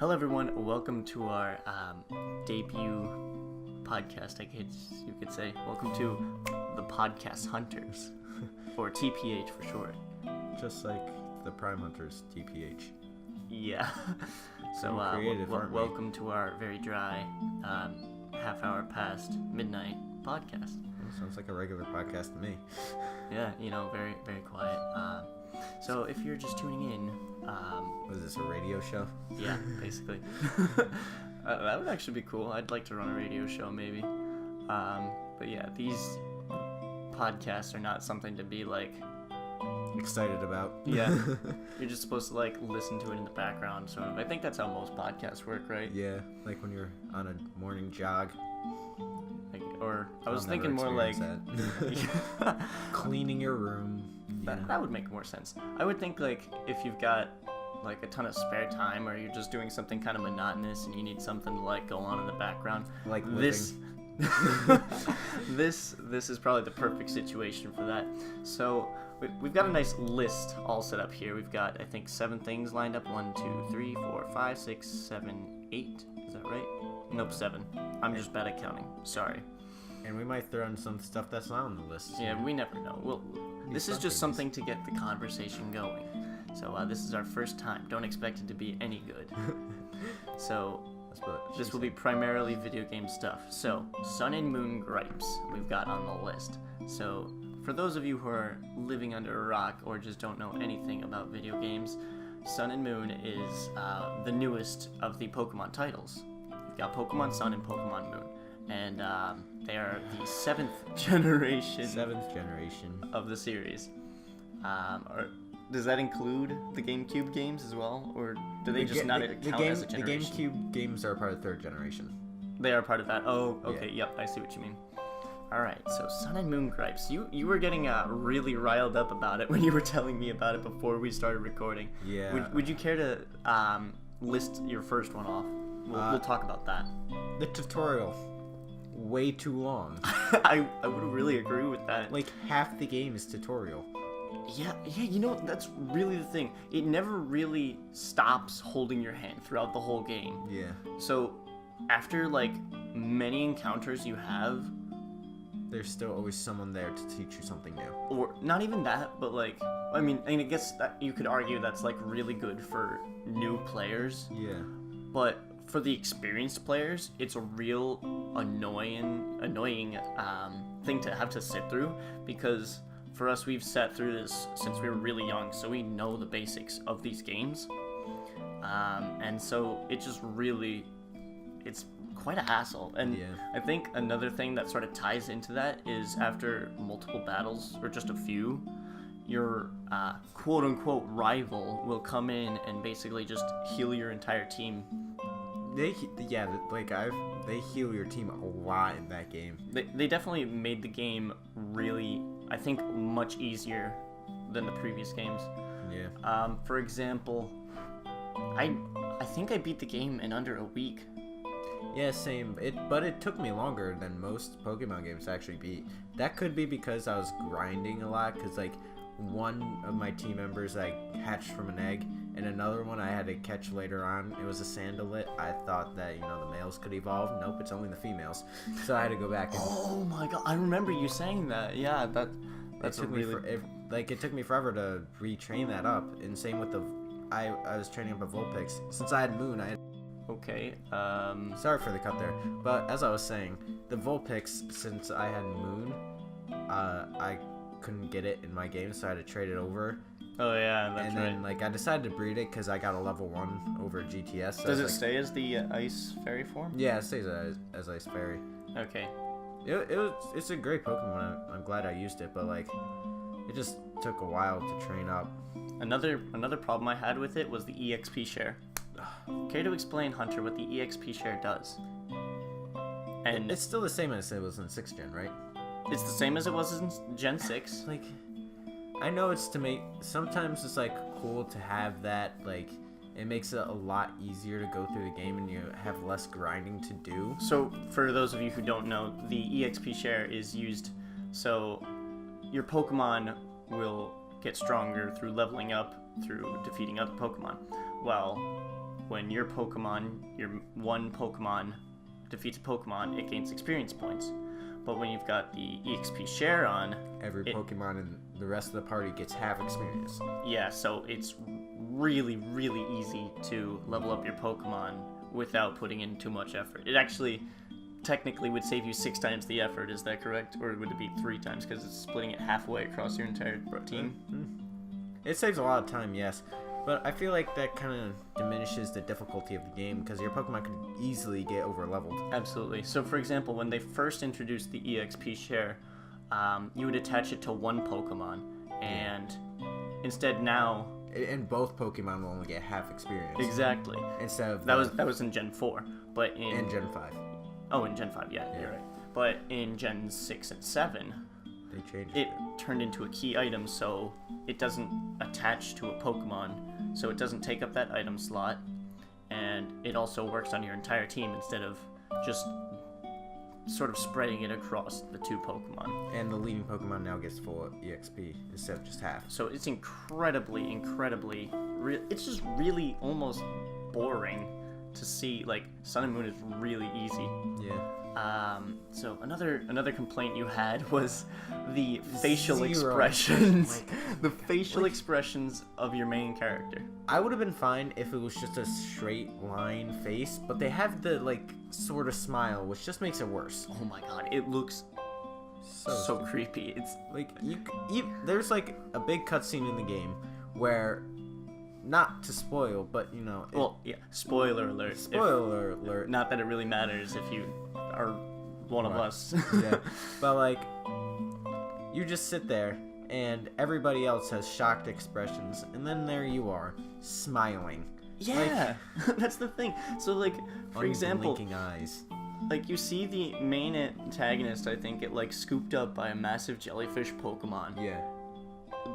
Hello everyone, welcome to our debut podcast, I guess you could say. Welcome to the Podcast Hunters, or TPH for short. Just like ThePrimeHunters, TPH. Yeah. So welcome to our very dry, half hour past midnight podcast. Sounds like a regular podcast to me. Yeah, very, very quiet. So if you're just tuning in... Was this a radio show? Yeah, basically. That would actually be cool. I'd like to run a radio show, maybe. But yeah, these podcasts are not something to be, excited about. Yeah. You're just supposed to, listen to it in the background, sort of. I think that's how most podcasts work, right? Yeah, like when you're on a morning jog. I was thinking more like... Cleaning your room. That would make more sense. I would think, if you've got, a ton of spare time, or you're just doing something kind of monotonous and you need something to, go on in the background. Like this. This is probably the perfect situation for that. So, we've got a nice list all set up here. We've got, I think, 7 things lined up. 1, 2, 3, 4, 5, 6, 7, 8. Is that right? Nope, 7. I'm just bad at counting. Sorry. And we might throw in some stuff that's not on the list. Yeah, we never know. This is just something to get the conversation going. So this is our first time. Don't expect it to be any good. So this will be primarily video game stuff. So Sun and Moon gripes we've got on the list. So for those of you who are living under a rock or just don't know anything about video games, Sun and Moon is the newest of the Pokemon titles. You've got Pokemon Sun and Pokemon Moon. And they are the 7th generation. 7th generation of the series. Does that include the GameCube games as well, or do they just not count as a generation? The GameCube games are part of 3rd generation. They are part of that. Oh, okay. Yeah. Yep, I see what you mean. All right. So Sun and Moon gripes. You were getting really riled up about it when you were telling me about it before we started recording. Yeah. Would you care to list your first one off? We'll talk about that. The tutorial. Way too long. I would really agree with that. Half the game is tutorial. Yeah, that's really the thing. It never really stops holding your hand throughout the whole game. Yeah. So, after, many encounters you have... There's still always someone there to teach you something new. Or, not even that, but, I guess that you could argue that's, really good for new players. Yeah. But... for the experienced players, it's a real annoying thing to have to sit through, because for us, we've sat through this since we were really young, so we know the basics of these games, and so it just really, it's quite a hassle. And yeah. I think another thing that sort of ties into that is after multiple battles, or just a few, your quote-unquote rival will come in and basically just heal your entire team. They heal your team a lot in that game. They definitely made the game really, I think, much easier than the previous games. Yeah. For example, I think I beat the game in under a week. Yeah, same. But it took me longer than most Pokemon games to actually beat. That could be because I was grinding a lot, because one of my team members hatched from an egg, and another one I had to catch later on. It was a Sandalit. I thought that the males could evolve. Nope, it's only the females. So I had to go back and... Oh my god, I remember you saying that. Yeah, that's it took me forever to retrain that up. And same with I was training up a Vulpix. Since I had Moon, I had... Okay, Sorry for the cut there. But as I was saying, the Vulpix, since I had Moon, I couldn't get it in my game, so I had to trade it over. Oh yeah, that's right. And then I decided to breed it because I got a level 1 over GTS. So does it stay as the Ice Fairy form? Yeah, it stays as Ice Fairy. Okay. It's a great Pokemon. I'm glad I used it, but it just took a while to train up. Another problem I had with it was the EXP share. Care to explain, Hunter, what the EXP share does? And it's still the same as it was in 6th gen, right? It's the same as it was in Gen 6. I know it's to make... Sometimes it's, cool to have that, it makes it a lot easier to go through the game and you have less grinding to do. So, for those of you who don't know, the EXP share is used so your Pokemon will get stronger through leveling up, through defeating other Pokemon. Well, when your one Pokemon defeats a Pokemon, it gains experience points. But when you've got the EXP share on, Every Pokemon in the rest of the party gets half experience. yeah, so it's really, really easy to level up your Pokemon without putting in too much effort. It actually technically would save you 6 times the effort, is that correct? Or would it be 3 times because it's splitting it halfway across your entire team? It saves a lot of time, yes. But I feel like that kind of diminishes the difficulty of the game because your Pokemon could easily get over leveled. Absolutely. So, for example, when they first introduced the EXP share, you would attach it to one Pokemon, and instead now... And both Pokemon will only get half experience. Exactly. Instead of... That was in Gen 4, but in... And Gen 5. Oh, in Gen 5, yeah, you're right. But in Gen 6 and 7... They changed it turned into a key item, so it doesn't attach to a Pokemon, so it doesn't take up that item slot, and it also works on your entire team instead of just sort of spreading it across the 2 Pokemon. And the leading Pokemon now gets full EXP instead of just half. So it's incredibly, it's just really almost boring to see. Like, Sun and Moon is really easy. Yeah. So another complaint you had was the facial Zero. expressions. The facial expressions of your main character. I would have been fine if it was just a straight line face, but they have the, like, sort of smile, which just makes it worse. Oh my god, it looks so creepy. It's like, there's, like, a big cutscene in the game where, not to spoil, but, you know... Well, yeah, spoiler alert. Spoiler alert. Not that it really matters if you are one of us. Yeah, but, like, you just sit there, and everybody else has shocked expressions, and then there you are, smiling. Yeah, like, that's the thing. So, like, for example... Unblinking eyes. Like, you see the main antagonist, I think, get, like, scooped up by a massive jellyfish Pokemon. Yeah.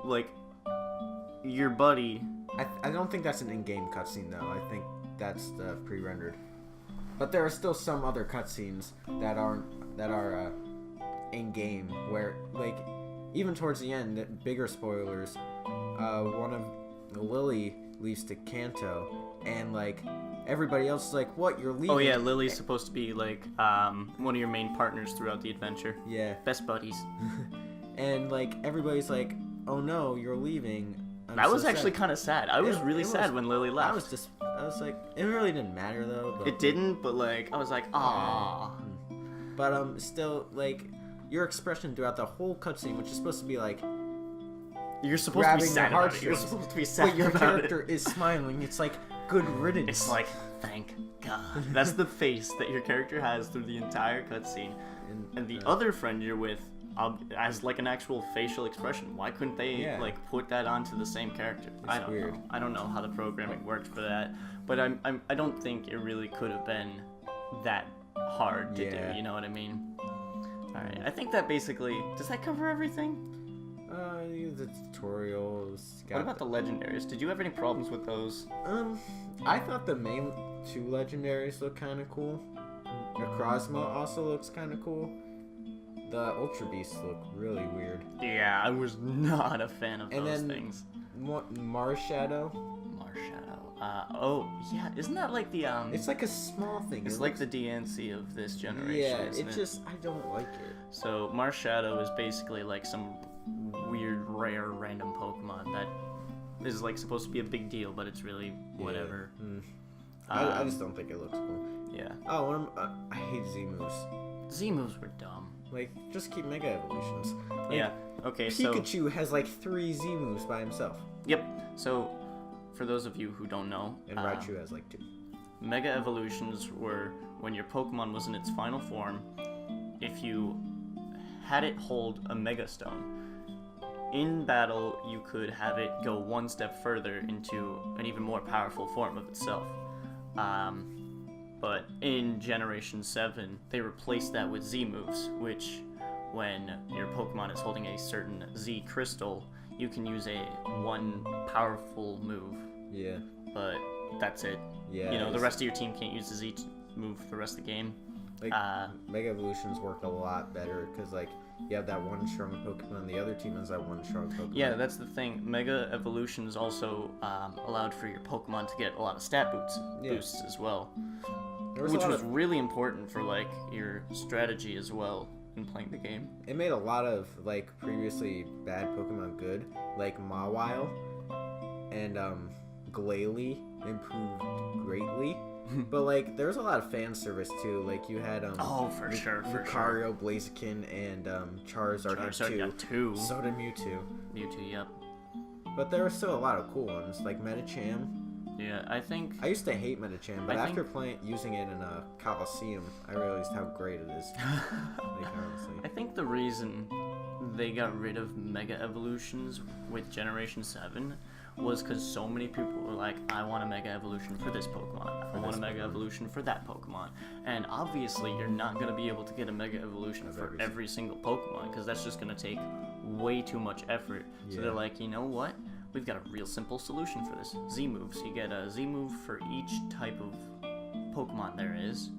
Like, your buddy... I don't think that's an in-game cutscene, though. I think that's the pre-rendered. But there are still some other cutscenes that are in-game, where, like, even towards the end, bigger spoilers, one of Lily leaves to Kanto, and, like, everybody else is like, what, you're leaving? Oh yeah, Lily's supposed to be, like, one of your main partners throughout the adventure. Yeah. Best buddies. And, like, everybody's like, oh no, you're leaving. That was actually kind of sad. I was really sad when Lily left. I was like, it really didn't matter though. But, it didn't, but like, I was like, ah. But still, like, your expression throughout the whole cutscene, which is supposed to be like, you're supposed to be sad about it. You're supposed to be sad but your about character it. is smiling. It's like, good riddance. It's like, thank God. That's the face that your character has through the entire cutscene. And the other friend you're with as like an actual facial expression. Why couldn't they like put that onto the same character? I don't know. I don't know how the programming worked for that, but I don't think it really could have been that hard to do. You know what I mean? All right. I think that basically does that cover everything? The tutorials. What about the legendaries? Did you have any problems with those? I thought the main 2 legendaries look kind of cool. Necrozma also looks kind of cool. The Ultra Beasts look really weird. Yeah, I was not a fan of those things. Marshadow? Oh, yeah, isn't that like the, It's like a small thing. It's like the DNC of this generation, yeah, isn't it? I don't like it. So, Marshadow is basically like some weird, rare, random Pokemon that is like supposed to be a big deal, but it's really whatever. I just don't think it looks cool. Yeah. Oh, I hate Z-moves. Z-moves were dumb. Like, just keep Mega Evolutions. Like, yeah. Okay, Pikachu has like 3 Z-moves by himself. Yep. So, for those of you who don't know... And Raichu has like 2. Mega Evolutions were when your Pokemon was in its final form, if you had it hold a Mega Stone. In battle, you could have it go one step further into an even more powerful form of itself. But in Generation 7, they replaced that with Z-moves, which, when your Pokemon is holding a certain Z crystal, you can use one powerful move. Yeah. But that's it. Yeah. You know, the rest of your team can't use the Z move for the rest of the game. Like, Mega Evolutions worked a lot better, because, like, you have that one strong Pokemon, the other team has that one strong Pokemon. Yeah, that's the thing. Mega Evolutions also allowed for your Pokemon to get a lot of stat boosts as well, which was really important for like your strategy as well in playing the game. It made a lot of like previously bad Pokemon good, like Mawile and Glalie improved greatly. But like there was a lot of fan service too. Like you had for sure. Lucario, Blaziken, and Charizard had two. So did Mewtwo. Mewtwo, yep. But there were still a lot of cool ones, like Medicham. Yeah, I think I used to hate Medicham, but after using it in a Coliseum, I realized how great it is. Like honestly, I think the reason they got rid of Mega Evolutions with Generation 7 was because so many people were like, I want a Mega Evolution for this Pokemon. I want a Mega Evolution for that Pokemon. And obviously, you're not going to be able to get a Mega Evolution for every single Pokemon, because that's just going to take way too much effort. So they're like, you know what? We've got a real simple solution for this. Z-moves. You get a Z-move for each type of Pokemon there is.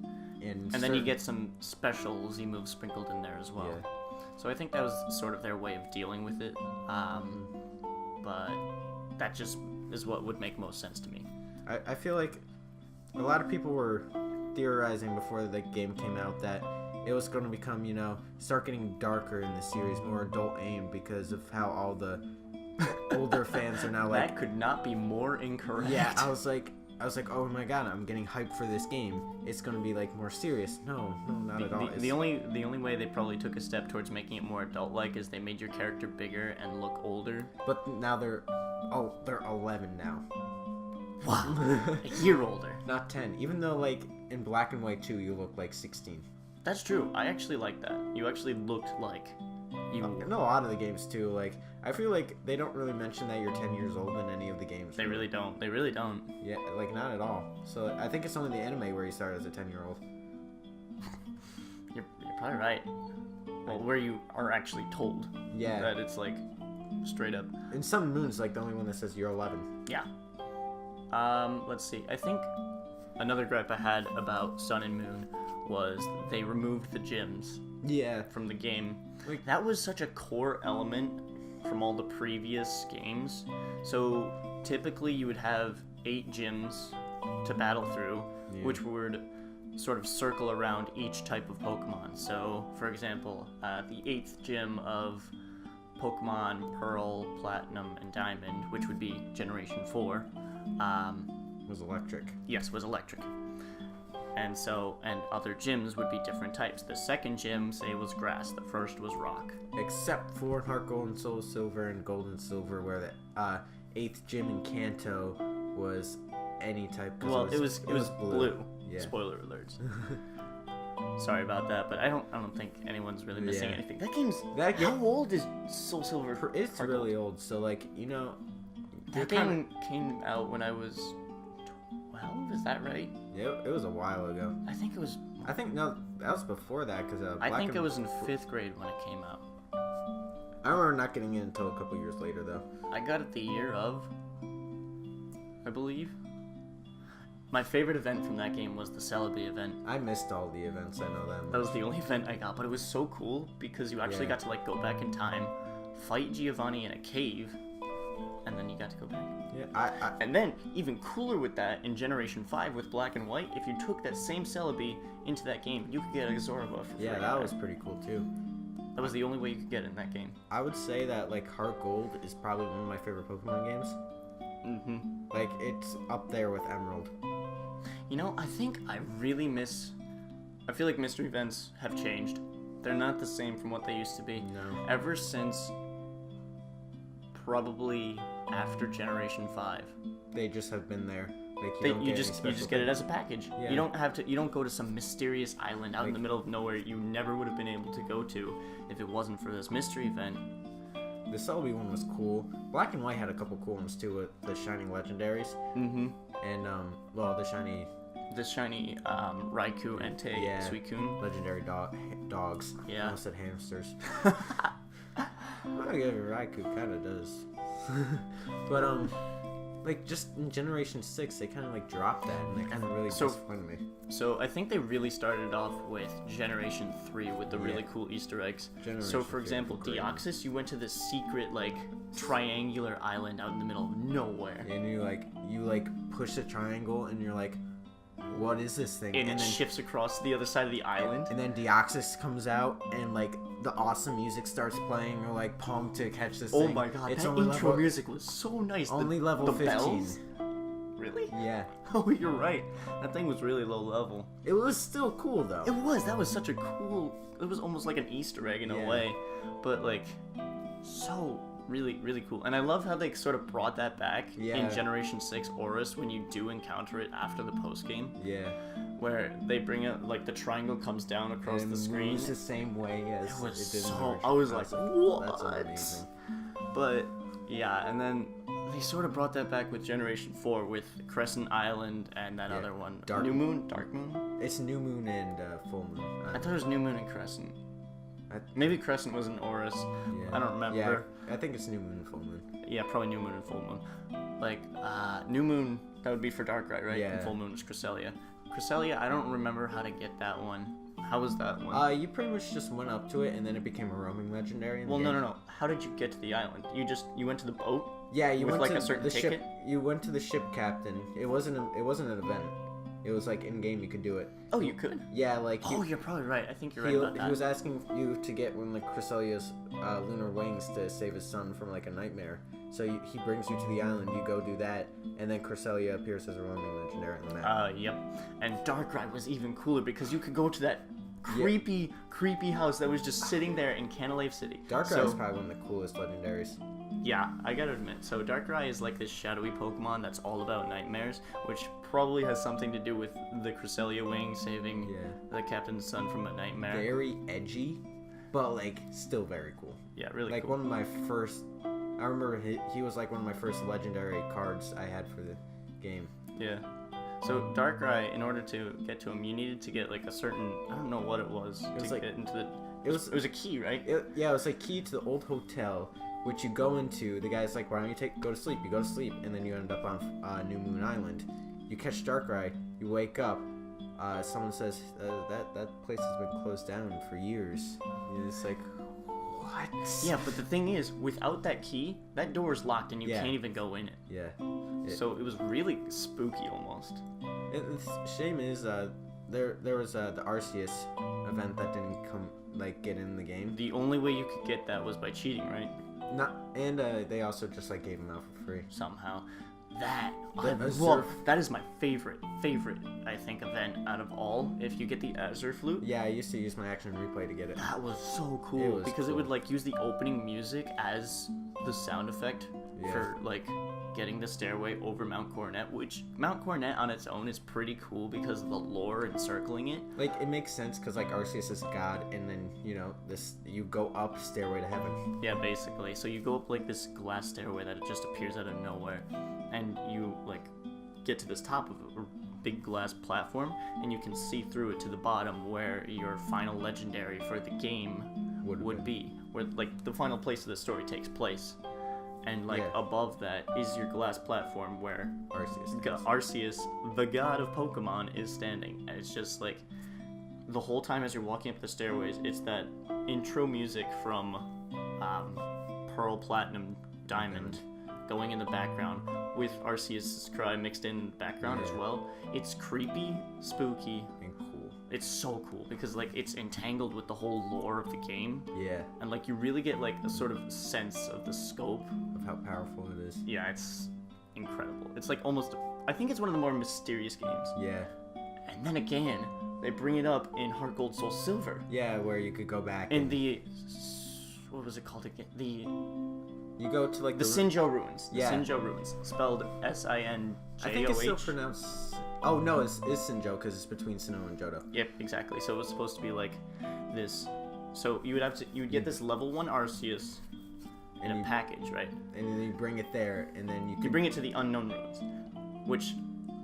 And then you get some special Z-moves sprinkled in there as well. Yeah. So I think that was sort of their way of dealing with it. But that just is what would make most sense to me. I feel like a lot of people were theorizing before the game came out that it was going to become, start getting darker in the series, more adult aim, because of how all the older fans are now like... That could not be more incorrect. Yeah, I was like, oh my god, I'm getting hyped for this game. It's going to be like more serious. No, not at all. The only way they probably took a step towards making it more adult-like is they made your character bigger and look older. But now they're 11 now. Wow. A year older. Not 10. Even though like in Black and White 2 you look like 16. That's true. I actually like that. You actually looked like you... In a lot of the games too, like I feel like they don't really mention that you're 10 years old in any of the games. They really don't. They really don't. Yeah, like not at all. So I think it's only the anime where you start as a 10-year-old. You're probably right. Well, where you are actually told that it's like straight up. In Sun and Moon's like the only one that says you're 11. Yeah. Let's see. I think another gripe I had about Sun and Moon was they removed the gyms. Yeah. From the game. Like that was such a core element from all the previous games. So typically you would have 8 gyms to battle through, which would sort of circle around each type of Pokemon. So, for example, the 8th gym of Pokemon Pearl, Platinum, and Diamond, which would be Generation 4, was electric. Yes, was electric. And other gyms would be different types. The second gym, say, was grass. The first was rock. Except for Heart Gold and Soul Silver and Gold and Silver, where the 8th gym in Kanto was any type. Well, it was blue. Yeah. Spoiler alerts. Sorry about that, but I don't think anyone's really missing anything. How old is Soul Silver? It's really old. So like that game came out when I was 12. Is that right? Yeah, it was a while ago. I think no, that was before that because I think I was in 5th grade when it came out. I remember not getting it until a couple years later though. I got it the year of, I believe. My favorite event from that game was the Celebi event. I missed all the events, I know that much. That was the only event I got, but it was so cool because you actually got to like go back in time, fight Giovanni in a cave, and then you got to go back. Yeah, And then, even cooler with that, in Generation 5 with Black and White, if you took that same Celebi into that game, you could get a Zorba for free. Yeah, that was pretty cool too. That was the only way you could get it in that game. I would say that like Heart Gold is probably one of my favorite Pokemon games. Mm-hmm. Like, it's up there with Emerald. I think I feel like mystery events have changed. They're not the same from what they used to be. No. Ever since probably after Generation 5. They just have been there. Like you just get it as a package. Yeah. You don't go to some mysterious island out in the middle of nowhere you never would have been able to go to if it wasn't for this mystery event. The Celebi one was cool. Black and White had a couple cool ones too with the shiny legendaries. Mm-hmm. And the shiny Raikou, Entei, Suicune. Legendary dogs. Yeah. I almost said hamsters. I guess Raikou kind of does. But like just in Generation 6, they kind of like dropped that, and that kind of really disappointed me. So I think they really started off with Generation 3 with the really cool Easter eggs. So for example, Deoxys, you went to this secret like triangular island out in the middle of nowhere. And you push a triangle, and you're like, what is this thing? And it shifts across the other side of the island. And then Deoxys comes out, and like the awesome music starts playing, or like Pong to catch this thing. Oh my god, that intro music was so nice. Only level 15. Bells? Really? Yeah. Oh, you're right. That thing was really low level. It was still cool though. It was. That was such a cool. It was almost like an Easter egg in a way, but like so really cool. And I love how they sort of brought that back in Generation 6 Aurus when you do encounter it after the post game. Yeah. Where they bring it like the triangle comes down across the screen. It's the same way as it was did. So I was like, what? That's amazing. But yeah, and then they sort of brought that back with Generation 4 with Crescent Island and that other one. New Moon? Dark Moon? It's New Moon and Full Moon. I thought it was New Moon and Crescent. Maybe Crescent was an Aurus. Yeah. I don't remember. Yeah, I think it's New Moon and Full Moon. Yeah, probably New Moon and Full Moon. Like, New Moon, that would be for Darkrai, right? Yeah. And Full Moon is Cresselia. Cresselia, I don't remember how to get that one. How was that one? You pretty much just went up to it, and then it became a roaming legendary. Well, no. How did you get to the island? You went to the boat? Yeah, you went like to a certain the ticket? ship. You went to the ship captain. It wasn't an event. It was like in game you could do it. Oh, you could? Yeah, like. You're probably right. I think you're right about that. He was asking you to get one of Cresselia's lunar wings to save his son from like a nightmare. So he brings you to the island. You go do that, and then Cresselia appears as a roaming legendary on the map. Yep. And Darkrai was even cooler because you could go to that creepy house that was just sitting there in Canalave City. Darkrai is probably one of the coolest legendaries. Yeah, I gotta admit. So Darkrai is like this shadowy Pokemon that's all about nightmares, which probably has something to do with the Cresselia wing saving the captain's son from a nightmare. Very edgy, but like still very cool. Yeah, really like cool. One of my first. I remember he was like one of my first legendary cards I had for the game. Yeah. So Darkrai, in order to get to him, you needed to get like a certain, I don't know what it was get into the. It was a key, right? It was a key to the old hotel, which you go into. The guy's like, "Why don't you go to sleep?" You go to sleep, and then you end up on New Moon Island. You catch Darkrai. You wake up. Someone says that place has been closed down for years. And it's like, what? Yeah, but the thing is, without that key, that door is locked and you can't even go in it. Yeah. So it was really spooky almost. The shame is there was the Arceus event that didn't get in the game. The only way you could get that was by cheating, right? They also just like gave them out for free somehow. That is my favorite I think event out of all. If you get the Azure Flute. Yeah, I used to use my action replay to get it. That was so cool it would like use the opening music as the sound effect for like getting the stairway over Mount Coronet, which Mount Coronet on its own is pretty cool because of the lore encircling it. Like it makes sense because like Arceus is God, and then you go up Stairway to Heaven. Yeah, basically. So you go up like this glass stairway that it just appears out of nowhere, and you like get to this top of a big glass platform, and you can see through it to the bottom where your final legendary for the game would be, where like the final place of the story takes place. And like above that is your glass platform where Arceus, the god of Pokemon, is standing. And it's just like the whole time as you're walking up the stairways, it's that intro music from Pearl, Platinum, Diamond going in the background with Arceus' cry mixed in the background as well. It's creepy, spooky, and cool. It's so cool because like it's entangled with the whole lore of the game. Yeah. And like you really get like a sort of sense of the scope of how powerful it is. Yeah, it's incredible. It's like almost, I think it's one of the more mysterious games. Yeah. And then again, they bring it up in Heart Gold Soul Silver. Yeah, where you could go back in the, what was it called again? You go to like the Sinjo Ruins. Yeah. The Sinjo Ruins, spelled Sinjoh. I think it's still pronounced. Oh no, it's Sinjo because it's between Sinnoh and Johto. Yep, exactly. So it was supposed to be like this. So you would get this level 1 Arceus in a package, right? And then you bring it there, and then you bring it to the Unknown Ruins, which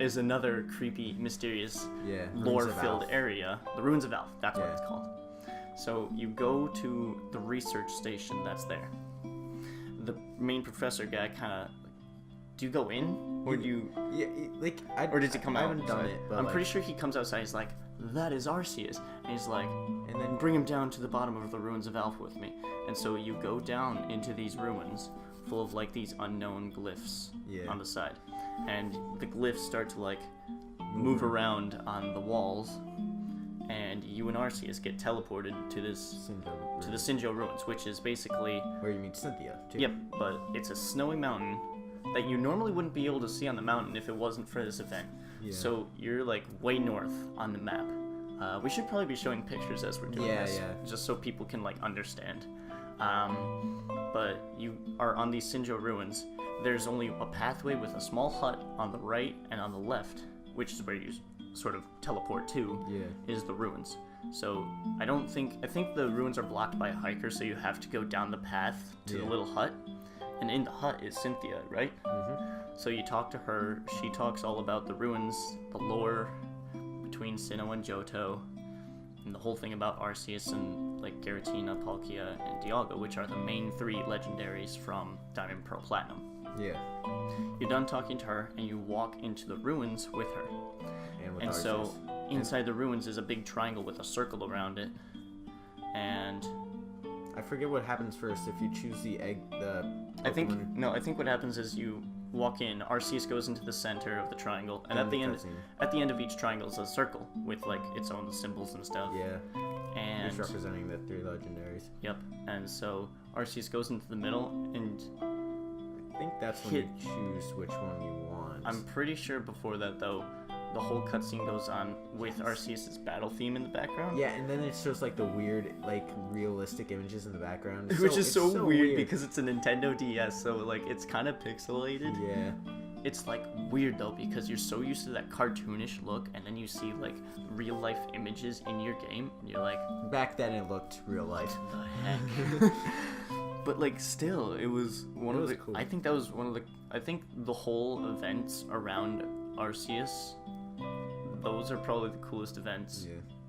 is another creepy, mysterious, lore-filled area. The Ruins of Alph. That's what it's called. So you go to the research station that's there. The main professor guy kind of do you go in or do you? Yeah, like Or does he come I out? haven't done it, but I'm pretty sure he comes outside. He's like, "That is Arceus," and he's like, And then "Bring him down to the bottom of the ruins of Alpha with me." And so you go down into these ruins, full of like these unknown glyphs on the side, and the glyphs start to like move around on the walls, and you and Arceus get teleported to this to the Sinjo ruins, which is basically where you meet Cynthia too. Yep, but it's a snowy mountain that you normally wouldn't be able to see on the mountain if it wasn't for this event. Yeah. So you're like way north on the map. We should probably be showing pictures as we're doing this, just so people can like understand. But you are on these Sinjo ruins. There's only a pathway with a small hut on the right and on the left, which is where you sort of teleport to, is the ruins. So I think the ruins are blocked by a hiker, so you have to go down the path to the little hut. And in the hut is Cynthia, right? Mm-hmm. So you talk to her. She talks all about the ruins, the lore between Sinnoh and Johto, and the whole thing about Arceus and like Giratina, Palkia, and Dialga, which are the main 3 legendaries from Diamond, Pearl, Platinum. Yeah. You're done talking to her, and you walk into the ruins with her. And Arceus. So inside the ruins is a big triangle with a circle around it, and I forget what happens first if you choose the egg. I think what happens is you walk in. Arceus goes into the center of the triangle, and at the end of each triangle is a circle with like its own symbols and stuff. Yeah. And it's representing the 3 legendaries. Yep. And so Arceus goes into the middle, and I think that's when you choose which one you want. I'm pretty sure before that though, the whole cutscene goes on with Arceus' battle theme in the background. Yeah, and then it shows like the weird, like realistic images in the background, which is so weird because it's a Nintendo DS, so like it's kind of pixelated. Yeah. It's like weird though because you're so used to that cartoonish look, and then you see like real life images in your game, and you're like, back then it looked real life. The heck. But like still, it was one of the. Cool. I think that was one of the. I think the whole events around Arceus, those are probably the coolest events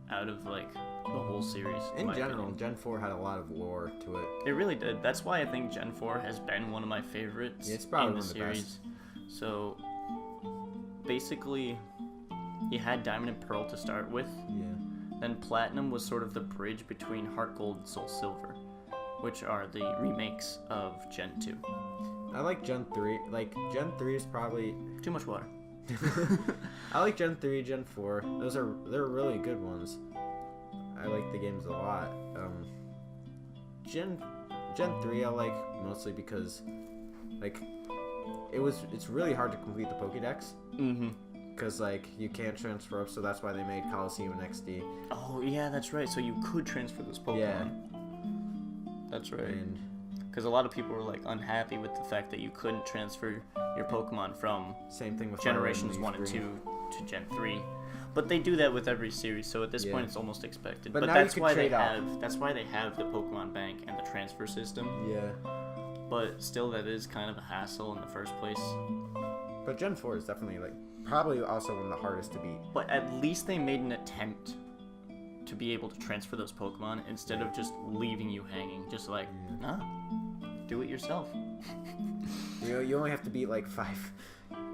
out of like the whole series. In general, Gen 4 had a lot of lore to it. It really did. That's why I think Gen 4 has been one of my favorites it's probably in the one of the series. best. So basically, you had Diamond and Pearl to start with. Yeah. Then Platinum was sort of the bridge between Heart Gold and Soul Silver, which are the remakes of Gen 2. I like Gen 3. Like, Gen 3 is probably... Too much water. I like Gen 3, Gen 4. They're really good ones. I like the games a lot. Gen 3 I like mostly because, like, it's really hard to complete the Pokédex. Mm-hmm. Because, like, you can't transfer up, so that's why they made Coliseum and XD. Oh, yeah, that's right. So you could transfer those Pokemon. Yeah. That's right. Because a lot of people were, like, unhappy with the fact that you couldn't transfer your Pokemon from same thing with Generations 1 and 2 to Gen 3. But they do that with every series, so at this point it's almost expected. But that's why they have the Pokemon Bank and the transfer system. Yeah. But still, that is kind of a hassle in the first place. But Gen 4 is definitely, like, probably also one of the hardest to beat. But at least they made an attempt to be able to transfer those Pokemon instead of just leaving you hanging. Just like, nah, do it yourself. You only have to beat, like, 5.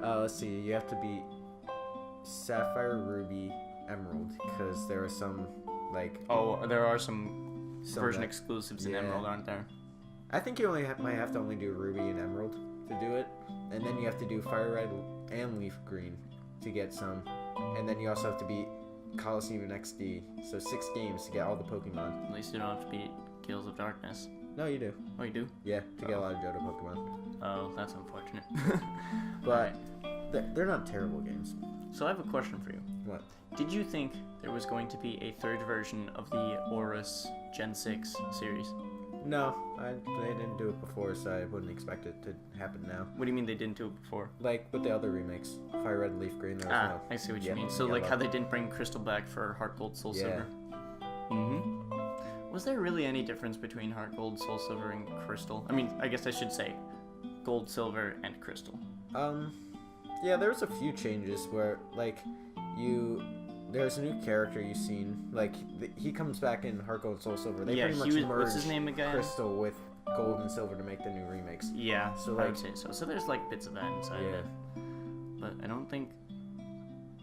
Let's see, you have to beat Sapphire, Ruby, Emerald, because there are some, like... Oh, there are some version exclusives in Emerald, aren't there? I think you might have to only do Ruby and Emerald to do it, and then you have to do Fire Red and Leaf Green to get some, and then you also have to beat Coliseum and XD, so 6 games to get all the Pokemon. At least you don't have to beat Gales of Darkness. No, you do. Oh, you do? Yeah, to get a lot of Johto Pokemon. Oh, that's unfortunate. But they're not terrible games. So I have a question for you. What? Did you think there was going to be a 3rd version of the Aurus Gen 6 series? No, they didn't do it before, so I wouldn't expect it to happen now. What do you mean they didn't do it before? Like with the other remakes, Fire Red and Leaf Green. There was I see what you mean. So like how they didn't bring Crystal back for Heart Gold, Soul Silver. Mm-hmm. Was there really any difference between Heart Gold, Soul Silver, and Crystal? I mean, I guess I should say Gold, Silver, and Crystal. Yeah, there's a few changes where, like, there's a new character you've seen. Like, he comes back in Heart Gold, Soul Silver. They pretty much merged what's his name again? Crystal with gold and silver to make the new remakes. Yeah, So, I like- would say so. So there's like bits of that inside of Yeah. it. But I don't think...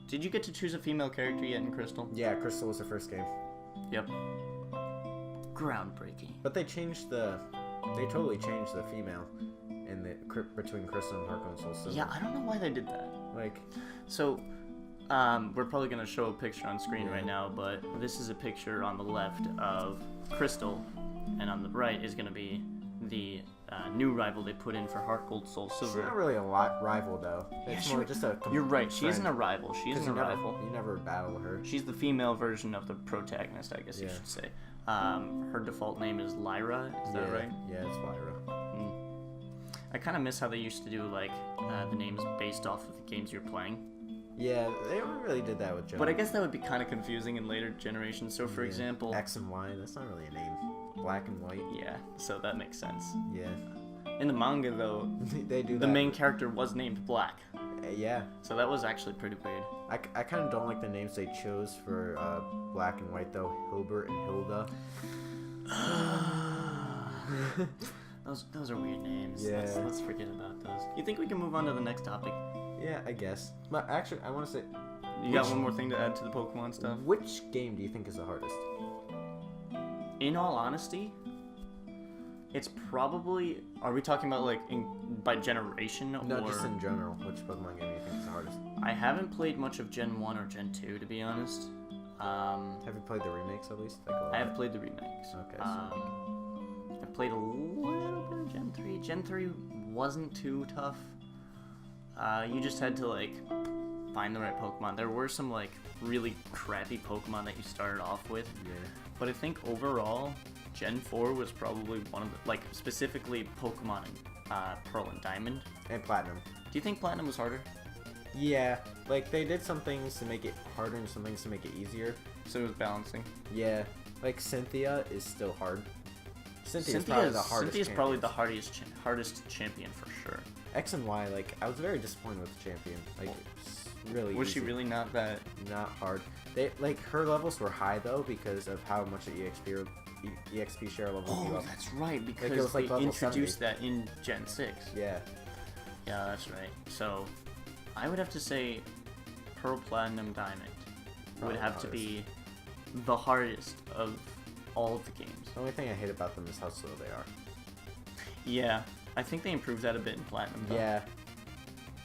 Did you get to choose a female character yet in Crystal? Yeah, Crystal was the first game. Yep. Groundbreaking. But they totally changed the female in the between Crystal and Heart Gold Soul Silver. Yeah, I don't know why they did that. Like, So, we're probably going to show a picture on screen right now, but this is a picture on the left of Crystal, and on the right is going to be the new rival they put in for Heart Gold Soul she's not Silver. really a rival though. It's Yeah, more just a. You're right, she friend. isn't a rival. She isn't a rival. You never battle her. She's the female version of the protagonist, I guess you Yeah. should say. Her default name is Lyra, is that right? Yeah, it's Lyra. I kind of miss how they used to do, like, the names based off of the games you're playing. Yeah, they really did that with Joe. But I guess that would be kind of confusing in later generations. So, for example... X and Y, that's not really a name. Black and white. Yeah, so that makes sense. Yeah. In the manga, though, They do that. the main character was named Black. Yeah. So that was actually pretty weird. I kind of don't like the names they chose for Black and White, though. Hilbert and Hilda. Those are weird names. Yeah. Let's forget about those. You think we can move on to the next topic? Yeah, I guess. But actually, I want to say, You got one more thing to add to the Pokemon stuff? which game do you think is the hardest? In all honesty, it's probably... Are we talking about, like, by generation? No, or... just in general. Which Pokemon game do you think is the hardest? I haven't played much of Gen 1 or Gen 2, to be honest. Have you played the remakes at least? Like, I have played the remakes. Okay, so- I played a little bit of Gen 3. Gen 3 wasn't too tough. You just had to, like, find the right Pokemon. There were some, like, really crappy Pokemon that you started off with. Yeah. But I think overall, Gen 4 was probably one of the, like, specifically Pokemon Pearl and Diamond. And Platinum. Do you think Platinum was harder? Yeah, like they did some things to make it harder and some things to make it easier. So it was balancing. Yeah, like Cynthia is still hard. Cynthia's probably the hardest. Cynthia's probably the champions. hardest champion for sure. X and Y, like I was very disappointed with the champion. Like it's really Was she easy. really not that? Not hard. They like her levels were high though because of how much the EXP share level you Oh, up. that's right, because it was like they level introduced that in Gen 6. Yeah. Yeah, that's right. So, I would have to say Pearl, Platinum, Diamond Probably would have the to be the hardest of all of the games. The only thing I hate about them is how slow they are. Yeah, I think they improved that a bit in Platinum, though. Yeah.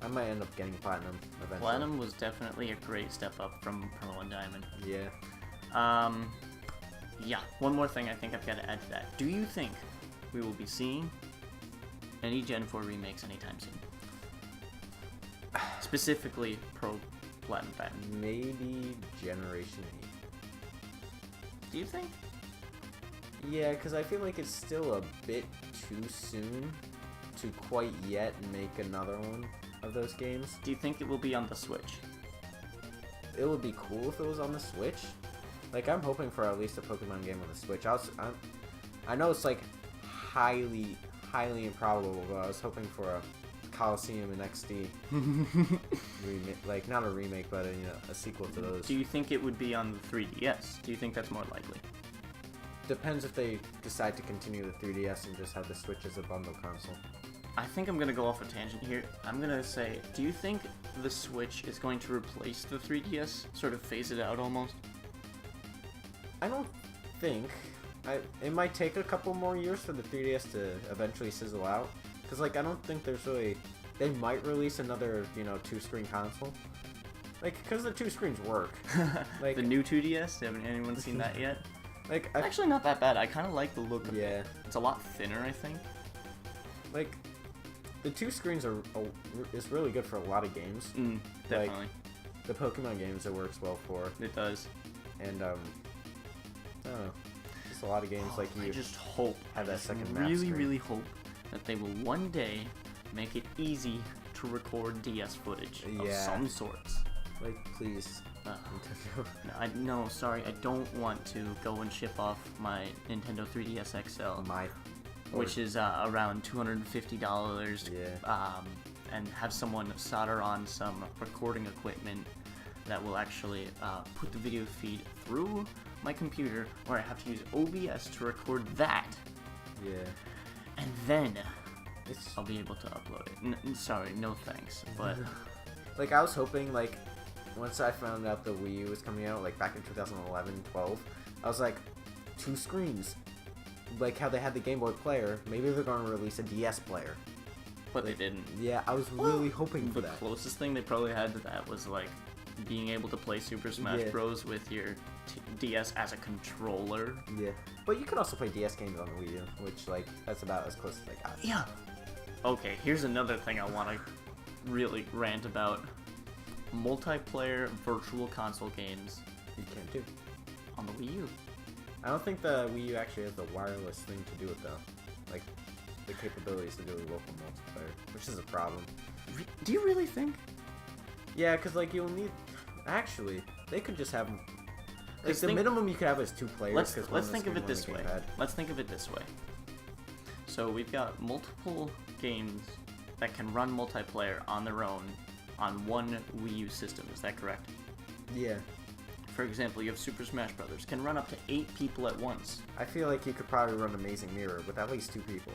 I might end up getting Platinum eventually. Platinum was definitely a great step up from Pearl and Diamond. Yeah. Yeah, one more thing I think I've got to add to that. Do you think we will be seeing any Gen 4 remakes anytime soon? Specifically, Pearl, Platinum, Diamond. Maybe Generation 8. Do you think? Yeah, because I feel like it's still a bit too soon to quite yet make another one of those games. Do you think it will be on the Switch? It would be cool if it was on the Switch. Like, I'm hoping for at least a Pokemon game on the Switch. I know it's like highly improbable, but I was hoping for a Coliseum and XD remake, like not a remake, but a sequel to those. Do you think it would be on the 3DS? Do you think that's more likely? Depends if they decide to continue the 3DS and just have the Switch as a bundle console. I think I'm going to go off a tangent here. I'm going to say, do you think the Switch is going to replace the 3DS? Sort of phase it out almost? I don't think. It might take a couple more years for the 3DS to eventually sizzle out. Because, like, I don't think there's really... They might release another, two-screen console. Like, because the two screens work. Like The new 2DS? Haven't anyone seen that yet? Like, It's actually not that bad. I kind of like the look of Yeah. it. It's a lot thinner, I think. like, the two screens is really good for a lot of games. Definitely. The Pokemon games it works well for. It does. And, I don't know. Just a lot of games like I you just hope, have that second map really, screen. really hope that they will one day make it easy to record DS footage of Yeah. some sorts. Like, please. Nintendo. No, sorry, I don't want to go and ship off my Nintendo 3DS XL, which is around $250. Yeah. And have someone solder on some recording equipment that will actually put the video feed through my computer, where I have to use OBS to record that. Yeah. And then It's I'll be able to upload it. Sorry, no thanks. But like I was hoping like once I found out the Wii U was coming out like back in 2011, 12, I was like 2 screens. Like how they had the Game Boy player, maybe they're going to release a DS player. but they didn't. Yeah, I was really hoping for The that. closest thing they probably had to that was like being able to play Super Smash Yeah. Bros. With your DS as a controller. Yeah, but you can also play DS games on the Wii U, which like that's about as close as they got. Yeah. Okay, here's another thing I want to really rant about. Multiplayer virtual console games You can't do. on the Wii U. I don't think the Wii U actually has the wireless thing to do it though, like the capabilities to do local multiplayer, which is a problem. Do you really think? Yeah, because like you'll need. Actually, they could just have. Like, the think- minimum you could have is 2 players. Let's 'cause one on the think of screen, it one on the this way. gamepad. Let's think of it this way. So we've got multiple games that can run multiplayer on their own on one Wii U system. Is that correct? Yeah, For example, you have Super Smash Brothers, can run up to 8 people at once. I feel like you could probably run Amazing Mirror with at least 2 people.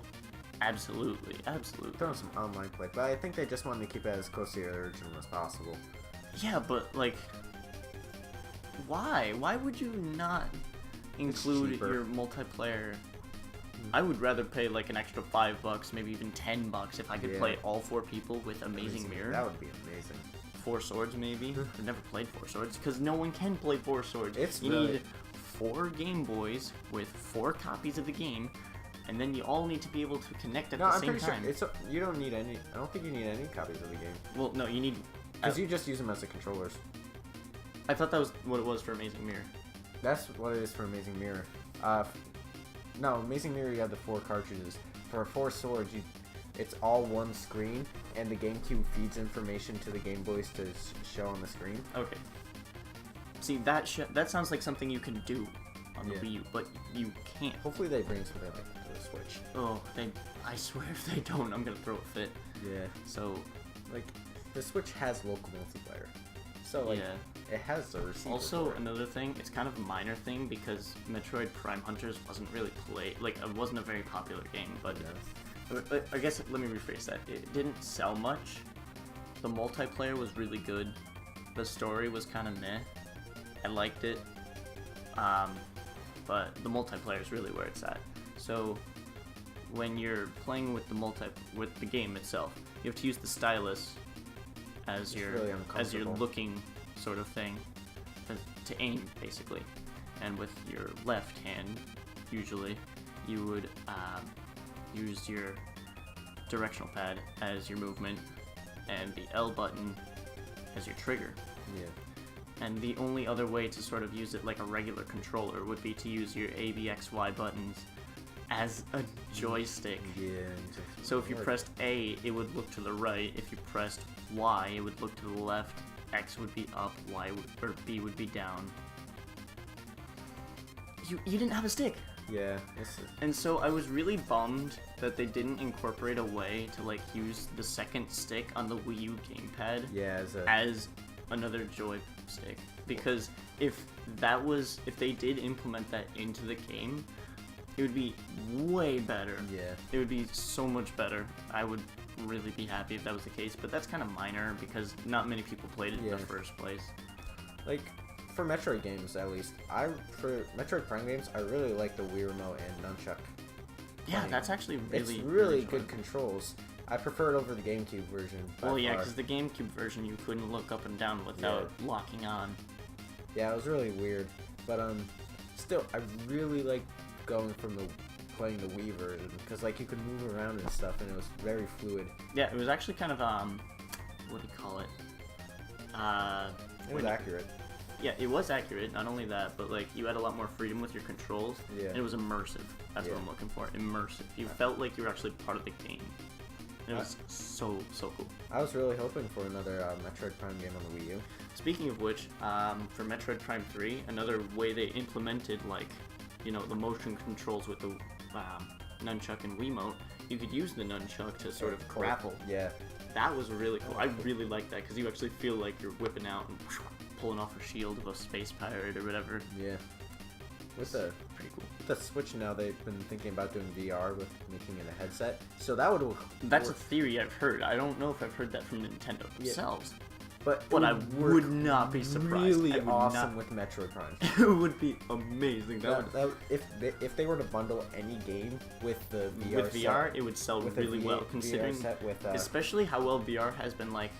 Absolutely, absolutely. Throw in some online play, but I think they just wanted to keep it as close to the original as possible. Yeah, but like, why? Why would you not include cheaper. your multiplayer? I would rather pay like an extra $5, maybe even $10 if I could Yeah. play all 4 people with Amazing Mirror. That would be amazing. 4 Swords, maybe. I've never played 4 Swords because no one can play 4 Swords. It's you really- need 4 Game Boys with 4 copies of the game, and then you all need to be able to connect at No, the I'm same pretty time. sure you don't need any. I don't think you need any copies of the game Well, no, you need. because you just use them as the controllers. I thought that was what it was for Amazing Mirror. That's what it is for Amazing Mirror. No, Amazing Mirror you have the 4 cartridges. For 4 Swords, it's all one screen, and the GameCube feeds information to the Game Boys to show on the screen. Okay. See, that sounds like something you can do on the Yeah. Wii U, but you can't. Hopefully they bring something like that to the Switch. Oh, I swear if they don't, I'm gonna throw a fit. Yeah. So, Like, the Switch has local multiplayer. So, like, yeah. it has the receiver Also, for it. another thing, it's kind of a minor thing because Metroid Prime Hunters wasn't really played, like, it wasn't a very popular game, but I guess, let me rephrase that. It didn't sell much. The multiplayer was really good. The story was kind of meh. I liked it. But the multiplayer is really where it's at. So, when you're playing with the game itself, you have to use the stylus as It's your really as your uncomfortable. looking sort of thing to aim, basically. And with your left hand, usually, you would use your directional pad as your movement, and the L button as your trigger. Yeah. And the only other way to sort of use it like a regular controller would be to use your A, B, X, Y buttons as a joystick. Yeah. Exactly. So if you pressed A, it would look to the right. If you pressed Y, it would look to the left. X would be up, or B would be down. You didn't have a stick. Yeah. And so I was really bummed that they didn't incorporate a way to like use the second stick on the Wii U gamepad Yeah, as another joystick. Because if they did implement that into the game, it would be way better. Yeah. It would be so much better. I would really be happy if that was the case, but that's kind of minor because not many people played it in Yeah. the first place. Like, for Metroid games, at least, for Metroid Prime games, I really like the Wii Remote and Nunchuck. Yeah, playing. that's actually really It's really enjoyable. good controls. I prefer it over the GameCube version. by Well, yeah, far. because the GameCube version you couldn't look up and down without locking on. Yeah, it was really weird. But, still, I really like going from playing the Wii version, because, like, you could move around and stuff, and it was very fluid. Yeah, it was actually kind of what do you call it? It was accurate. Yeah, it was accurate. Not only that, but like you had a lot more freedom with your controls. Yeah. And it was immersive. That's what Yeah. I'm looking for. Immersive. You felt like you were actually part of the game. It was so cool. I was really hoping for another Metroid Prime game on the Wii U. Speaking of which, for Metroid Prime 3, another way they implemented like, the motion controls with the nunchuck and Wiimote, you could use the nunchuck to sort of grapple. Yeah. That was really cool. I really like that because you actually feel like you're whipping out and pulling off a shield of a space pirate or whatever. Yeah. With the pretty cool. with the Switch now, they've been thinking about doing VR with making it a headset. So that would. That's a theory I've heard. I don't know if I've heard that from Nintendo themselves. But I would not be surprised. Really awesome with Metroid Prime. It would be amazing. If they were to bundle any game with the VR with VR, it would sell really well, considering especially how well VR has been like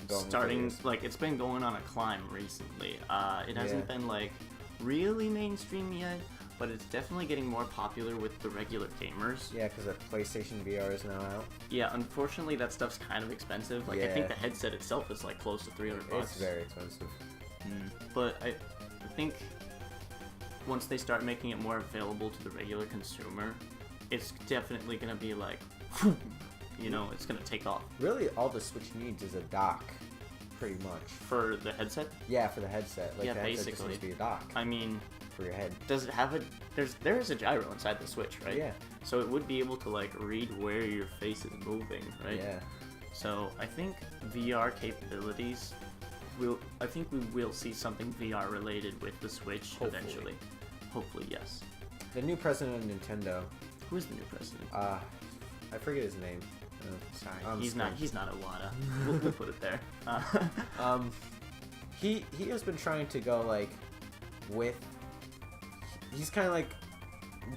starting. Like it's been going on a climb recently. It hasn't been like really mainstream yet, but it's definitely getting more popular with the regular gamers. Yeah, because the PlayStation VR is now out. Yeah, unfortunately that stuff's kind of expensive. Like I think the headset itself is like close to $300. It's very expensive. But I think once they start making it more available to the regular consumer, it's definitely gonna be like, you know, it's gonna take off. Really, all the Switch needs is a dock, pretty much. For the headset? Yeah, for the headset. Like, yeah, the headset basically. just needs to be a dock. I mean, for your head. Does it have a? There is a gyro inside the Switch, right? Yeah. So it would be able to like read where your face is moving, right? Yeah. So I think VR capabilities. I think we will see something VR related with the Switch eventually. Hopefully, yes. The new president of Nintendo. Who is the new president? I forget his name. Sorry, he's not Iwata. we'll put it there. He has been trying to go like with. He's kind of like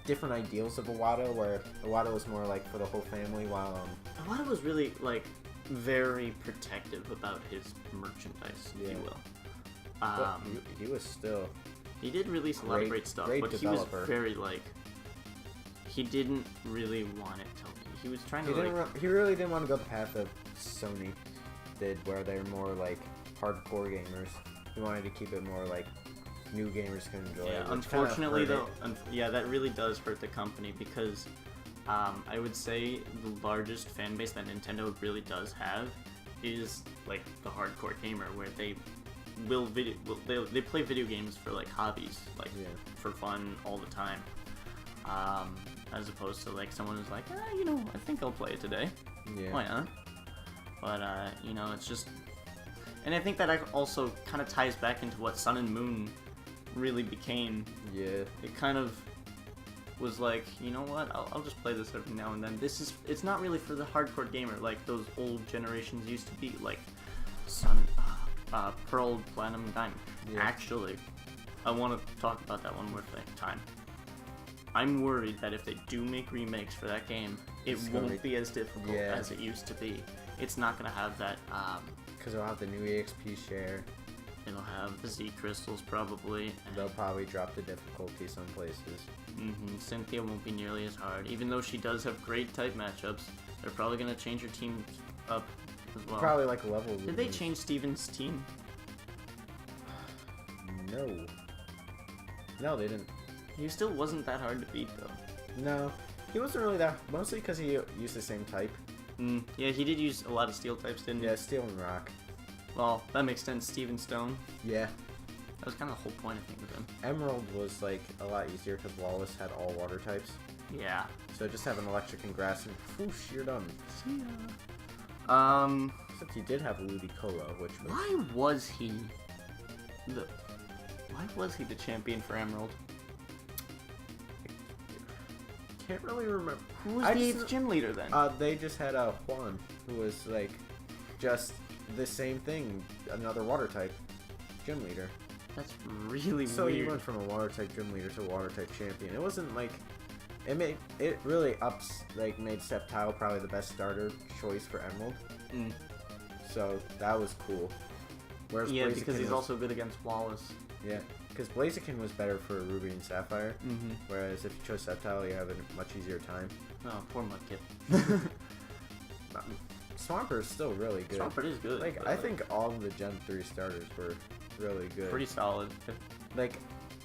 different ideals of Iwata, where Iwata was more like for the whole family, while Iwata was really like very protective about his merchandise, if you will. But he was still. He did release a lot of great stuff, but developer. He was very like. He didn't really want it to. He was trying to. He really didn't want to go the path of Sony did, where they're more like hardcore gamers. He wanted to keep it more like new gamers can enjoy. Yeah, unfortunately though, that really does hurt the company because I would say the largest fan base that Nintendo really does have is like the hardcore gamer, where they they play video games for like hobbies, like for fun all the time. As opposed to like someone who's like, you know, I think I'll play it today. Yeah. Why not? But you know, it's just, and I think that also kind of ties back into what Sun and Moon really became. Yeah. It kind of was like, you know what? I'll just play this every now and then. It's not really for the hardcore gamer like those old generations used to be, like Sun, Pearl, Platinum, Diamond. Yeah. Actually, I want to talk about that one more time. I'm worried that if they do make remakes for that game, it won't be as difficult as it used to be. It's not going to have that... Because it'll have the new EXP share. It'll have the Z crystals, probably. They'll probably drop the difficulty some places. Cynthia won't be nearly as hard. Even though she does have great type matchups, they're probably going to change her team up as well. Probably like level. Did they change Steven's team? No. No, they didn't. He still wasn't that hard to beat, though. No, he wasn't really that. Mostly because he used the same type. Yeah, he did use a lot of steel types, didn't he? Yeah, steel and rock. Well, that makes sense. Steel and stone. Yeah. That was kind of the whole point, I think, of him. Emerald was like a lot easier because Wallace had all water types. Yeah. So just have an electric and grass, and whoosh, you're done. See ya. Except he did have Ludicolo, which was. Why was he the champion for Emerald? Can't really remember. Who was the 8th gym leader then? They just had Juan, who was like just the same thing, another water type gym leader. That's really weird. So he went from a water type gym leader to a water type champion. It wasn't like it really made Sceptile probably the best starter choice for Emerald. So that was cool. Whereas Blaziken because he's also good against Wallace. Yeah. Because Blaziken was better for Ruby and Sapphire, whereas if you chose Sceptile, you have a much easier time. Oh, poor Mudkip. Swampert is still really good. Swampert is good. Like, I think all of the Gen 3 starters were really good. Pretty solid. Like,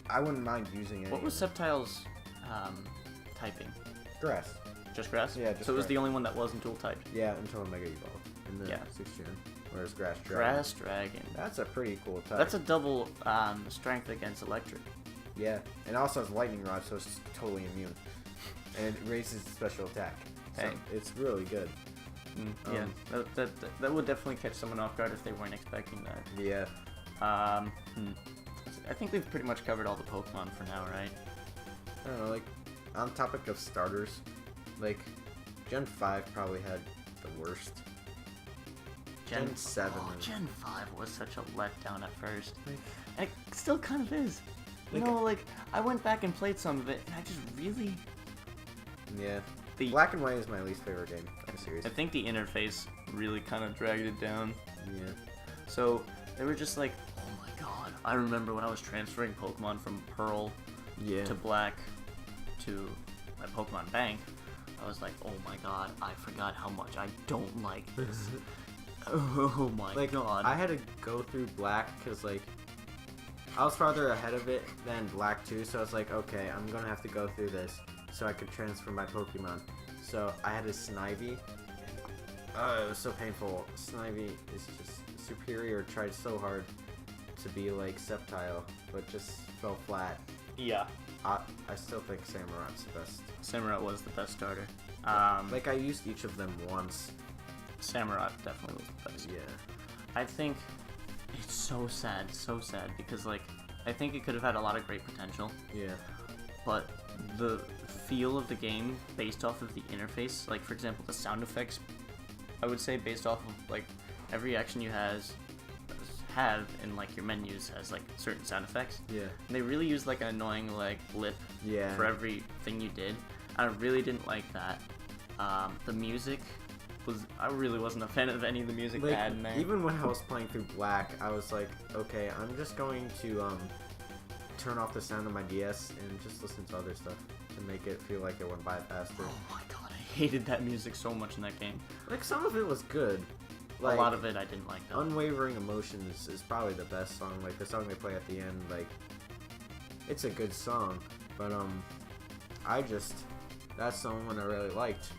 I wouldn't mind using it. What was Sceptile's typing? Grass. Just grass? Yeah, just So it was the only one that wasn't dual typed? Yeah, until Mega Evolved in the 6th gen. Whereas Grass Dragon. Grass Dragon. That's a pretty cool type. That's a double strength against electric. Yeah, and it also has Lightning Rod, so it's totally immune. And it raises the special attack. So it's really good. Yeah, that would definitely catch someone off guard if they weren't expecting that. Yeah. I think we've pretty much covered all the Pokemon for now, right? I don't know, like, on topic of starters, like, Gen 5 probably had the worst. Gen 7. Oh, Gen 5 was such a letdown at first. And it still kind of is. You know, like, I went back and played some of it, and I just really... Yeah. Black and White is my least favorite game in the series. I think the interface really kind of dragged it down. Yeah. So, they were just like, oh my god. I remember when I was transferring Pokemon from Pearl to Black to my Pokemon Bank, I was like, oh my god, I forgot how much I don't like this. Oh my god. I had to go through Black because, like, I was farther ahead of it than Black 2, so I was like, okay, I'm gonna have to go through this so I could transfer my Pokemon. So I had a Snivy. Oh, it was so painful. Snivy is just superior, tried so hard to be like Sceptile, but just fell flat. Yeah. I still think Samurot's the best. Samurott was the best starter. Like, I used each of them once. Samurott definitely was the best. Yeah. I think it's so sad, because, like, I think it could have had a lot of great potential. Yeah. But the feel of the game, based off of the interface, like, for example, the sound effects, I would say based off of, like, every action you have in, like, your menus has, like, certain sound effects. Yeah. And they really used, like, an annoying, like, blip for everything you did. I really didn't like that. The music I really wasn't a fan of any of the music they had in there. Even when I was playing through Black, I was like, okay, I'm just going to turn off the sound of my DS and just listen to other stuff to make it feel like it went by faster. Oh my god, I hated that music so much in that game. Like, some of it was good. Like, a lot of it I didn't like, though. Unwavering Emotions is probably the best song. Like, the song they play at the end, like, it's a good song. But, that's the one I really liked.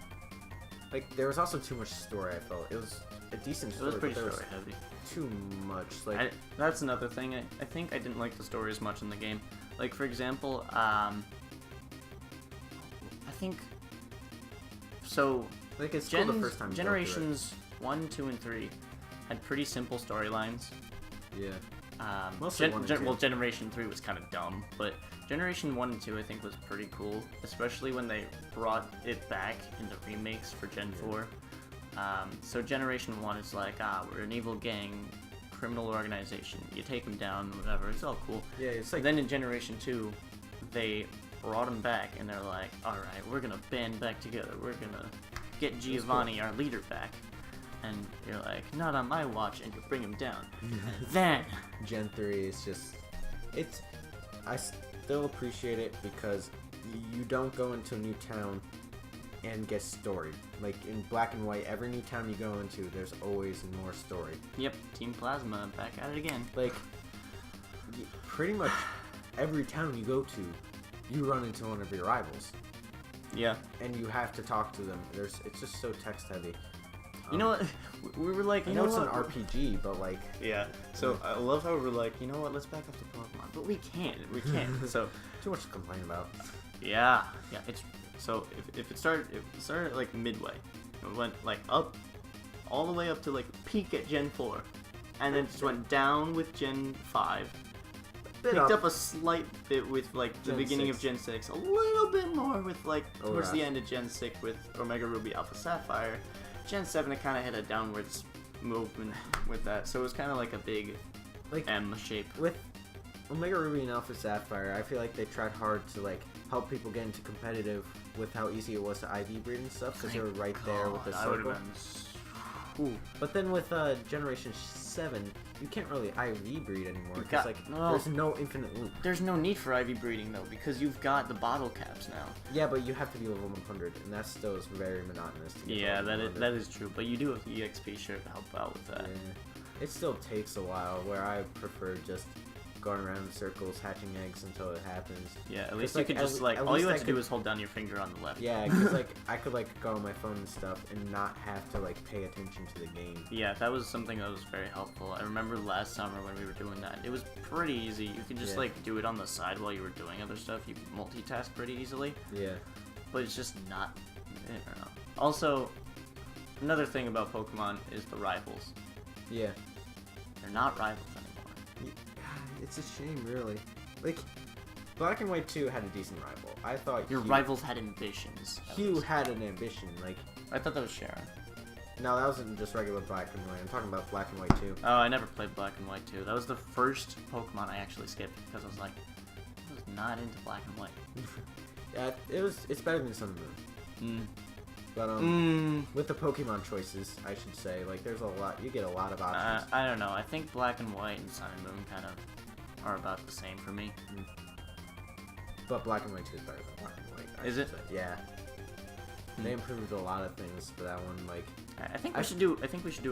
Like, there was also too much story, I felt. It was a decent story, It was pretty but there story heavy. Too much. Like, that's another thing. I think I didn't like the story as much in the game. Like, for example, I think... So, like, it's cool the first time you Generations 1, 2, and 3 had pretty simple storylines. Yeah. Mostly 1 and 2. Well, Generation 3 was kind of dumb, but Generation 1 and 2 I think was pretty cool, especially when they brought it back into remakes for Gen 4. So Generation 1 is like, we're an evil gang, criminal organization, you take them down, whatever, it's all cool. Yeah, it's like... Then in Generation 2, they brought them back, and they're like, alright, we're gonna band back together, we're gonna get Giovanni, our leader, back. And you're like, not on my watch, and you bring him down. And then... Gen 3 is just... I still appreciate it because you don't go into a new town and get story. Like, in Black and White, every new town you go into, there's always more story. Yep, Team Plasma, back at it again. Like, pretty much every town you go to, you run into one of your rivals. Yeah. And you have to talk to them. It's just so text-heavy. You know what? We were like, I know it's an RPG, but like... Yeah. So I love how we're like, you know what? Let's back up to Pokemon, but we can't. So too much to complain about. Yeah. It's so if it started like midway, it went like up, all the way up to like peak at Gen 4, and then just went down with Gen 5. Picked up a slight bit with like the beginning of Gen 6, a little bit more with like towards the end of Gen 6 with Omega Ruby Alpha Sapphire. Gen 7, it kind of had a downwards movement with that, so it was kind of like a big M shape. With Omega Ruby and Alpha Sapphire, I feel like they tried hard to like help people get into competitive with how easy it was to IV breed and stuff, because they were right there with the circle. But then with Generation 7, you can't really IV breed anymore, because there's no infinite loop. There's no need for IV breeding, though, because you've got the bottle caps now. Yeah, but you have to be level 100, and that still is very monotonous. To get that is true, but you do have the EXP share to help out with that. Yeah. It still takes a while, where I prefer just going around in circles, hatching eggs until it happens. Yeah, at least you could just, all you have to do is hold down your finger on the left. Yeah, because, I could, go on my phone and stuff and not have to, pay attention to the game. Yeah, that was something that was very helpful. I remember last summer when we were doing that. It was pretty easy. You could just, do it on the side while you were doing other stuff. You could multitask pretty easily. Yeah. But it's just not... I don't know. Also, another thing about Pokemon is the rivals. Yeah. They're not rivals anymore. It's a shame, really. Black and White 2 had a decent rival. I thought Your rivals had ambitions. Hugh had an ambition. Like, I thought that was Sharon. no, that wasn't just regular Black and White. I'm talking about Black and White 2. Oh, I never played Black and White 2. That was the first Pokemon I actually skipped because I was like, I was not into Black and White. Yeah, it's better than Sun and Moon. But with the Pokemon choices, I should say, like there's a lot. You get a lot of options. I don't know. I think Black and White and Sun and Moon kind of are about the same for me. But Black and White 2 is better than Black and White. Is it? Say. Yeah. They improved a lot of things for that one. Like, I think we should do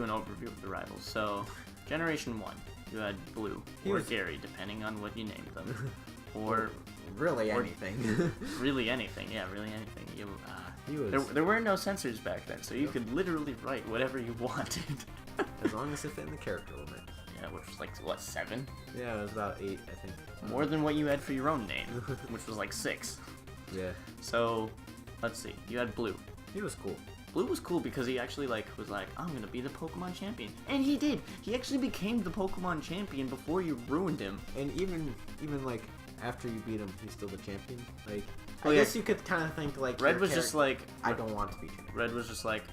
an overview of the rivals. So, Generation 1, you had Blue or Gary, depending on what you named them, or really anything. Really anything. Yeah, really anything. There were no censors back then, so you could literally write whatever you wanted. As long as it fit in the character limit. Yeah, which was like, what, 7? Yeah, it was about 8, I think. More than what you had for your own name, which was like 6. Yeah. So, let's see. You had Blue. He was cool. Blue was cool because he actually was like, I'm gonna be the Pokemon champion, and he did. He actually became the Pokemon champion before you ruined him. And even like after you beat him, he's still the champion. Like, I guess you could kind of think like Red was just like, I don't want to be champion. Red was just like,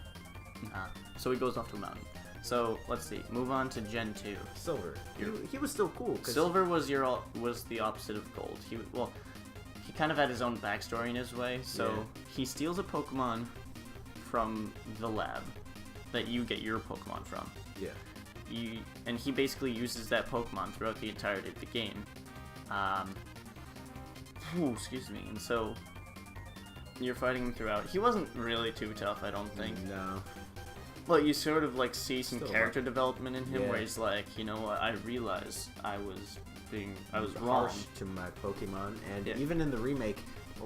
nah. So he goes off to a mountain. So let's see. Move on to Gen 2. Silver. He was still cool. Silver was the opposite of Gold. He kind of had his own backstory in his way. So he steals a Pokemon from the lab that you get your Pokemon from. Yeah. And he basically uses that Pokemon throughout the entirety of the game. Excuse me. And so you're fighting him throughout. He wasn't really too tough, I don't think. No. But you sort of like see some Still character development in him where he's like, you know what, I realized I was wrong harsh to my Pokemon, and even in the remake,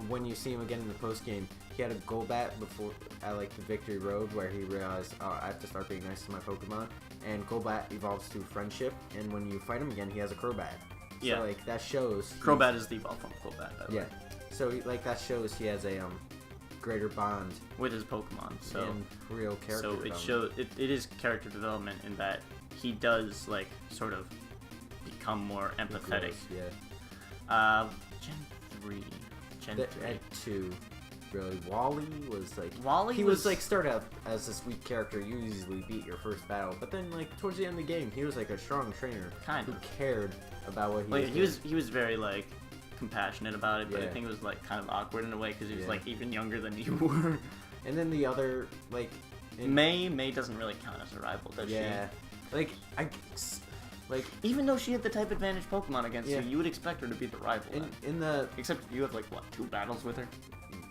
when you see him again in the post game, he had a Golbat before at like the Victory Road where he realized, oh, I have to start being nice to my Pokemon, and Golbat evolves through friendship, and when you fight him again, he has a Crobat. So like that shows Crobat is the evolve from Golbat, by the way. So like that shows he has a greater bond with his Pokemon. So and real character. So it shows it is character development in that he does like sort of become more empathetic. Gen 3. Gen 3. At 2. Really, Wally was like he was like started out as this weak character. You easily beat your first battle, but then like towards the end of the game, he was like a strong trainer who cared about what he was doing. He was very like compassionate about it, but I think it was like kind of awkward in a way because he was like even younger than you were. And then the other like May doesn't really count as a rival, does she? Like even though she had the type advantage Pokemon against you would expect her to be the rival. Except you have like what, 2 battles with her?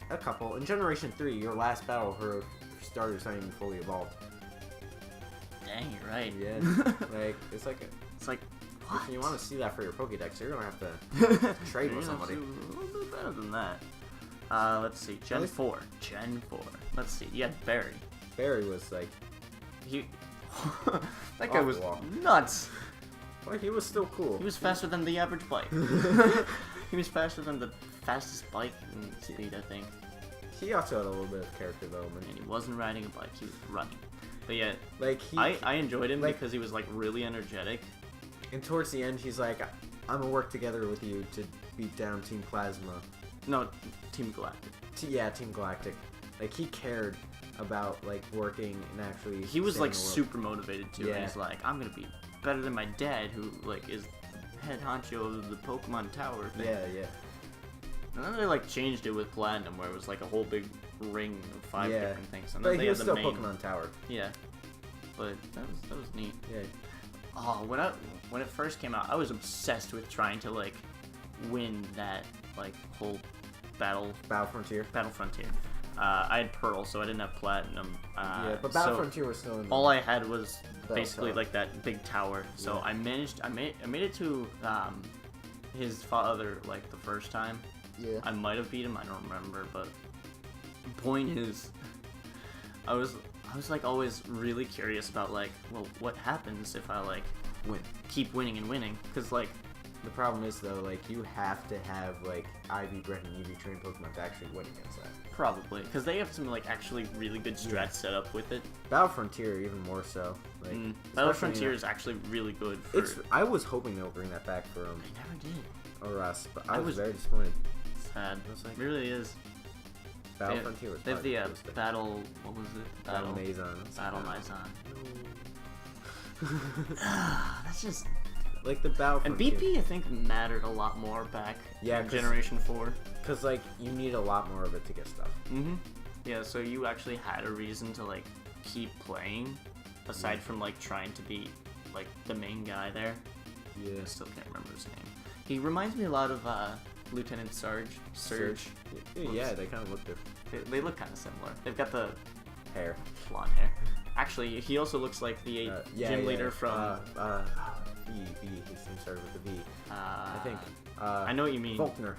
A couple. In Generation 3, your last battle, her starter's not even fully evolved. Dang, you're right. Yeah. Like, it's like what? If you want to see that for your Pokédex, you're going to have to trade with somebody. A little bit better than that. Let's see. Gen 4. Let's see. You had Barry. Barry was like... That guy was nuts. Well, he was still cool. He was faster than the average bike. He was faster than the fastest bike in speed, I think. He also had a little bit of character development. And he wasn't riding a bike, he was running. But yeah, like I enjoyed him because he was like really energetic. And towards the end, he's like, I'm gonna work together with you to beat down Team Plasma. No, Team Galactic. Team Galactic. Like, he cared about like working and actually... He was like super motivated too. And he's like, I'm gonna be better than my dad, who like is head honcho of the Pokemon Tower thing. Yeah. And then they like changed it with Platinum, where it was like a whole big ring of 5 different things. And but then he was had still the main Pokemon Tower. Yeah, but that was neat. Yeah. Oh, when it first came out, I was obsessed with trying to like win that like whole Battle Frontier. I had Pearl, so I didn't have Platinum. But Battle Frontier was still in. All I had was basically like that big tower. So I made it to his father like the first time. Yeah. I might have beat him. I don't remember, but the point is, I was like always really curious about like, well, what happens if I like keep winning and winning? Because like. The problem is though, like you have to have like IV bred and EV trained Pokemon to actually win against that. Probably, because they have some like actually really good strats set up with it. Battle Frontier even more so. Like Battle Frontier is actually really good. I was hoping they'll bring that back for them. They never did. or us, but I was very disappointed. Sad. I was like, It really is. Battle Frontier was They have probably the coolest thing. battle. What was it? Battle Maison. Battle Maison. That's just Like the Battle and Frontier. BP I think mattered a lot more back Yeah, in Generation 4. Because, like, you need a lot more of it to get stuff. Mm-hmm. Yeah, so you actually had a reason to, like, keep playing, aside from, like, trying to be, like, the main guy there. Yeah. I still can't remember his name. He reminds me a lot of, Lieutenant Surge. Yeah, they kind of look different. They look kind of similar. They've got the Hair. blonde hair. Actually, he also looks like the gym leader from... V. His name started with a V. I think. I know what you mean. Faulkner.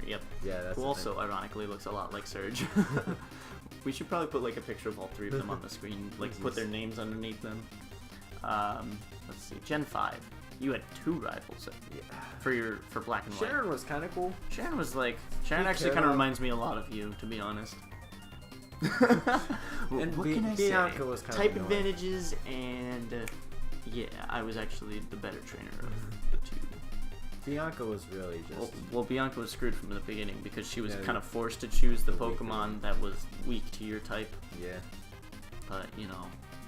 Yep. Yeah, that's Who the also, thing. ironically, looks a lot like Surge. We should probably put, like, a picture of all three of them on the screen. Like, put their names underneath them. Let's see. Gen 5. You had 2 rivals for Black and White. Sharon was kind of cool. Sharon was like... Sharon actually kind of reminds me a lot of you, to be honest. And what can I Bianca say? was kind Type of annoying. advantages and... yeah, I was actually the better trainer of the 2. Bianca was really just... Well, Bianca was screwed from the beginning because she was Yeah, kind of forced to choose the the weaker Pokemon one. that was weak to your type. Yeah. But, you know...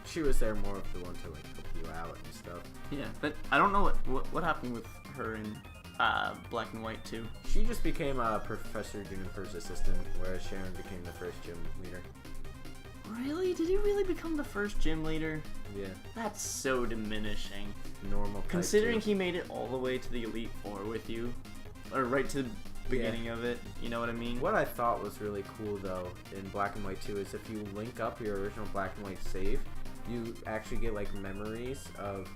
She was there more of the one to, like, help you out and stuff. Yeah, but I don't know what happened with her in Black and White too. She just became Professor Juniper's assistant, whereas Sharon became the first gym leader. Really? Did he really become the first gym leader? Yeah. That's so diminishing. Normal type Considering too. he made it all the way to the Elite Four with you. Or right to the beginning of it, you know what I mean? What I thought was really cool, though, in Black and White 2 is if you link up your original Black and White save, you actually get, like, memories of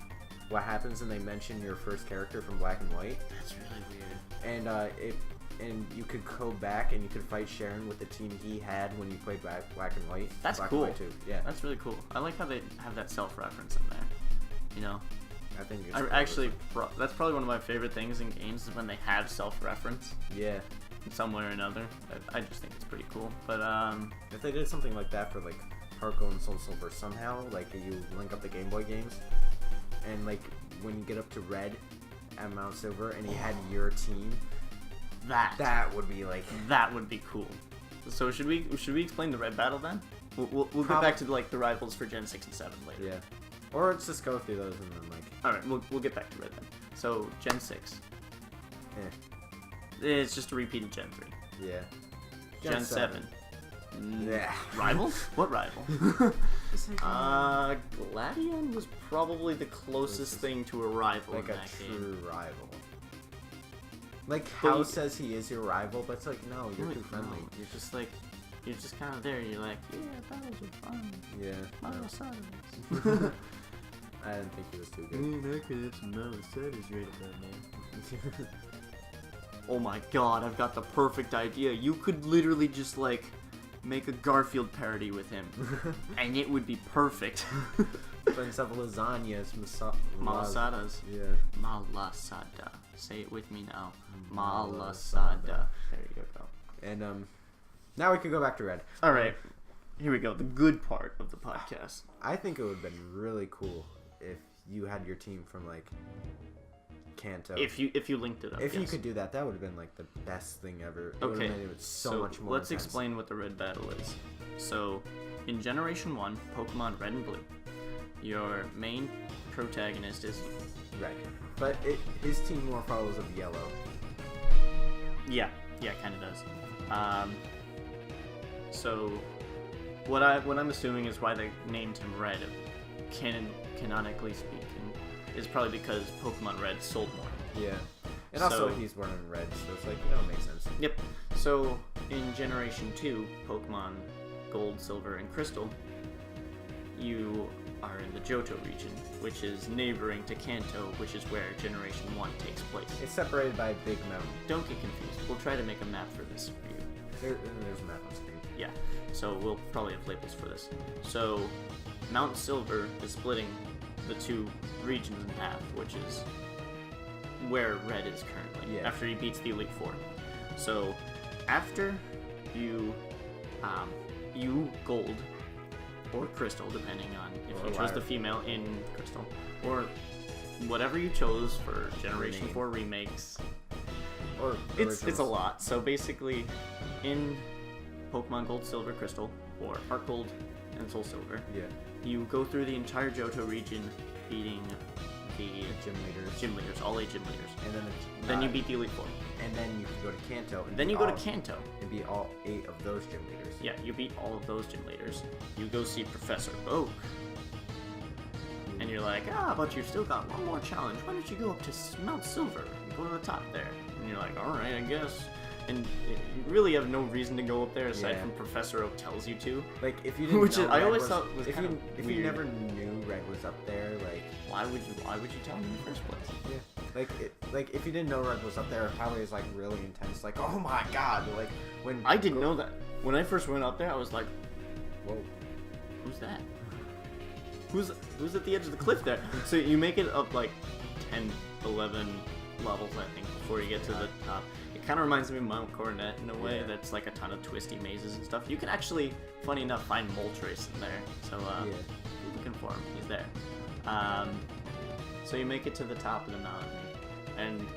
what happens and they mention your first character from Black and White. That's really weird. And you could go back and you could fight Sharon with the team he had when you played Black and White. That's Black cool. And White 2. Yeah. That's really cool. I like how they have that self-reference in there. You know? I think it's I actually, that's probably one of my favorite things in games is when they have self-reference yeah. in some way or another. I just think it's pretty cool. But, If they did something like that for, like, Harco and Soul Silver somehow, like, you link up the Game Boy games, and, like, when you get up to Red at Mount Silver and you had your team, that would be, like... That would be cool. So should we explain the Red Battle then? We'll get back to, like, the rivals for Gen 6 and 7 later. Yeah. Or let's just go through those and then, like... Alright, we'll get back to Red then. So, Gen 6. Eh. It's just a repeat of Gen 3. Yeah. Gen 7. Yeah. Rivals? What rival? Gladion was probably the closest thing to a rival Like in a that true game. rival. Like, But House says he is your rival, but it's like, no, you're too friendly. No, you're just kind of there. You're like, yeah, battles are fun. Yeah. Mario No. Saturdays. I didn't think he was too good. I could have some Mario Saturdays right at that name. Oh my god, I've got the perfect idea. You could literally just, like, make a Garfield parody with him. And it would be perfect. But instead of lasagnas, Malasadas. Yeah. Malasada. Say it with me now. Malasada. There you go. And, now we can go back to Red. Alright. Here we go. The good part of the podcast. I think it would have been really cool if you had your team from, like, Kanto. If you linked it up. If you yes. could do that, that would have been, like, the best thing ever. It would Okay. have made it so much more let's intense. explain what the Red Battle is. So, in Generation 1, Pokemon Red and Blue, your main protagonist is... Red. But his team more follows of Yellow. Yeah, kind of does. So, what I'm assuming is why they named him Red, canonically speaking, is probably because Pokemon Red sold more. Yeah. And also So- he's wearing red, so it's like, you know, it makes sense. Yep. So, in Generation 2, Pokemon Gold, Silver, and Crystal, you are in the Johto region, which is neighboring to Kanto, which is where Generation 1 takes place. It's separated by a big mountain. Don't get confused. We'll try to make a map for this for you. There's a map on screen. Yeah. So we'll probably have labels for this. So, Mount Silver is splitting the two regions in half, which is where Red is currently, Yeah. after he beats the Elite Four. So, after you Gold, or Crystal, depending on if Or you chose the Lyra. female in Crystal, or whatever you chose for Generation Rename. 4 remakes, Or It's a originals? lot. So basically, in Pokemon Gold, Silver, Crystal, or Heart Gold and Soul Silver, Yeah. you go through the entire Johto region, beating the Gym leaders. all 8 gym leaders. And Then you beat the Elite Four. And then you can go to Kanto. And Then beat you go to all- Kanto. And beat all 8 of those gym leaders. Yeah, you beat all of those gym leaders. You go see Professor Oak. And you're like, but you still got one more challenge. Why don't you go up to Mount Silver and go to the top there? And you're like, alright, I guess. And you really have no reason to go up there aside Yeah. from Professor Oak tells you to. Like, if you didn't Which know is, I Red always was, thought was if kind you of if weird. you never knew Red was up there, like, Why would you tell me in the first place? yeah, like if you didn't know Red was up there, it probably is like really intense. Like, oh my god, like when I didn't know that. When I first went up there, I was like, Whoa. who's that? Who's at the edge of the cliff there? So you make it up like 10, 11 levels, I think, before you get to the top. It kind of reminds me of Mount Coronet in a way. Yeah. That's like a ton of twisty mazes and stuff. You can actually, funny enough, find Moltres in there. So Yeah. keep looking for him. He's there. So you make it to the top of the mountain, and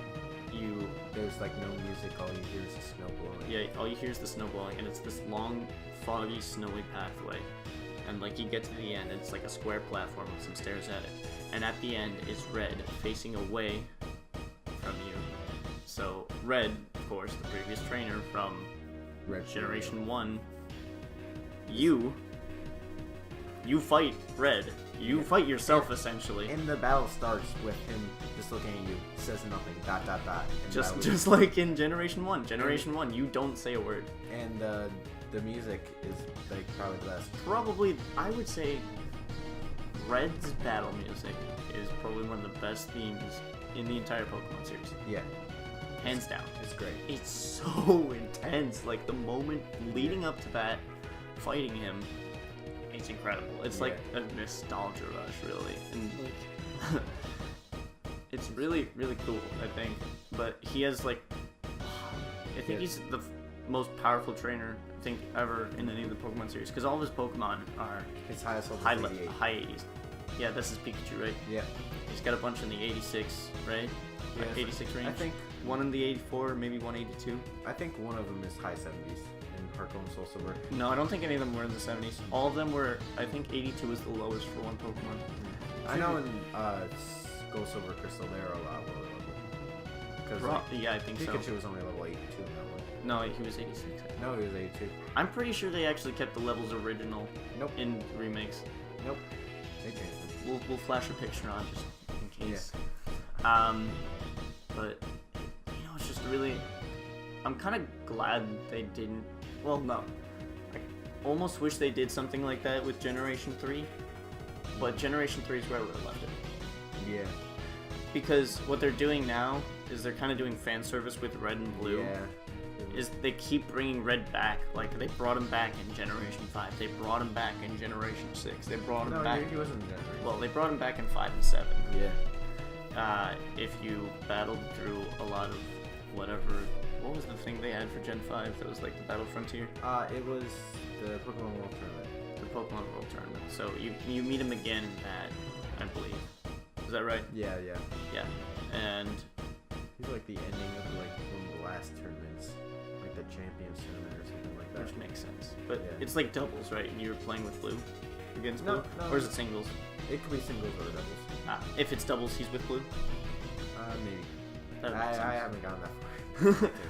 There's like no music, all you hear is the snow blowing. yeah, all you hear is the snow blowing, and it's this long, foggy, snowy pathway. And like you get to the end, it's like a square platform with some stairs at it. And at the end is Red facing away from you. So Red, of course, the previous trainer from Red Generation 1, you fight Red. You fight yourself essentially. And the battle starts with him just looking at you, says nothing, ... And Just like in Generation 1. Generation 1, you don't say a word. And the music is like probably the best. Probably, I would say, Red's battle music is probably one of the best themes in the entire Pokemon series. Yeah, Hands down. it's great. It's so intense. Like, the moment leading up to that, fighting him, it's incredible. It's like a nostalgia rush, really. And, like, it's really, really cool, I think. But he has, like, I think he's the most powerful trainer, I think, ever in any of the Pokemon series. Because all of his Pokemon are His highest level is 88. high 80s. Yeah, this is Pikachu, right? Yeah. He's got a bunch in the 86, right? Yeah, 86 range. I think one in the 84, maybe 182. I think one of them is high 70s in Heart Gold and Soul Silver. No, I don't think any of them were in the 70s. All of them were, I think 82 was the lowest for one Pokemon. I know in Gold, Silver, Crystal, they're a lot lower level. Because Yeah, I think Pikachu so. was only level 82 in that one. No, he was 86. No, he was 82. I'm pretty sure they actually kept the levels original Nope. in remakes. Nope. They changed them. We'll flash a picture on just in case. But you know, it's just really. I'm kind of glad they didn't. Well, no. I almost wish they did something like that with Generation 3. But Generation 3 is where I would have left it. Yeah. Because what they're doing now is they're kind of doing fan service with Red and Blue. Yeah. Is they keep bringing Red back. Like, they brought him back in Generation 5. They brought him back in Generation 6. They brought him No, back. he wasn't in Generation. Well, they brought him back in 5 and 7. Yeah. If you battled through a lot of whatever. What was the thing they had for Gen 5 that was like the Battle Frontier? It was the Pokemon World Tournament. The Pokemon World Tournament. So you meet him again in that, I believe. Is that right? Yeah. Yeah. And He's like the ending of like one of the last tournaments, like the Champions Tournament or something like that. which makes sense. But Yeah. it's like doubles, right? And you're playing with Blue against No, Blue? no. Or is it singles? It could be singles or doubles. If it's doubles, he's with Blue? Maybe. That I makes sense. haven't gotten that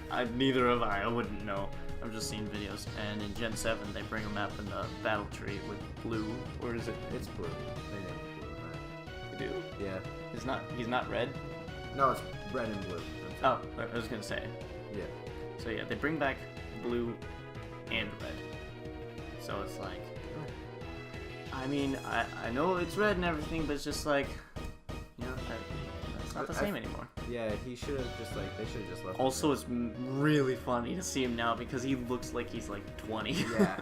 far. Neither have I. I wouldn't know. I've just seen videos. And in Gen 7, they bring him up in the battle tree with Blue. Or is it? It's blue. They named it blue in They do? that. Yeah. He's not red? No, it's red and blue. Oh, I was gonna say. Yeah. So yeah, they bring back Blue and Red. So it's like, I mean, I know it's red and everything, but it's just like, you know, that's not the same anymore. Yeah, he should have just like, they should have just left him Also, there. it's really funny to see him now because he looks like he's like 20. Yeah.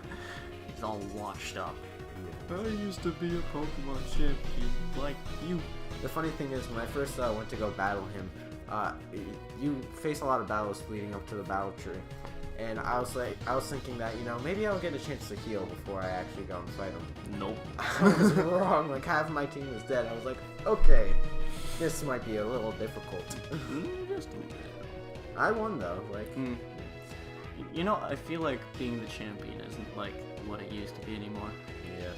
He's all washed up. Yeah. I used to be a Pokemon champion like you. The funny thing is, when I first went to go battle him, you face a lot of battles leading up to the battle tree, and I was thinking that, you know, maybe I'll get a chance to heal before I actually go and fight him. Nope. I was wrong. Like, half of my team was dead. I was like, okay, this might be a little difficult. Just a little. I won though. Like, You know, I feel like being the champion isn't like what it used to be anymore. yeah.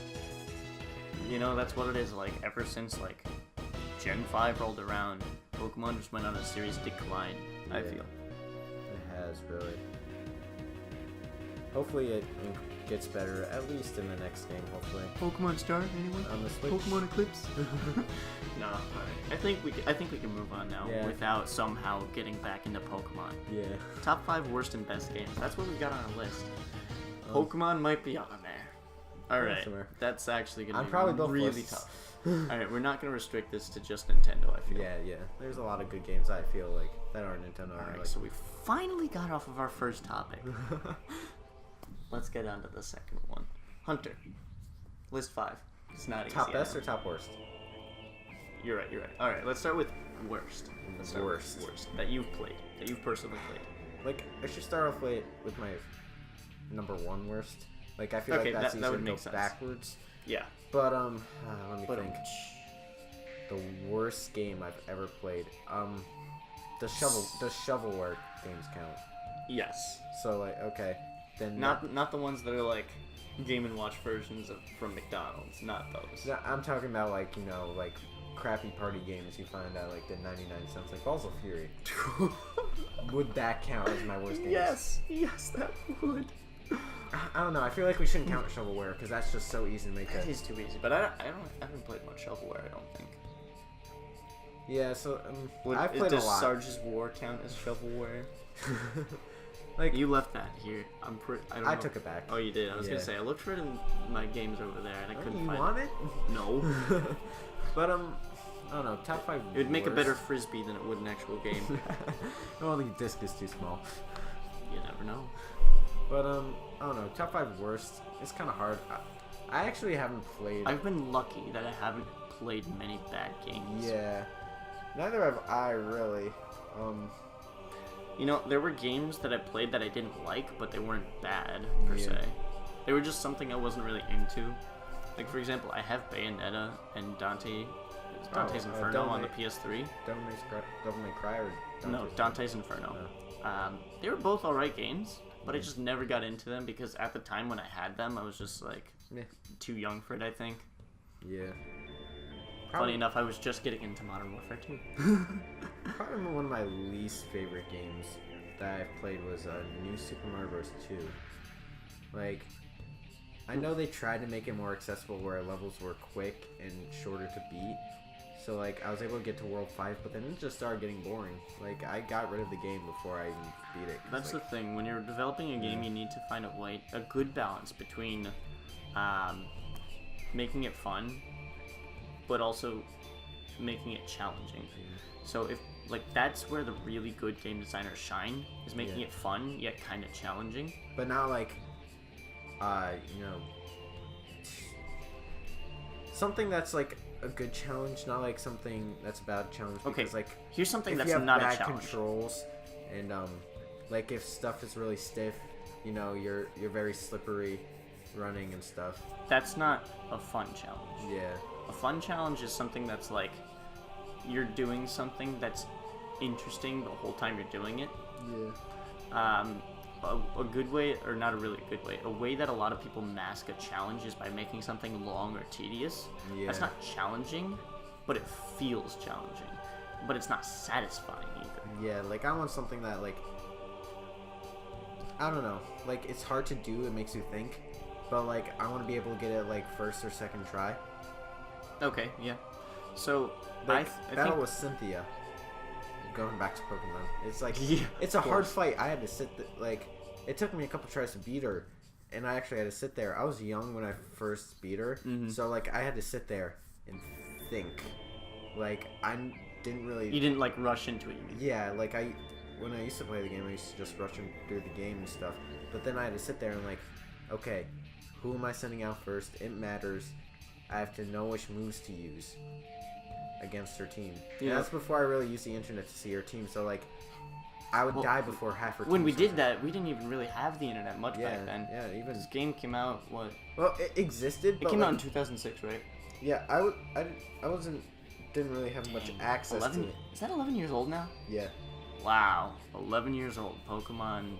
You know, that's what it is. Like ever since like Gen 5 rolled around, Pokemon just went on a serious decline. I Yeah. feel. It has really. Hopefully it gets better, at least in the next game. Hopefully. Pokemon Star, anyone? On the Switch. Pokemon Eclipse. No, alright. I think we can move on now without somehow getting back into Pokemon. Yeah. Top 5 worst and best games. That's what we got on our list. Pokemon might be on there. Alright, that's actually going to be really tough. Alright, we're not going to restrict this to just Nintendo, I feel. Yeah. There's a lot of good games I feel like that are Nintendo. Alright, like... so we finally got off of our first topic. Let's get on to the second one. Hunter. List 5. It's not easy. Top best or top worst? You're right. Alright, let's start with worst. Worst that you've played. That you've personally played. Like, I should start off with my number 1 worst. Like, I feel like that's easier to go backwards. Yeah. But, let me think. The worst game I've ever played. The shovelware games count. Yes. So, like, okay. Then not the ones that are, like, Game & Watch versions from McDonald's. Not those. No, I'm talking about, like, you know, like, crappy party games you find at, like, the 99 cents. Like, Balls of Fury. Would that count as my worst game? Yes, that would. I don't know. I feel like we shouldn't count shovelware because that's just so easy to make. It is too easy, but I haven't played much shovelware. I don't think. Yeah, so I've played a lot. Does Sarge's War count as shovelware? Like you left that here. I took it back. Oh, you did. I was gonna say I looked for it in my games over there and I couldn't find it. You want it? No. But I don't know. Top 5. It would make a better frisbee than it would an actual game. Well, the disc is too small. You never know. But I don't know. Top 5 worst. It's kind of hard. I actually haven't played. I've been lucky that I haven't played many bad games. Yeah. Neither have I really. You know, there were games that I played that I didn't like, but they weren't bad per se. They were just something I wasn't really into. Like for example, I have Bayonetta and Dante's Inferno on the PS3. Devil May Cry or no, Dante's Inferno. No. They were both alright games, but I just never got into them because at the time when I had them, I was just like too young for it, I think. Yeah. Funny enough, I was just getting into Modern Warfare 2. Probably one of my least favorite games that I've played was New Super Mario Bros. 2. Like, I know they tried to make it more accessible where levels were quick and shorter to beat. So, like, I was able to get to World 5, but then it just started getting boring. Like, I got rid of the game before I even beat it. That's like, the thing. When you're developing a game, you need to find a good balance between making it fun, but also making it challenging. So if that's where the really good game designers shine, is making it fun yet kind of challenging. But now like you know, something that's like a good challenge, not like something that's a bad challenge. Okay, because, like, here's something if that's you have not bad a challenge. Controls and like if stuff is really stiff, you know, you're very slippery running and stuff. That's not a fun challenge. Yeah. A fun challenge is something that's like you're doing something that's interesting the whole time you're doing it. Yeah. A good way, or not a really good way, a way that a lot of people mask a challenge is by making something long or tedious. Yeah. That's not challenging, but it feels challenging. But it's not satisfying either. Yeah, like I want something that, like, I don't know, like it's hard to do, it makes you think, but like I want to be able to get it like first or second try. Okay, yeah. So Like, I battle think with Cynthia. Going back to Pokemon, it's like Yeah, it's a hard fight. I had to sit like it took me a couple tries to beat her, and I actually had to sit there. I was young when I first beat her, so like I had to sit there and think. Like I didn't really. You didn't like rush into it. You mean? Yeah, like when I used to play the game, I used to just rush through the game and stuff. But then I had to sit there and like, okay, who am I sending out first? It matters. I have to know which moves to use against her team. Yeah. And that's before I really used the internet to see her team. So like, I would die before half her team. When we did that, we didn't even really have the internet much back then. Yeah, even this game came out what? Well, it existed. It came out in 2006, right? Yeah, I didn't really have much access to it. Is that 11 years old now? Yeah. Wow, 11 years old. Pokemon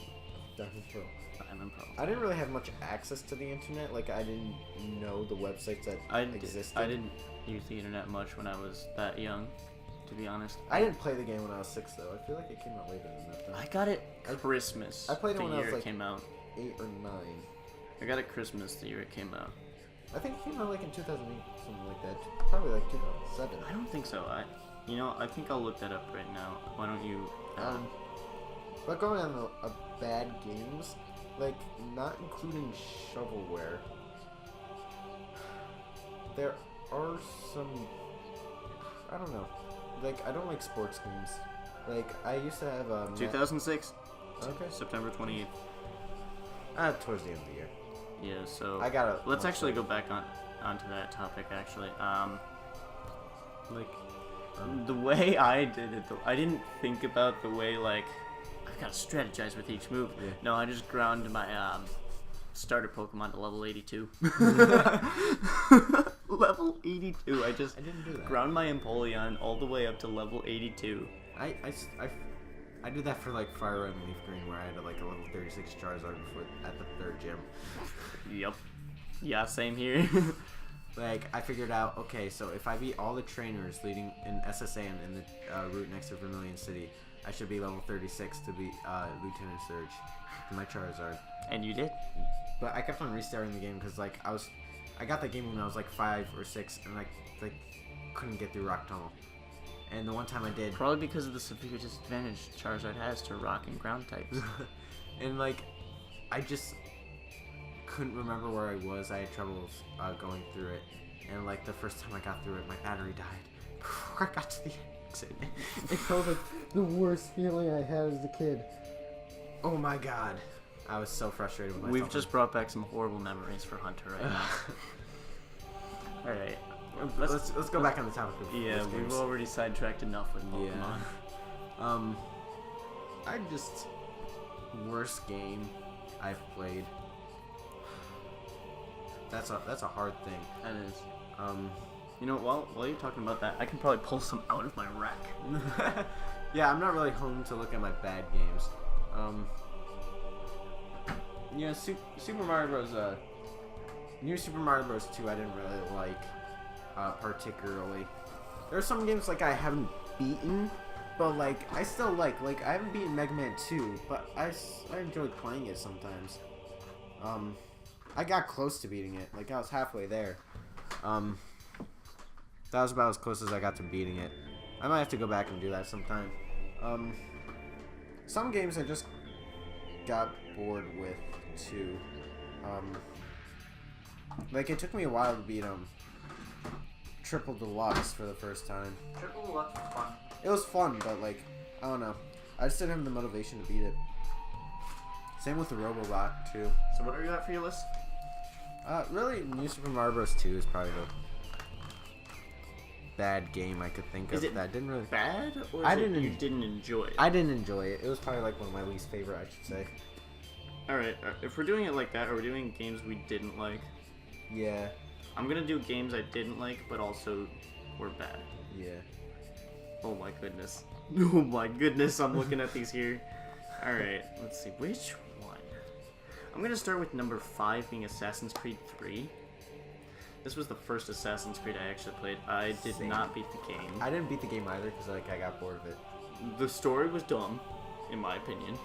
Diamond Pearl. Diamond Pearl. I didn't really have much access to the internet. Like, I didn't know the websites that existed. I didn't use the internet much when I was that young, to be honest. I didn't play the game when I was 6, though. I feel like it came out later than that, though. I got it Christmas. I played it the when I year was, like, it came out. 8 or 9. I got it Christmas the year it came out. I think it came out, like, in 2008, something like that. Probably, like, 2007. I don't think so. I think I'll look that up right now. Why don't you? But going on a bad games, like, not including shovelware, there are some, I don't know, like, I don't like sports games. Like, I used to have 2006. Okay. September 28th. Towards the end of the year. Yeah. So I gotta. let's actually go back onto that topic. Actually, the way I did it, I didn't think about the way, like, I've got to strategize with each move. Yeah. No, I just ground my starter Pokemon to level 82. Level 82. I didn't do that. ground my Empoleon all the way up to level 82. I did that for, like, Fire Red and Leaf Green, where I had, like, a level 36 Charizard before at the 3rd gym. Yep. Yeah, same here. Like, I figured out, okay, so if I beat all the trainers leading in SSA and in the route next to Vermilion City, I should be level 36 to beat Lieutenant Surge to my Charizard. And you did? But I kept on restarting the game because, like, I got the game when I was, like, 5 or 6, and I, like, couldn't get through Rock Tunnel. And the one time I did... Probably because of the severe disadvantage Charizard has to rock and ground types. And, like, I just couldn't remember where I was. I had trouble going through it. And, like, the first time I got through it, my battery died before I got to the exit. It felt like the worst feeling I had as a kid. Oh my god. I was so frustrated with myself. We've just brought back some horrible memories for Hunter right now. Alright. Let's go back on the topic of we've already sidetracked enough with Pokemon. Yeah. I just... Worst game I've played. That's a hard thing. That is. You know, while you're talking about that, I can probably pull some out of my rack. Yeah, I'm not really home to look at my bad games. Yeah, Super Mario Bros. New Super Mario Bros. 2 I didn't really like, particularly. There are some games, like, I haven't beaten, but, like, I still like, I haven't beaten Mega Man 2, but I enjoyed playing it sometimes. I got close to beating it, like, I was halfway there. That was about as close as I got to beating it. I might have to go back and do that sometime. Some games I just got bored with, too. Like, it took me a while to beat, Triple Deluxe for the first time. Triple Deluxe was fun. It was fun, but, like, I don't know. I just didn't have the motivation to beat it. Same with the Robobot, too. So what are you at for your list? Really, New Super Mario Bros. 2 is probably the bad game I could think of. Is it that didn't really bad, or you didn't enjoy it? I didn't enjoy it. It was probably, like, one of my least favorite, I should say. Alright, if we're doing it like that, are we doing games we didn't like? Yeah. I'm gonna do games I didn't like, but also were bad. Yeah. Oh my goodness. Oh my goodness, I'm looking at these here. Alright, let's see, which one? I'm gonna start with number 5 being Assassin's Creed 3. This was the first Assassin's Creed I actually played. I did not beat the game. I didn't beat the game either because, like, I got bored of it. The story was dumb, in my opinion.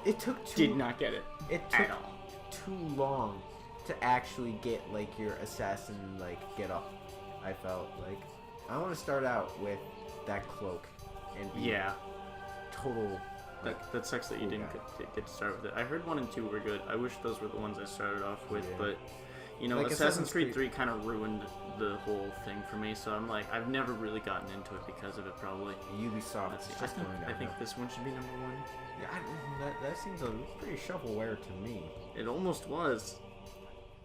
It took Did not get it. It took at all. too long to actually get, like, your assassin, like, get up. I felt like I want to start out with that cloak and be total. That sucks that you didn't get to start with it. I heard 1 and 2 were good. I wish those were the ones I started off with, but you know, like, Assassin's Creed 3 kind of ruined the whole thing for me. So I'm like, I've never really gotten into it because of it. Probably Ubisoft. I think this one should be number 1. Yeah, that seems pretty shovelware to me. It almost was.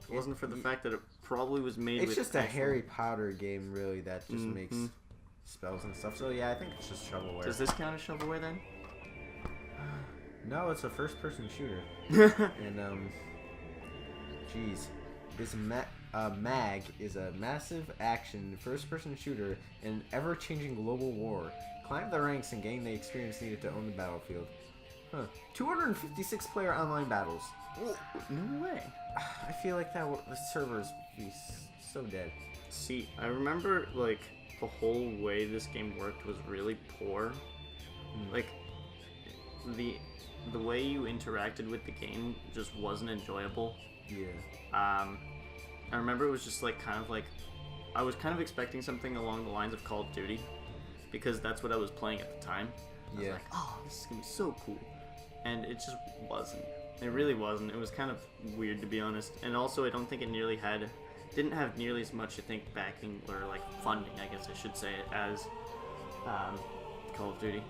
It wasn't for the fact that it probably was made. It's just a Harry Potter game, really, that just makes spells and stuff. So yeah, I think it's just shovelware. Does this count as shovelware then? No, it's a first-person shooter. And jeez, this MAG is a massive action first-person shooter in an ever-changing global war Climb the ranks and gain the experience needed to own the battlefield. Huh. 256 player online battles. No way. I feel like the servers be so dead. See, I remember, like, the whole way this game worked was really poor. Like, the way you interacted with the game just wasn't enjoyable. Yeah. I remember it was just, like, kind of like... I was kind of expecting something along the lines of Call of Duty, because that's what I was playing at the time. I was like, oh, this is going to be so cool. And it just wasn't. It really wasn't. It was kind of weird, to be honest. And also, I don't think it didn't have nearly as much, I think, backing, or, like, funding, I guess I should say, as Call of Duty.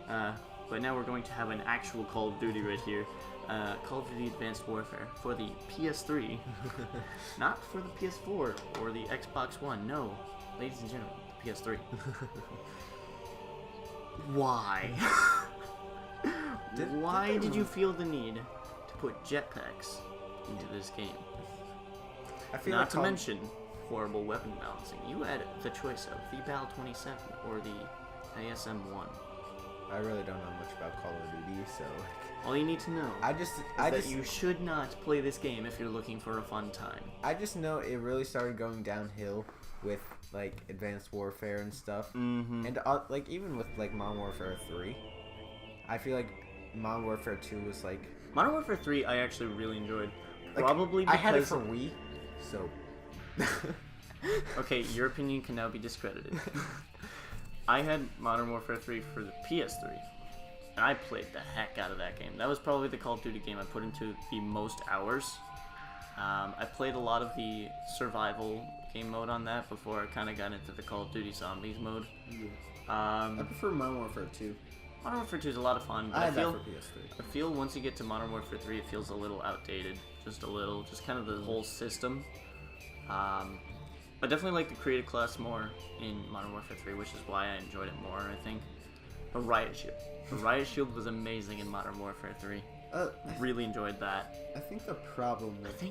But now we're going to have an actual Call of Duty right here. Call of Duty Advanced Warfare for the PS3. Not for the PS4 or the Xbox One. No, ladies and gentlemen, the PS3. Why? Why did you feel the need to put jetpacks into this game? I feel Not to mention horrible weapon balancing. You had the choice of the BAL 27 or the ASM 1. I really don't know much about Call of Duty, so all you need to know is that you should not play this game if you're looking for a fun time. I just know it really started going downhill with like Advanced Warfare and stuff, and like even with like Modern Warfare 3. I feel like Modern Warfare 2 was like Modern Warfare 3. I actually really enjoyed. Like, Probably because I had it for Wii, so okay, your opinion can now be discredited. I had Modern Warfare 3 for the PS3, and I played the heck out of that game. That was probably the Call of Duty game I put into the most hours. I played a lot of the survival game mode on that before I kind of got into the Call of Duty Zombies mode. I prefer Modern Warfare 2. Modern Warfare 2 is a lot of fun, but I had that for PS3. I feel once you get to Modern Warfare 3, it feels a little outdated. Just a little, just kind of the whole system. I definitely like the creative class more in Modern Warfare 3, which is why I enjoyed it more, I think. The Riot Shield. The Riot Shield was amazing in Modern Warfare 3. Really enjoyed that. I think the problem with...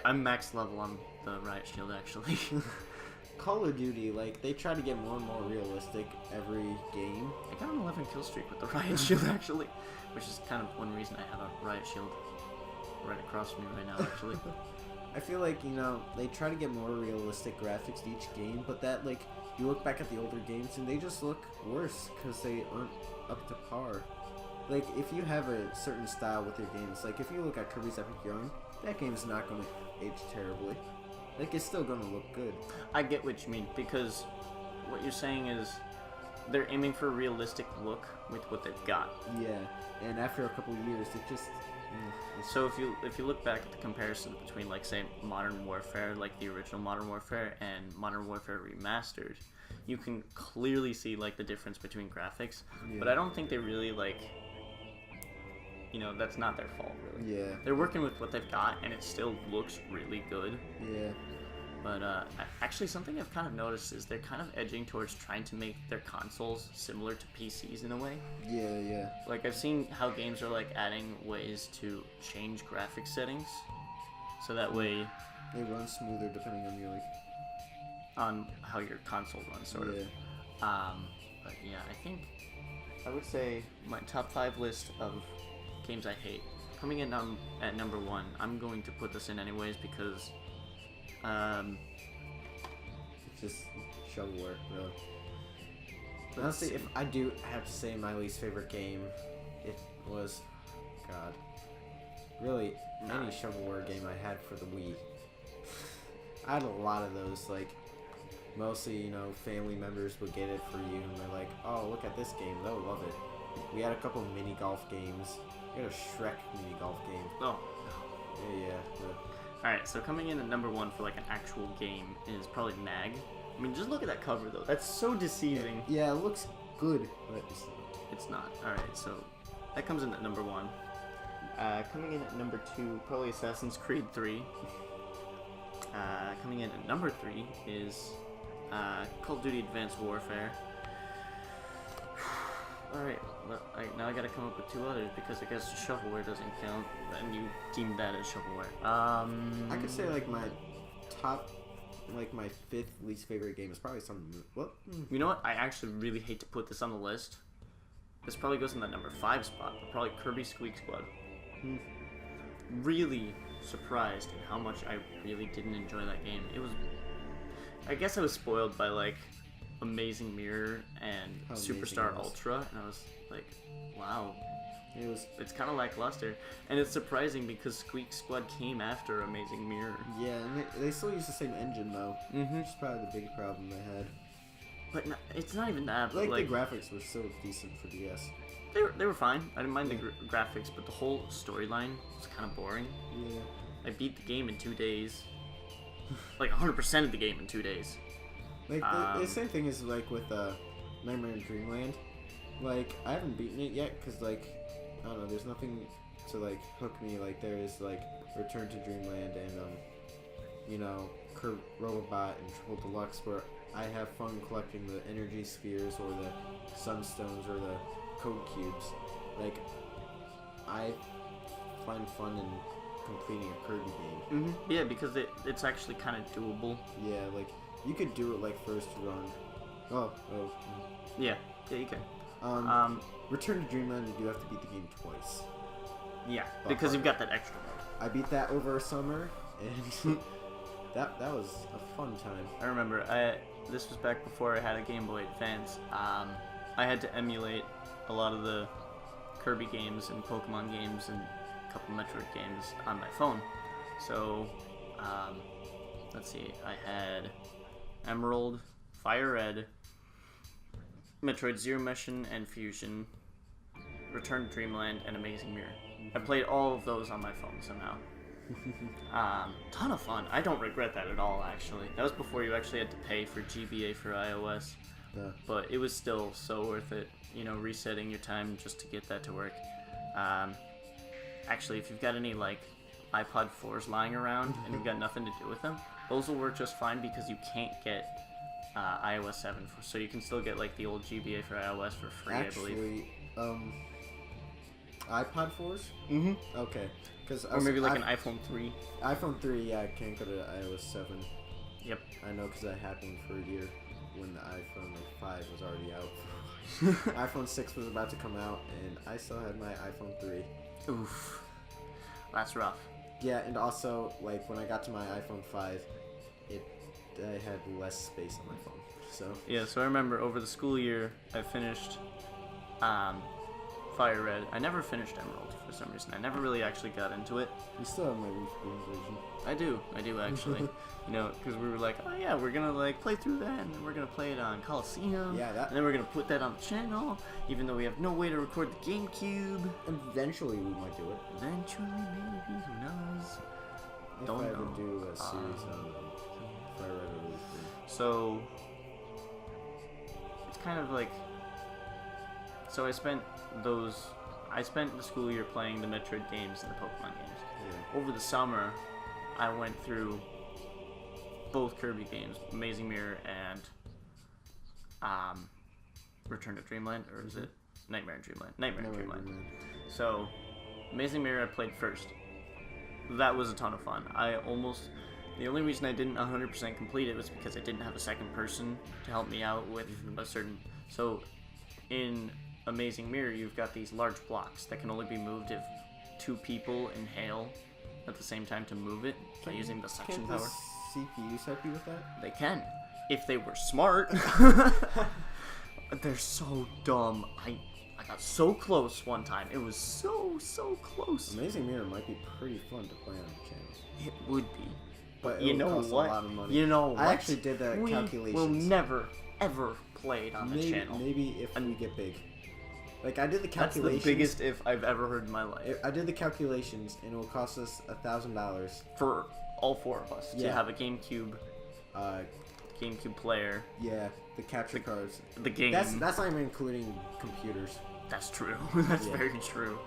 I'm max level on the Riot Shield, actually. Call of Duty, like, they try to get more and more realistic every game. I got an 11 kill streak with the Riot Shield, actually. Which is kind of one reason I have a Riot Shield right across from me right now, actually. I feel like, you know, they try to get more realistic graphics to each game, but that, like, you look back at the older games and they just look worse because they aren't up to par. Like, if you have a certain style with your games, like, if you look at Kirby's Epic Yarn, that game's not going to age terribly. Like, it's still going to look good. I get what you mean, because what you're saying is they're aiming for a realistic look with what they've got. Yeah, and after a couple years, it just... So if you look back at the comparison between, like, say, Modern Warfare, like the original Modern Warfare, and Modern Warfare Remastered, you can clearly see, like, the difference between graphics. Yeah. But I don't think they really, like, you know, that's not their fault, really. Yeah. They're working with what they've got, and it still looks really good. Yeah. But actually, something I've kind of noticed is they're kind of edging towards trying to make their consoles similar to PCs in a way. Yeah, yeah. Like, I've seen how games are, like, adding ways to change graphic settings, so that way... They run smoother depending on your, like... on how your console runs, sort of. But yeah, I would say my top 5 list of games I hate. Coming in at number 1, I'm going to put this in anyways because... it's just shovelware, really. Honestly, if I do have to say my least favorite game, it was, God, really any shovelware game I had for the Wii. I had a lot of those, like, mostly, you know, family members would get it for you, and they're like, oh, look at this game, they'll love it. We had a couple of mini golf games. We had a Shrek mini golf game. Oh. Yeah. Alright, so coming in at number 1 for, like, an actual game is probably Mag. I mean, just look at that cover, though. That's so deceiving. Yeah, it looks good, but it's not. Alright, so that comes in at number 1. Coming in at number 2, probably Assassin's Creed 3. Coming in at number 3 is Call of Duty Advanced Warfare. Alright, now I gotta come up with 2 others because I guess shovelware doesn't count, and you deem that as shovelware. I could say, like, my top, like, my 5th least favorite game is probably something... What? You know what? I actually really hate to put this on the list, this probably goes in the number 5 spot, but probably Kirby Squeak Squad. Really surprised at how much I really didn't enjoy that game. It was, I guess I was spoiled by like Amazing Mirror and How amazing Superstar it was. Ultra, and I was like, wow, It was. it's kind of lackluster. And it's surprising because Squeak Squad came after Amazing Mirror. Yeah, and they still use the same engine though. Mm-hmm. Which is probably the big problem they had. But no, it's not even that. Like, But like the graphics were still decent for DS. they were fine. I didn't mind the graphics, but the whole storyline was kind of boring. Yeah. I beat the game in 2 days. Like 100% of the game in 2 days. Like the same thing is like with Nightmare in Dreamland. Like I haven't beaten it yet because like I don't know, there's nothing to like hook me like there is like Return to Dreamland and you know Kurt Robot and Triple Deluxe where I have fun collecting the energy spheres or the sunstones or the code cubes. Like I find fun in completing a Kirby game. Mm-hmm. Yeah, because it's actually kind of doable. Yeah, like you could do it like first run. Oh. Yeah, you can. Return to Dreamland, you do have to beat the game twice. Yeah, because you've got that extra mode. I beat that over a summer, and that was a fun time. I remember, this was back before I had a Game Boy Advance. I had to emulate a lot of the Kirby games and Pokemon games and a couple Metroid games on my phone. So, let's see, I had Emerald, Fire Red, Metroid Zero Mission and Fusion, Return to Dreamland, and Amazing Mirror. I played all of those on my phone somehow. Ton of fun. I don't regret that at all, actually. That was before you actually had to pay for GBA for iOS. Yeah. But it was still so worth it, you know, resetting your time just to get that to work. Actually, if you've got any, like, iPod 4s lying around and you've got nothing to do with them, those will work just fine because you can't get iOS 7, so you can still get like the old GBA for iOS for free, I believe. Actually, iPod 4s? Mm-hmm. Okay. Or maybe like an iPhone 3. iPhone 3, yeah, I can't go to iOS 7. Yep. I know because that happened for a year when the iPhone 5 was already out. iPhone 6 was about to come out, and I still had my iPhone 3. Oof. That's rough. Yeah, and also, like, when I got to my iPhone 5, I had less space on my phone, so... Yeah, so I remember over the school year, I finished Fire Red. I never finished Emerald for some reason. I never really actually got into it. You still have my Roost version. I do actually. You know, because we were like, oh yeah, we're gonna like play through that, and then we're gonna play it on Coliseum. Yeah, that... And then we're gonna put that on the channel, even though we have no way to record the GameCube. Eventually we might do it. Eventually, maybe, who knows? If Don't I know. ever do a series on Fire Red or Roost. So it's kind of like, so I spent the school year playing the Metroid games and the Pokemon games. Yeah. Over the summer, I went through both Kirby games, Amazing Mirror and Return to Dreamland, or is it Nightmare in Dreamland? Nightmare in Dreamland. So, Amazing Mirror I played first. That was a ton of fun. The only reason I didn't 100% complete it was because I didn't have a second person to help me out with a certain... So, in Amazing Mirror, you've got these large blocks that can only be moved if 2 people inhale at the same time to move it by using the suction power. Can't the CPUs help you with that? They can, if they were smart. They're so dumb. I got so close one time. It was so close. Amazing Mirror might be pretty fun to play on the channel. It would be. But you it know would cost what? a lot of money. You know what? I actually did the calculations. We'll never, ever play it on the channel. Maybe if we get big. Like, I did the That's calculations. the biggest if I've ever heard in my life. I did the calculations, and it will cost us $1,000. For all 4 of us. Yeah. To have a GameCube player. Yeah, the capture cards. The game. That's not even including computers. That's true. That's Yeah. very true.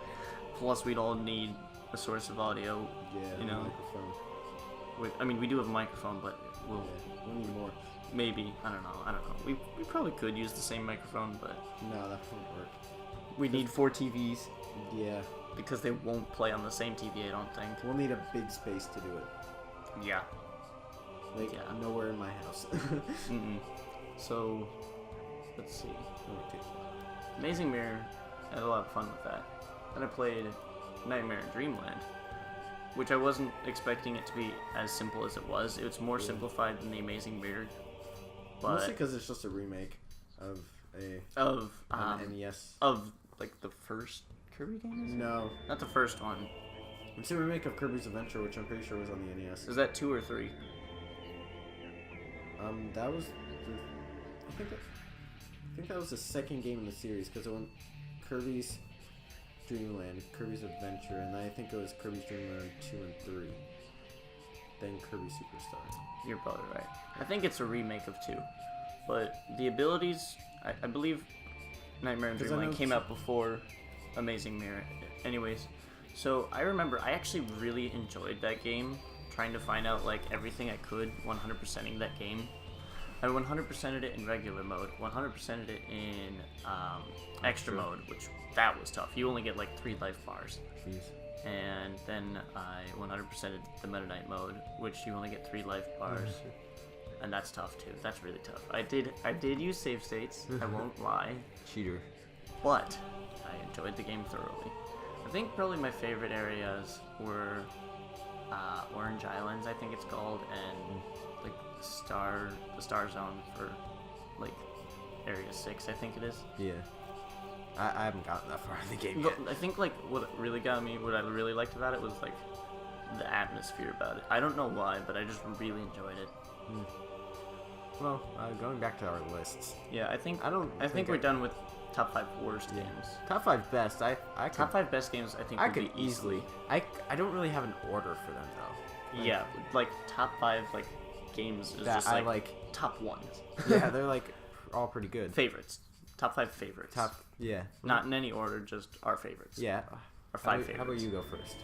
Plus, we'd all need a source of audio. Yeah, You know. microphone. We do have a microphone, but we'll We need more. maybe. I don't know. We probably could use the same microphone, but No, that won't work. we need 4 TVs Yeah, because they won't play on the same TV. I don't think. we'll need a big space to do it. Yeah. Like, Yeah. nowhere in my house. So, let's see. Okay. Amazing Mirror. I had a lot of fun with that. Then I played Nightmare in Dreamland, which I wasn't expecting it to be as simple as it was. It was more simplified than The Amazing Mirror. Mostly because it's just a remake of an NES. Of like the first Kirby game? Is it? No, Not the first one. it's a remake of Kirby's Adventure, which I'm pretty sure was on the NES. Is that 2 or 3? That was I think that was the second game in the series because it went Kirby's Dreamland, Kirby's Adventure, and I think it was Kirby's Dreamland 2 and 3. Then Kirby Superstar. You're probably right. I think it's a remake of 2. But the abilities, I believe Nightmare in 'Cause I Dreamland know came out before Amazing Mirror. Anyways, so I remember I actually really enjoyed that game, trying to find out like everything I could, 100%ing that game. I 100%ed it in regular mode, 100%ed it in extra mode, which that was tough. You only get like 3 life bars. Jeez. And then I 100%ed the Meta Knight mode, which you only get 3 life bars. And that's tough too. That's really tough. I did use save states, I won't lie, Cheater. but I enjoyed the game thoroughly. I think probably my favorite areas were Orange Islands, I think it's called, and like the Star Zone for like Area 6, I think it is. Yeah. I haven't gotten that far in the game yet. But I think like what really got me, what I really liked about it was like the atmosphere about it. I don't know why, but I just really enjoyed it. Well, going back to our lists. Yeah, I think think we're done with top 5 worst games. Top 5 best. I could, Top 5 best games, I think I would could be easily. I don't really have an order for them though. Yeah, like top 5 like games is That just I like, like. top ones. Yeah, they're like all pretty good. Favorites. Top 5 favorites. Yeah. Not in any order, just our favorites. Yeah. Our 5 favorites. How about you go first?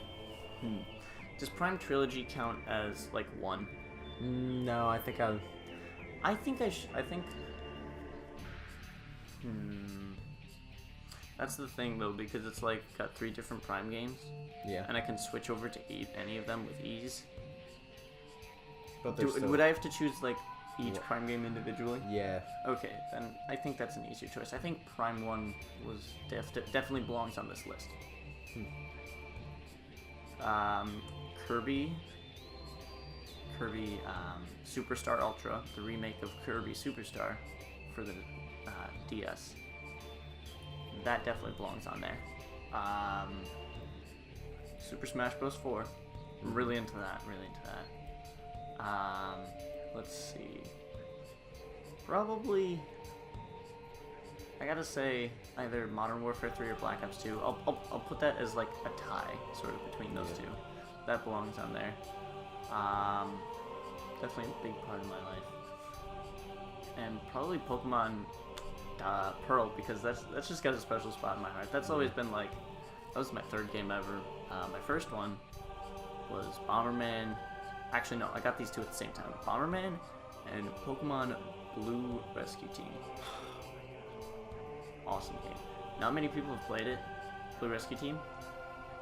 Does Prime Trilogy count as like 1? No, I think I'll. I think that's the thing though, because it's like got 3 different Prime games, Yeah. and I can switch over to any of them with ease. But there's still... Would I have to choose like each Prime game individually? Yeah. Okay, then I think that's an easier choice. I think Prime 1 was definitely belongs on this list. Kirby Superstar Ultra, the remake of Kirby Superstar for the DS. That definitely belongs on there. Super Smash Bros. 4. Really into that. Let's see. Probably, I gotta say either Modern Warfare 3 or Black Ops 2. I'll put that as like a tie, sort of between those two. That belongs on there. Definitely a big part of my life. And probably Pokemon Pearl, because that's just got a special spot in my heart. That's always been like, that was my 3rd game ever. My first one was Bomberman. Actually, no, I got these 2 at the same time. Bomberman and Pokemon Blue Rescue Team. Awesome game. Not many people have played it. Blue Rescue Team.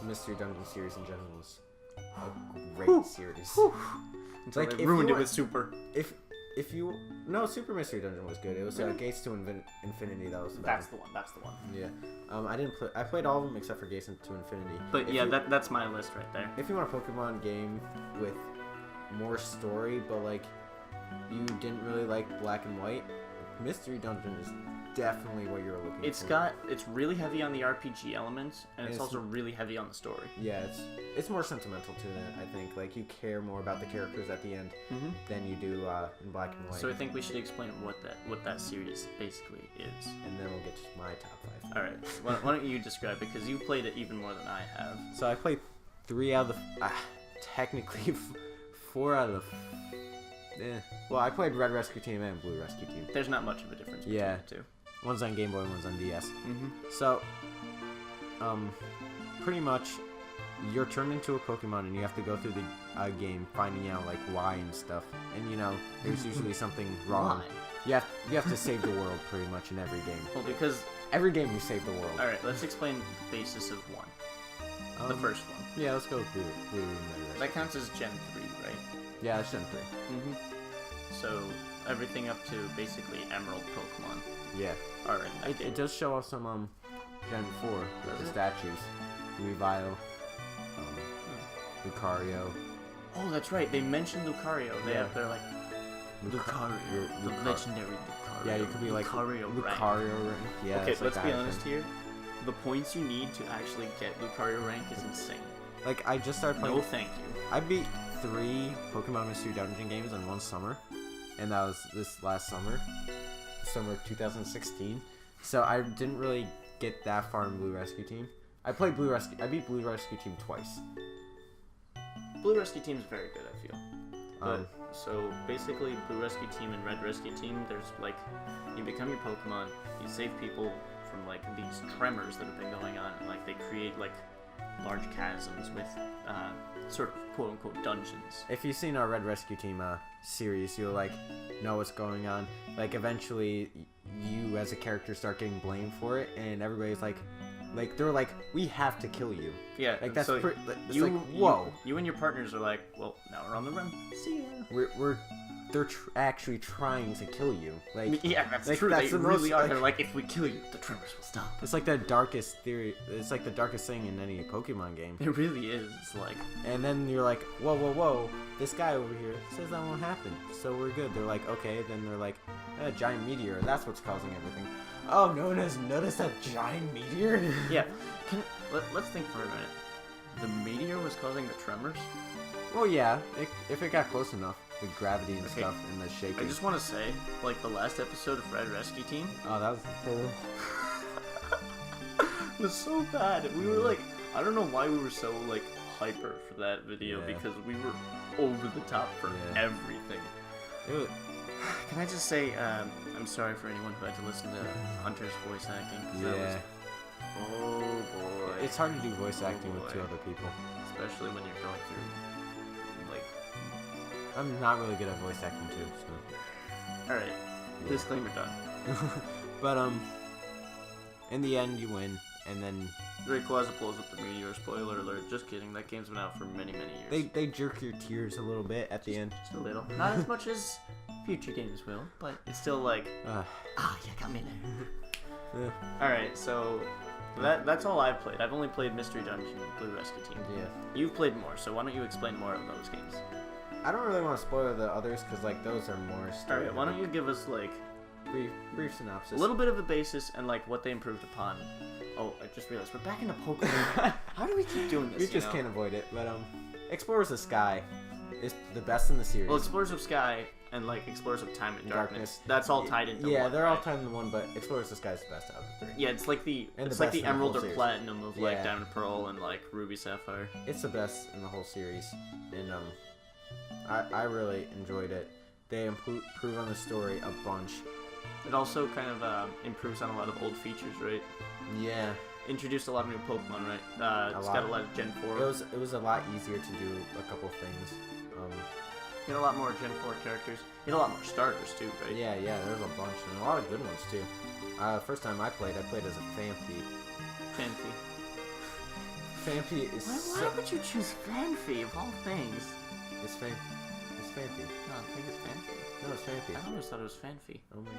Mystery Dungeon series in general is a great series. Until Like, they if ruined you it were- with Super. If you Super Mystery Dungeon was good. It was Gates to Infinity that was the best. That's the one. Yeah. I didn't play. I played all of them except for Gates to Infinity. But If yeah, you- that's my list right there. If you want a Pokemon game with more story, but like you didn't really like Black and White, Mystery Dungeon is definitely what you're looking for. It's really heavy on the RPG elements, and it's It's- also really heavy on the story. Yeah, it's more sentimental to it. I think like you care more about the characters at the end than you do in Black and White. So I think we should explain what that series basically is. And then we'll get to my top 5. All right, why don't you describe it, because you've played it even more than I have. So I played 3 out of the technically 4 out of the. Well, I played Red Rescue Team and Blue Rescue Team. There's not much of a difference between Yeah. the two. One's on Game Boy, one's on DS. Mm-hmm. So, pretty much, you're turned into a Pokemon and you have to go through the game finding out like why and stuff. And you know, there's usually something wrong. Why? You have to save the world pretty much in every game. Well, because Every game you save the world. all right, let's explain the basis of 1. The first one. Yeah, let's go with Blue and Red. That counts as Gen 3, right? Yeah, that's Gen 3. Mm-hmm. So everything up to basically Emerald Pokemon Yeah. are in that game. It does show off some Gen 4 with the statues. Revali, Lucario. Oh, that's right. They mentioned Lucario. They Yeah. have their like Lucario, the legendary Lucario. Yeah, you could be like Lucario rank. Lucario rank. Yeah. Okay, it's let's like be that honest thing. here. The points you need to actually get Lucario rank is insane. Like I just started playing. No, thank you. I beat 3 Pokemon Mystery Dungeon games in one summer, and that was this last summer 2016. So I didn't really get that far in Blue Rescue Team. I beat Blue Rescue Team twice. Blue Rescue Team is very good, I feel. But Um, so basically, Blue Rescue Team and Red Rescue Team, there's like you become your Pokemon, you save people from like these tremors that have been going on, and like they create like large chasms with sort of quote unquote dungeons. If you've seen our Red Rescue Team series, you'll like know what's going on. Like eventually, you as a character start getting blamed for it, and everybody's like they're like, we have to kill you. Yeah, Like that's so it's you, like whoa. You and your partners are like, well, now we're on the run. See ya. They're actually trying to kill you. Like Yeah, that's like, true. that's They the really most, are. like- They're like, if we kill you, the tremors will stop. it's like the darkest theory. It's like the darkest thing in any Pokemon game. It really is. It's like, And then you're like, whoa, this guy over here says that won't happen, so we're good. They're like, okay. Then they're like, a giant meteor. That's what's causing everything. Oh, no one has noticed that giant meteor? yeah. Let's think for a minute. The meteor was causing the tremors? Well, yeah. If it got close enough with gravity and Okay. stuff and the shaking. I just want to say, like, the last episode of Red Rescue Team Oh, that was cool. was so bad. We were like, I don't know why we were so, like, hyper for that video, Yeah. because we were over the top for Yeah. everything. It was, Can I just say, I'm sorry for anyone who had to listen to Hunter's voice acting. 'Cause that yeah. was, oh boy. It's hard to do voice acting with 2 boy. other people. Especially when you're going through, like, I'm not really good at voice acting too, so. alright, disclaimer done. But in the end, you win, and then Rayquaza blows up the meteor, spoiler alert, just kidding, that game's been out for many, many years. they jerk your tears a little bit at the end. Just a little. Not as much as future games will, but it's still like, you got me there. Alright, so that's all I've played. I've only played Mystery Dungeon and Blue Rescue Team. Yeah. You've played more, so why don't you explain more of those games? I don't really want to spoil the others because like those are more story. Alright, why don't you give us like brief synopsis? a little bit of a basis and like what they improved upon. Oh, I just realized we're back into Pokemon. How do we keep doing this? We just can't avoid it. But Explorers of Sky is the best in the series. Well, Explorers of Sky and like Explorers of Time and Darkness. That's all tied into Yeah, one, they're all right? tied into one, but Explorers of Sky is the best out of the 3. Yeah, it's like the And the it's like best the in the Emerald whole or series. Platinum of like Yeah. Diamond Pearl and like Ruby Sapphire. It's the best in the whole series, and I really enjoyed it. They improve on the story a bunch. It also kind of improves on a lot of old features, right? Yeah, Introduced a lot of new Pokemon, right? It's lot. got a lot of Gen 4. it was a lot easier to do a couple things. You had a lot more Gen 4 characters. You had a lot more starters too, right? Yeah, there's a bunch and a lot of good ones too. First time I played as a Phanpy. Fanfi. Phanpy is Why would you choose Fanfi of all things? It's Phanpy. No, I think it's Fanfi. No, it's Phanpy. I always thought it was Fanfi. Oh my.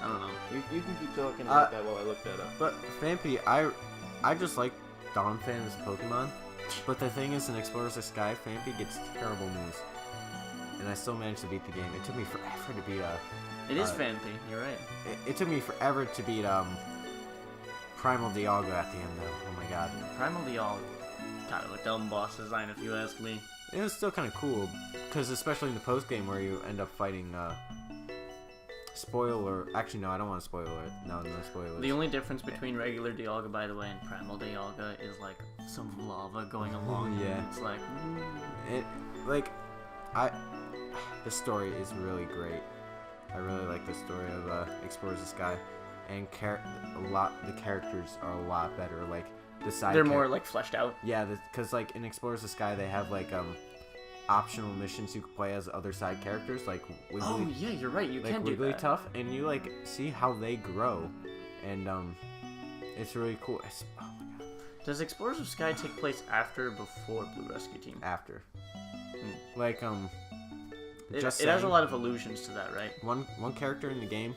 I don't know. You can keep talking about that while I look that up. But Phanpy, I just like Donphan's Pokemon. But the thing is, in Explorers of Sky, Phanpy gets terrible moves. And I still managed to beat the game. It took me forever to beat It is Fanfi, you're right. It took me forever to beat Primal Dialga at the end though. Oh my god. Primal Dialga. Kind of a dumb boss design if you ask me. It was still kind of cool, because especially in the post game where you end up fighting spoiler. Actually, no, I don't want to spoil it. No spoilers. The only difference between regular Dialga, by the way, and Primal Dialga is like some lava going along. Yeah. It's like, It the story is really great. I really like the story of Explorers of Sky, and the characters are a lot better. Like the side. they're more like fleshed out. Yeah, because like in Explorers of Sky they have like optional missions you can play as other side characters like Wiggly. Oh yeah, you're right. You Like can do that. Wigglytuff, and you like see how they grow, and it's really cool. Oh my god! Does Explorers of Sky take place after or before Blue Rescue Team? After, like It just has a saying, lot of allusions to that, right? one character in the game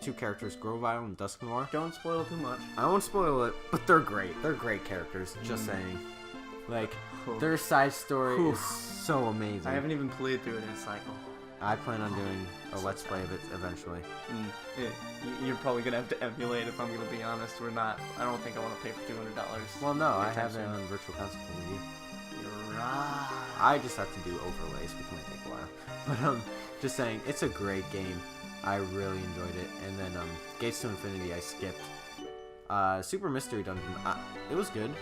two characters, Grovile and Dusknoir. Don't spoil too much. I won't spoil it, but they're great. They're great characters. Just saying. Like, their side story is so amazing. I haven't even played through it in a cycle. I plan on doing a Let's Play of it eventually. You're probably gonna have to emulate if I'm gonna be honest. We're not. I don't think I want to pay for $200. Well, no, I have it on Virtual Console for Wii U. You're right. I just have to do overlays, which might take a while. But just saying, it's a great game. I really enjoyed it. And then Gates to Infinity, I skipped. Super Mystery Dungeon, it was good.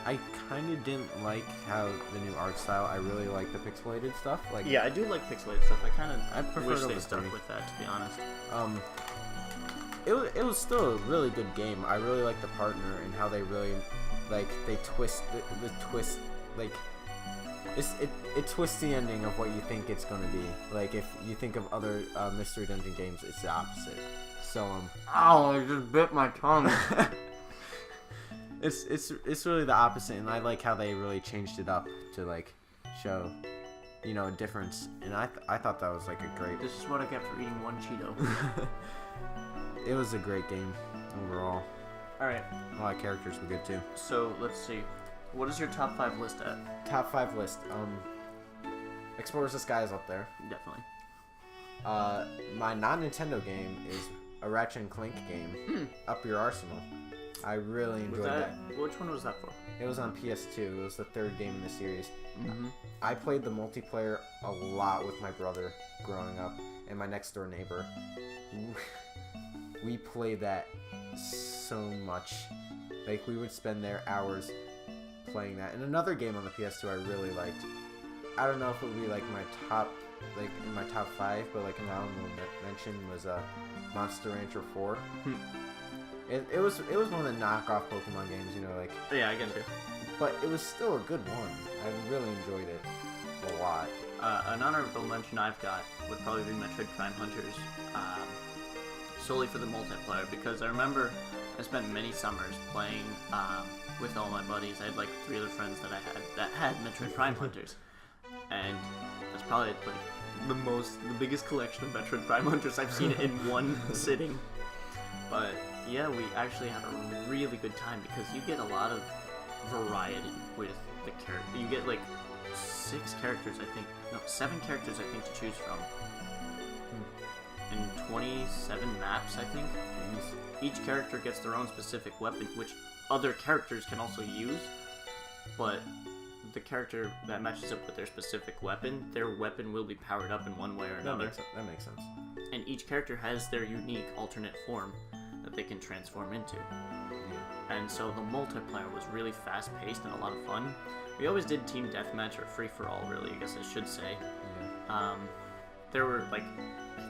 I kind of didn't like how the new art style. I really like the pixelated stuff. Like, yeah, I do like pixelated stuff. I prefer wish it they over stuck 3D. with that, to be honest. It was still a really good game. I really like the partner and how they really, like, they twist the twist, like, it twists the ending of what you think it's gonna be. Like, if you think of other Mystery Dungeon games, it's the opposite. So Ow! I just bit my tongue. It's really the opposite, and I like how they really changed it up to like show, a difference. And I thought that was like a great. This is what I get for eating one Cheeto. It was a great game overall. All right. A lot of characters were good too. So let's see. What is your top 5 list at? Top 5 list. Explorers the Sky is up there. Definitely. My non-Nintendo game is a Ratchet and Clank game. Up Your Arsenal. I really enjoyed that. Which one was that for? It was on PS2. It was the 3rd game in the series. Mm-hmm. I played the multiplayer a lot with my brother growing up and my next door neighbor. We played that so much. Like, we would spend there hours playing that. And another game on the PS2 I really liked. I don't know if it would be like my top, like in my top 5, but like an honorable mention was Monster Rancher 4. It was one of the knockoff Pokemon games, like. Yeah, I get it. But it was still a good one. I really enjoyed it a lot. An honorable mention I've got would probably be Metroid Prime Hunters, solely for the multiplayer, because I remember I spent many summers playing with all my buddies. I had like 3 other friends that had Metroid Prime Hunters, and that's probably like the biggest collection of Metroid Prime Hunters I've seen in one sitting. But yeah, we actually had a really good time because you get a lot of variety with the character. You get like 7 characters I think to choose from, and 27 maps I think. Each character gets their own specific weapon, which other characters can also use, but the character that matches up with their specific weapon, their weapon will be powered up in one way or another. That makes sense. And each character has their unique alternate form that they can transform into. Yeah. And so the multiplayer was really fast-paced and a lot of fun. We always did team deathmatch or free-for-all, really, I guess I should say. Yeah. There were, like,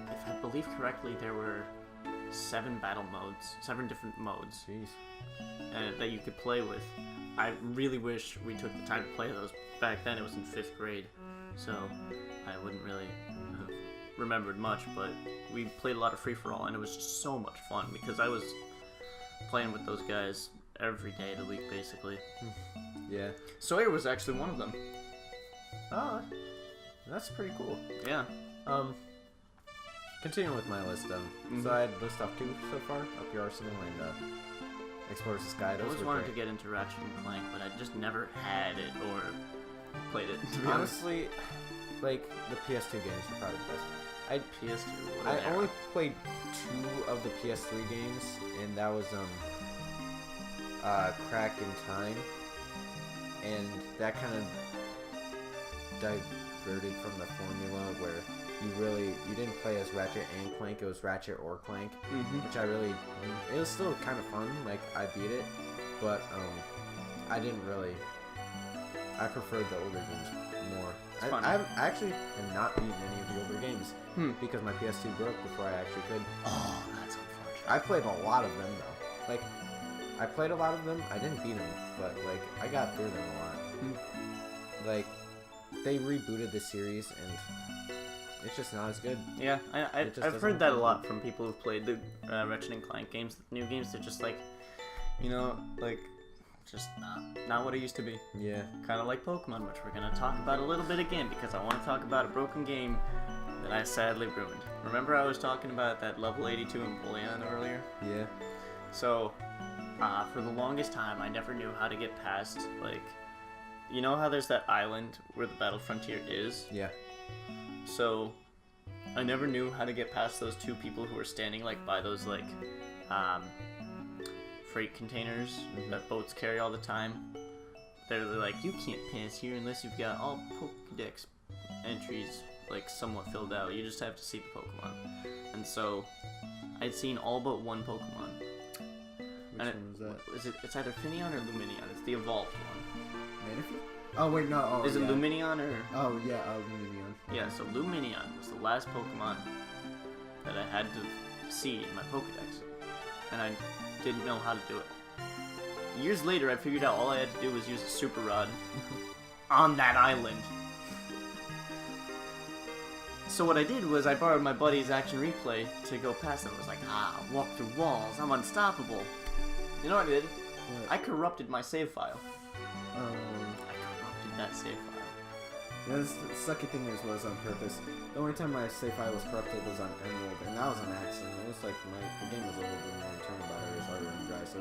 if I believe correctly, there were 7 different modes Jeez. That you could play with. I really wish we took the time to play those. Back then it was in 5th grade, so I wouldn't really have remembered much, but we played a lot of free-for-all, and it was just so much fun because I was playing with those guys every day of the week, basically. Yeah. Sawyer was actually one of them. Oh, that's pretty cool. Yeah. Continuing with my list, so I had list off 2 so far, Up Your Arsenal and Explorers the Sky. I always wanted to get into Ratchet and Clank, but I just never had it or played it, to be honestly, like, the PS2 games were probably the best. PS2. I only played 2 of the PS3 games, and that was Crack in Time, and that kind of diverted from the formula where you didn't play as Ratchet and Clank, it was Ratchet or Clank, which it was still kind of fun, like, I beat it, but I preferred the older games more. I actually have not beaten any of the older games, because my PS2 broke before I actually could. Oh, that's unfortunate. I played a lot of them, though. Like, I played a lot of them, I didn't beat them, but, like, I got through them a lot. Like, they rebooted the series, and it's just not as good. Yeah, I've heard that a lot from people who've played the Ratchet and Clank games. The new games, they're just like, just not what it used to be. Yeah. Kind of like Pokemon, which we're going to talk about a little bit again, because I want to talk about a broken game that I sadly ruined. Remember I was talking about that level 82 Empoleon earlier? Yeah. So, for the longest time, I never knew how to get past, like, you know how there's that island where the Battle Frontier is? Yeah. So, I never knew how to get past those two people who were standing, like, by those, like, freight containers that boats carry all the time. They're like, you can't pass here unless you've got all Pokédex entries, like, somewhat filled out. You just have to see the Pokemon. And so, I'd seen all but one Pokemon. Which one was that? It's either Finneon or Luminion. It's the evolved one. Manaphy? Oh, wait, no. Oh, Is it yeah. Luminion or... Oh, yeah, Luminion. Yeah, so Luminion was the last Pokemon that I had to see in my Pokedex. And I didn't know how to do it. Years later, I figured out all I had to do was use a Super Rod on that island. So what I did was I borrowed my buddy's action replay to go past them. I was like, walk through walls, I'm unstoppable. You know what I did? What? I corrupted my save file. Oh. I corrupted that save file. Yeah, the sucky thing was on purpose. The only time my save file was corrupted was on Emerald, and that was an accident. It was like the game was over when I returned about it. It was already running dry, so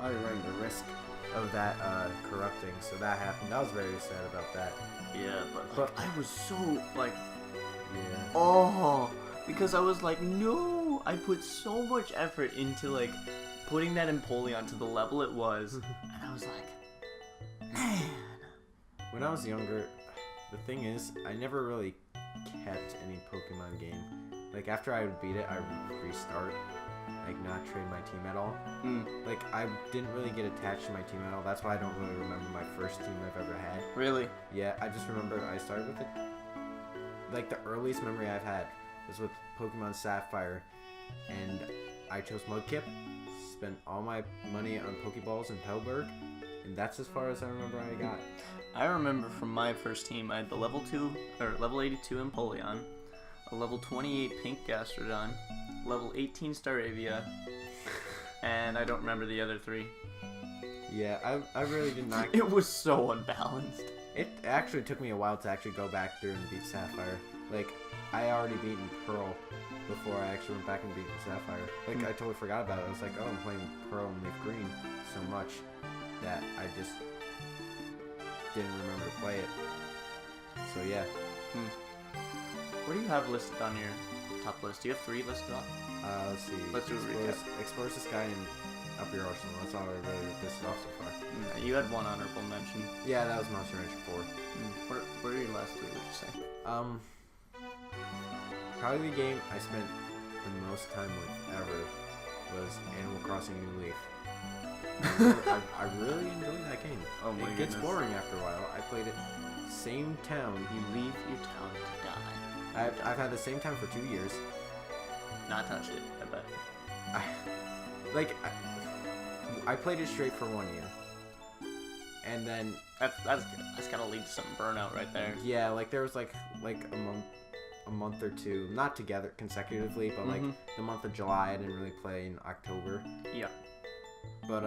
I was already running the risk. Of that corrupting, so that happened. I was very sad about that. Yeah, but I was so, like, Yeah. oh, because I was like, no, I put so much effort into, like, putting that Empoleon to the level it was, and I was like, man. When I was younger, the thing is, I never really kept any Pokemon game. Like, after I would beat it, I would restart. Like, not trade my team at all. Like, I didn't really get attached to my team at all. That's why I don't really remember my first team I've ever had. Really? Yeah, I just remember I started with it. Like, the earliest memory I've had was with Pokemon Sapphire, and I chose Mudkip, spent all my money on Pokeballs in Pelberg, and that's as far as I remember I got. I remember from my first team, I had the level 82 Empoleon, a level 28 Pink Gastrodon, level 18 Staravia, and I don't remember the other three. Yeah, I really did not. It was so unbalanced. It actually took me a while to actually go back through and beat Sapphire. Like, I already beaten Pearl before I actually went back and beat Sapphire. Like, I totally forgot about it. I was like, oh, I'm playing Pearl and Leaf Green so much that I just didn't remember to play it. So, yeah. What do you have listed on your top list? Do you have 3 listed on? Let's see. Let's do a recap. Explores the Sky and Up Your Arsenal. That's all I really listed off so far. You had one honorable mention. Yeah, that was Monster Rancher 4. What are your last 3, would you say? Probably the game I spent the most time with ever was Animal Crossing New Leaf. I really enjoyed that game. Oh my It gets goodness. boring after a while. I played it same town. You leave your town to die. I've had the same town for 2 years. Not touched it, I bet. I played it straight for 1 year. And then That's gotta lead to some burnout right there. yeah, like there was like a month or two, not together consecutively, but like the month of July I didn't really play in October. Yeah. But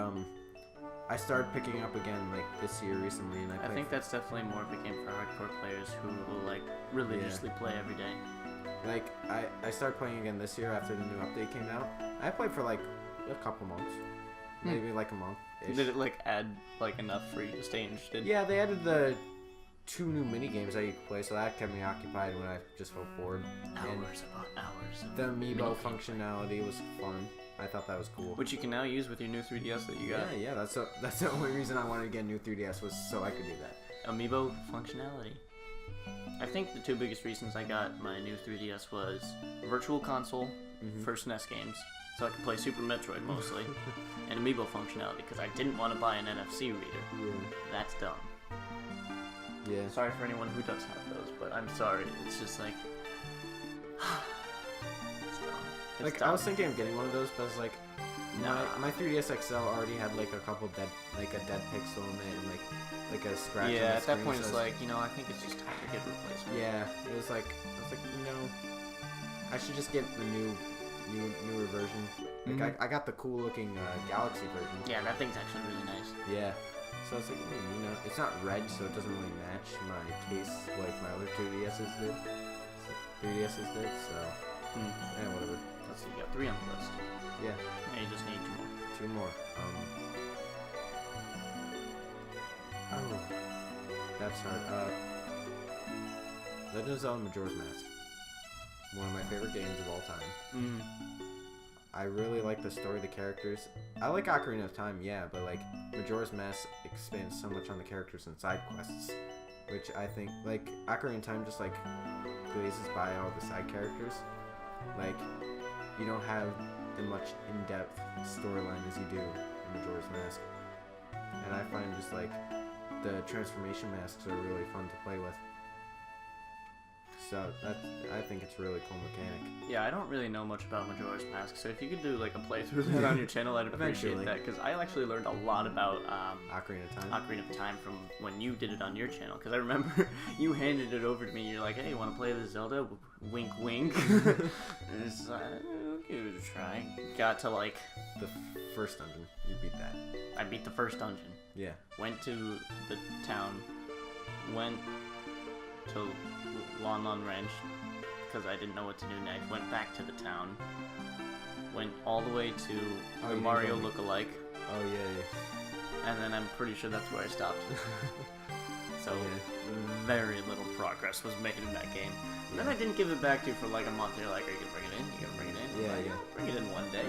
I started picking up again like this year recently, and I think that's definitely more of a game for hardcore players who will like religiously play every day. like I started playing again this year after the new update came out. I played for like a couple months, maybe like a month. Did it like add like enough for you to stay interested? Yeah, they added the 2 new mini games that you could play, so that kept me occupied when I just felt bored. Hours upon hours. Of The amiibo mini-gameplay. functionality was fun. I thought that was cool. Which you can now use with your new 3DS that you got. Yeah, that's the only reason I wanted to get a new 3DS was so I could do that. Amiibo functionality. I think the 2 biggest reasons I got my new 3DS was Virtual Console for SNES games, so I could play Super Metroid mostly, and Amiibo functionality because I didn't want to buy an NFC reader. Yeah. That's dumb. Yeah. Sorry for anyone who does have those, but I'm sorry. It's just like it's dumb. It's Like dumb. I was thinking of getting one of those, but I was like, Nah. my 3DS XL already had like a couple dead pixel in it and like a scratch. on Yeah, the at that screen, point so it's I was- like, I think it's just time to get a replacement. Yeah, it was like I was like, I should just get the newer version. Like I got the cool looking Galaxy version. Yeah, that thing's actually really nice. Yeah. So I was like, it's not red, so it doesn't really match my case like my other 2DSs did. So 3DS's did, so yeah, whatever. Let's see, you got 3 on the list. Yeah, Now you just need 2 more. 2 more. Oh, that's hard. Legend of Zelda Majora's Mask. One of my favorite games of all time. I really like the story, the characters. I like Ocarina of Time, yeah, but like Majora's Mask expands so much on the characters and side quests, which I think like Ocarina of Time just like glazes by all the side characters. Like you don't have the much in-depth storyline as you do in Majora's Mask, and I find just like the transformation masks are really fun to play with. So I think it's a really cool mechanic. Yeah, I don't really know much about Majora's Mask, so if you could do like a playthrough of that on your channel, I'd appreciate Eventually. that, because I actually learned a lot about Ocarina of Time. Ocarina of Time from when you did it on your channel, because I remember you handed it over to me, you're like, hey, you want to play this Zelda? Wink, wink. And it's like, I'll give it a try. Got to like... The first dungeon, you beat that. I beat the first dungeon. Yeah. Went to the town, went to Lon Lon Ranch, because I didn't know what to do next. Went back to the town. Went all the way to the Mario look-alike. Oh, yeah. And then I'm pretty sure that's where I stopped. So, very little progress was made in that game. And then I didn't give it back to you for like a month. You're like, are you gonna bring it in? You gonna bring it in? Yeah, like, yeah. Bring it in one day.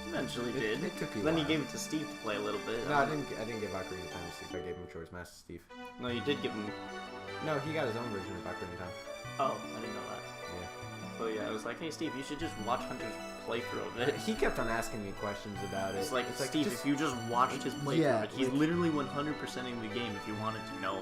Eventually did. It took you a Then you while. gave it to Steve to play a little bit. No, I didn't give Ocarina of Time to Steve. I gave Majora's Mask to Steve. No, you did give him... No, he got his own version of Ocarina of Time. Oh, I didn't know that. Yeah. But yeah, I was like, hey Steve, you should just watch Hunter's playthrough of it. He kept on asking me questions about it. It's like, Steve, just- if you just watched his playthrough Yeah, of it, he's like- literally 100%ing the game if you wanted to know.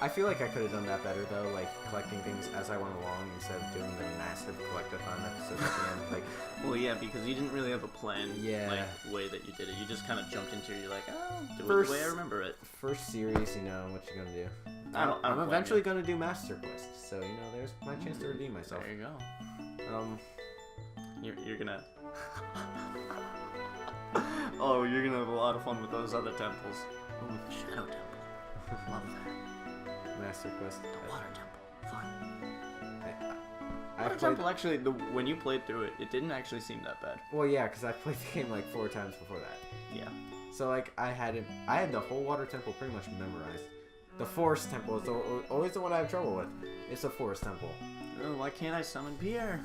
I feel like I could have done that better though, like collecting things as I went along instead of doing the massive collectathon episodes at the end. Like, Well, yeah, because you didn't really have a plan, Yeah. like, way that you did it. You just kind of jumped into it. You're like, oh, do it First- the way I remember it. first series, you know, what you gonna do? I don't I'm blame eventually you. gonna do Master Quest, so you know, there's my chance to redeem myself. There you go. You're gonna... oh, you're gonna have a lot of fun with those other temples. Ooh, the Shadow Temple. Love that. Master Quest. The Water Temple. Fun. I Water played. Temple, actually, when you played through it, it didn't actually seem that bad. Well, yeah, because I played the game like 4 times before that. Yeah. So like I had the whole Water Temple pretty much memorized. The Forest Temple is always the one I have trouble with. It's a Forest Temple. Oh, why can't I summon Pierre?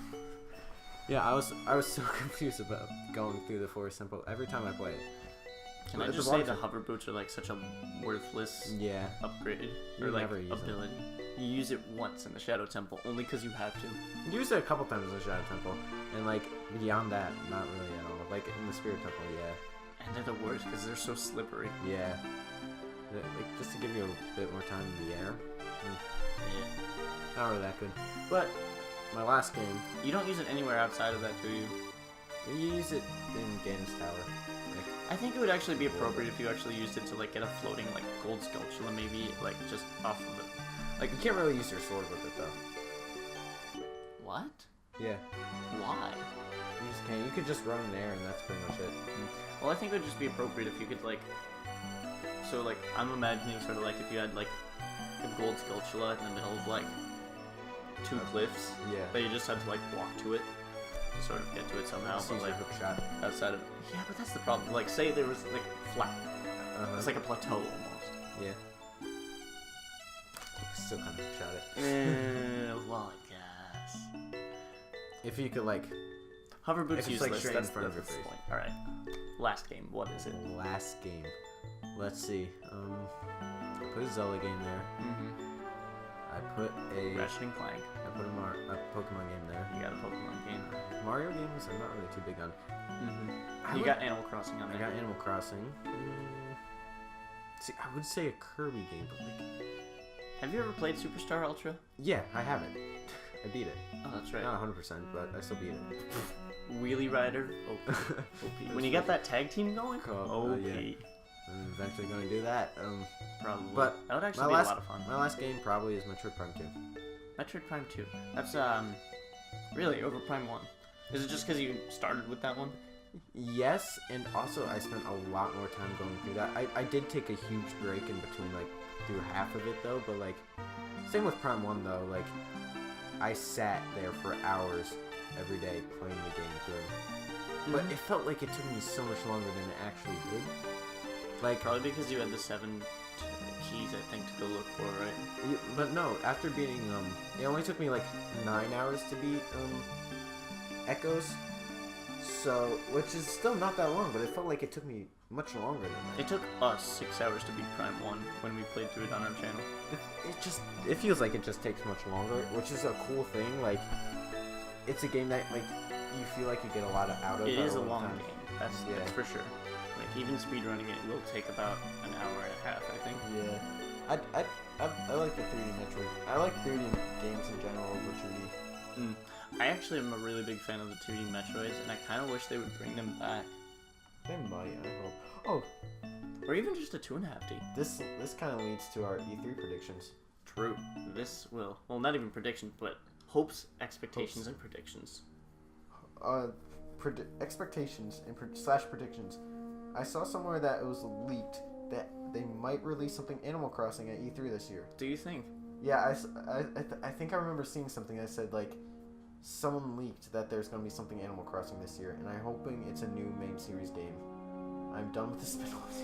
Yeah, I was so confused about going through the Forest Temple every time I play it. Can I It's a just water say the temple. hover boots are like such a worthless Yeah. upgrade You or like never use them. ability? You use it once in the Shadow Temple, only because you have to. Used it a couple times in the Shadow Temple, and like beyond that, not really at all. Like in the Spirit Temple, yeah, And they're the worst because they're so slippery. yeah. Like, just to give you a bit more time in the air, Yeah. not really that good. But my last game, You don't use it anywhere outside of that, do you? you use it in Ganon's Tower. Like, I think it would actually be appropriate if you actually used it to like get a floating like gold sculpture, maybe like just off of it. like you can't really use your sword with it though. What? Yeah, Why? you just can't. You could just run in air, and that's pretty much it. Well, I think it would just be appropriate if you could like. So like I'm imagining sort of like if you had like a gold sculpture in the middle of like 2 cliffs Yeah. that you just had to like walk to it to sort of get to it somehow. Just But use like your hook shot. outside of yeah, but that's the problem. Like say there was like flat. It's like a plateau almost. Yeah. Still kind of shot it. Well, I guess. If you could like Hover boots If it's, like, useless. straight in That's front of your the face. point. All right. Last game. What is it? last game. Let's see. I put a Zelda game there. Mm-hmm. I put a Ratchet and Clank. I put a Pokemon game there. You got a Pokemon game. Mario games I'm not really too big on. Mm-hmm. I You would- got Animal Crossing on I there. got Animal Crossing. See, I would say a Kirby game, but like, Have you ever played Superstar Ultra? yeah, I have it. I beat it. Oh, that's right. Not 100%, but I still beat it. Wheelie Rider. OP. OP. When you got that tag team going, Cool. OP. Yeah. I'm eventually going to do that. Probably. But that would actually my be last a lot of fun. my last game probably is Metroid Prime 2. Metroid Prime 2. That's really over Prime 1. Is it just because you started with that one? Yes, and also I spent a lot more time going through that. I did take a huge break in between, like, through half of it, though, but, like, same with Prime 1, though, like, I sat there for hours every day playing the game through. But it felt like it took me so much longer than it actually did. Like, Probably because you had the 7 keys, I think, to go look for, right? but no, after beating, it only took me like 9 hours to beat, Echoes. So, which is still not that long, but it felt like it took me much longer than that. It took us 6 hours to beat Prime 1 when we played through it on our channel. It feels like it just takes much longer, which is a cool thing. Like, it's a game that, like, you feel like you get a lot out of. It is a long time. game, that's for sure. Like, even speedrunning it will take about an hour and a half, I think. Yeah. I like the 3D Metroid. I like 3D games in general over 2D. I actually am a really big fan of the 2D Metroids, and I kind of wish they would bring them back. They might, I hope. Oh, Or even just a 2.5D. this kind of leads to our E3 predictions. True. This will, well, not even predictions, but hopes, expectations, and predictions. Expectations and slash predictions. I saw somewhere that it was leaked that they might release something Animal Crossing at E3 this year. Do you think? Yeah, I think I remember seeing something that said, like, someone leaked that there's going to be something Animal Crossing this year, and I'm hoping it's a new main series game. I'm done with the spin-offs.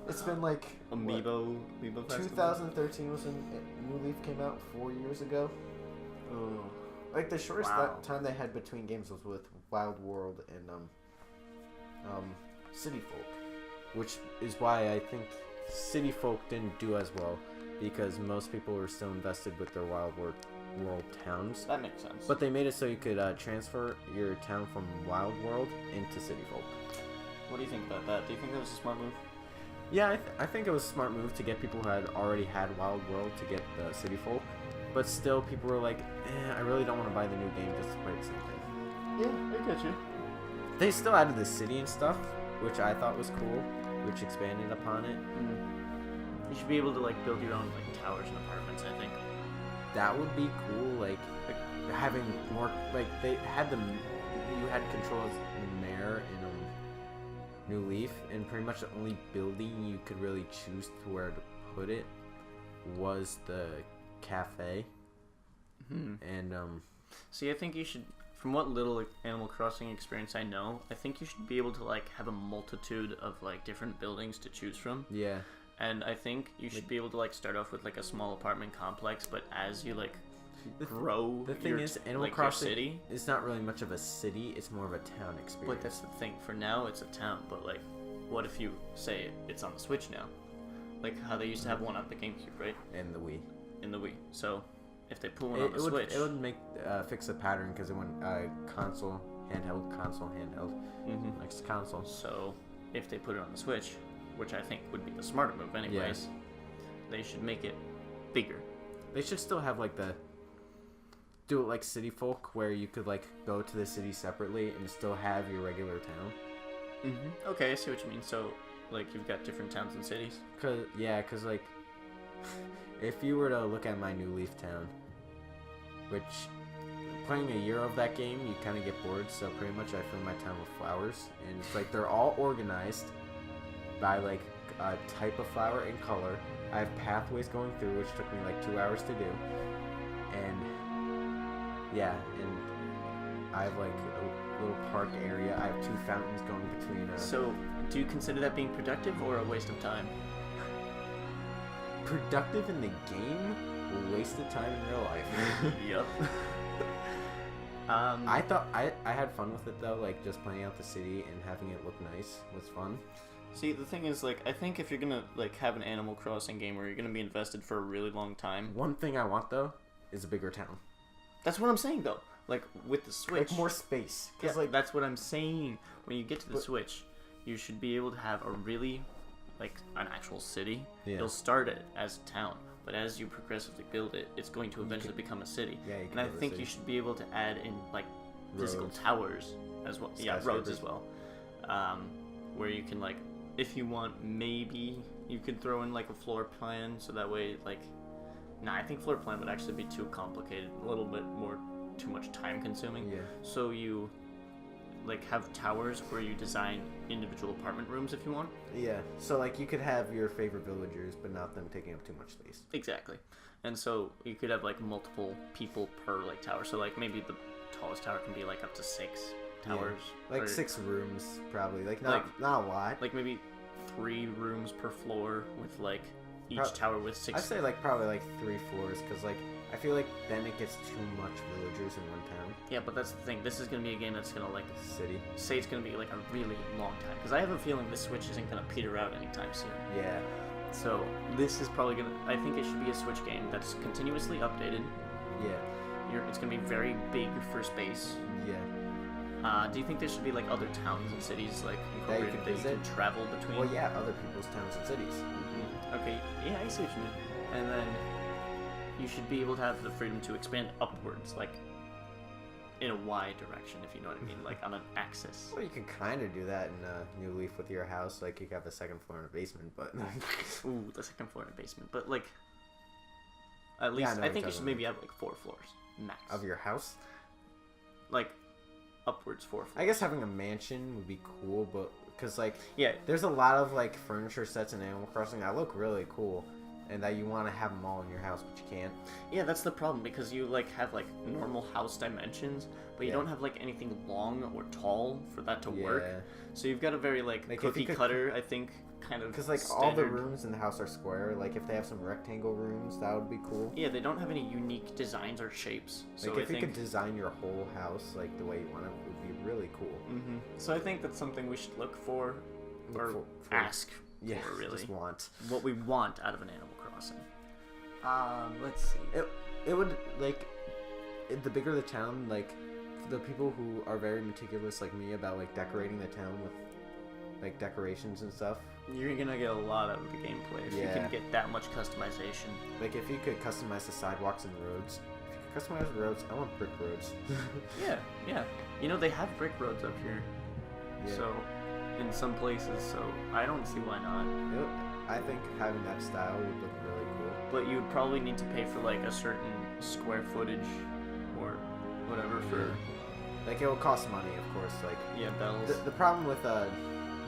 It's been like... Amiibo Festival? 2013 was when New Leaf came out 4 years ago. Oh. Like, the shortest Wow. time they had between games was with Wild World and City Folk. Which is why I think City Folk didn't do as well, because most people were still invested with their Wild World towns. That makes sense. But they made it so you could transfer your town from Wild World into City Folk. What do you think about that? Do you think that was a smart move? Yeah, I think it was a smart move to get people who had already had Wild World to get the City Folk. But still, people were like, I really don't want to buy the new game just to play the same thing. Yeah, I get you. They still added the city and stuff, which I thought was cool, which expanded upon it. You should be able to, like, build your own, like, towers and apartments, I think. That would be cool, like having more, like, they had you had control as the mayor in New Leaf, and pretty much the only building you could really choose to where to put it was the cafe. And See, I think you should, from what little Animal Crossing experience I know, I think you should be able to, like, have a multitude of, like, different buildings to choose from. yeah, And I think you should be able to, like, start off with, like, a small apartment complex, but as you, like, grow the thing your, is, Animal like, Crossing your city... it's not really much of a city, it's more of a town experience. But that's the thing. For now, it's a town, but, like, what if you say it's on the Switch now? Like, how they used to have one on the GameCube, right? And the Wii. In the Wii. So, if they put one on the Switch... It would make fix the pattern, because it went console, handheld, next console. So, if they put it on the Switch, which I think would be the smarter move anyways, they should make it bigger. They should still have, like, do it like City Folk, where you could, like, go to the city separately and still have your regular town. Okay, I see what you mean. So, like, you've got different towns and cities. Cause like, if you were to look at my New Leaf town, which, playing a year of that game, you kind of get bored, so pretty much I fill my town with flowers, and it's like, they're all organized by, like, a type of flower and color. I have pathways going through, which took me like 2 hours to do, and yeah, and I have, like, a little park area. I have 2 fountains going between. So, do you consider that being productive or a waste of time? Productive in the game, wasted time in real life. Yep. I thought I had fun with it though, like, just playing out the city and having it look nice was fun. See, the thing is, like, I think if you're gonna, like, have an Animal Crossing game where you're gonna be invested for a really long time... One thing I want though is a bigger town. That's what I'm saying, though. Like, with the Switch... Like, more space. Yeah, Cause, like, that's what I'm saying. When you get to the Switch, you should be able to have a really, like, an actual city. Yeah. You'll start it as a town, but as you progressively build it, it's going to eventually become a city. Yeah, you can and I build a think city. you should be able to add in, like, physical Roads. towers as well. Yeah, roads as Skyscrapers. well. Where you can, like, if you want, maybe you could throw in, like, a floor plan, so that way, like... Nah, I think floor plan would actually be too complicated. A little bit more... too much time consuming. Yeah. So you like have towers where you design individual apartment rooms if you want. Yeah. So like you could have your favorite villagers, but not them taking up too much space. Exactly. And so you could have like multiple people per like tower. So like maybe the tallest tower can be like up to 6 towers. Yeah. Like or, 6 rooms probably. Like not a lot. Like maybe 3 rooms per floor with like each tower with 6. I'd say like probably like 3 floors because like I feel like then it gets too much villagers in one town. Yeah, but that's the thing. This is gonna be a game that's gonna like City. say it's gonna be like a really long time because I have a feeling the Switch isn't gonna peter out anytime soon. Yeah. So this is probably gonna. I think it should be a Switch game that's continuously updated. Yeah. It's gonna be very big for space. Yeah. Do you think there should be like other towns and cities like That you incorporated could that you can travel between? Well, yeah, other people's towns and cities. Okay, yeah, I see what you mean. And then you should be able to have the freedom to expand upwards, like in a Y direction, if you know what I mean, like on an axis. Well, you can kind of do that in New Leaf with your house. Like you have a 2nd floor and a basement, but Ooh, the 2nd floor and a basement. But like, at least I think you should maybe have like 4 floors max of your house. Like upwards 4 floors. I guess having a mansion would be cool, but because like yeah, there's a lot of like furniture sets in Animal Crossing that look really cool, and that you want to have them all in your house, but you can't. Yeah, that's the problem because you like have like normal house dimensions, but you don't have like anything long or tall for that to work. So you've got a very like cookie cutter, I think, kind of. Because like all the rooms in the house are square. Like if they have some rectangle rooms, that would be cool. Yeah, they don't have any unique designs or shapes. So like I if you could design your whole house like the way you want it, would be really cool. Mm-hmm. So I think that's something we should look for, or ask. Yeah, for, really. Just want what we want out of an Animal Crossing. Let's see. It would like the bigger the town, like the people who are very meticulous like me about like decorating the town with like decorations and stuff. You're gonna get a lot out of the gameplay if you can get that much customization. Like if you could customize the sidewalks and roads. If you could customize roads, I want brick roads. yeah. You know they have brick roads up here. Yeah. So in some places, so I don't see why not. I think having that style would look really cool. But you would probably need to pay for like a certain square footage or whatever for. Like it will cost money, of course. Like bells. The problem with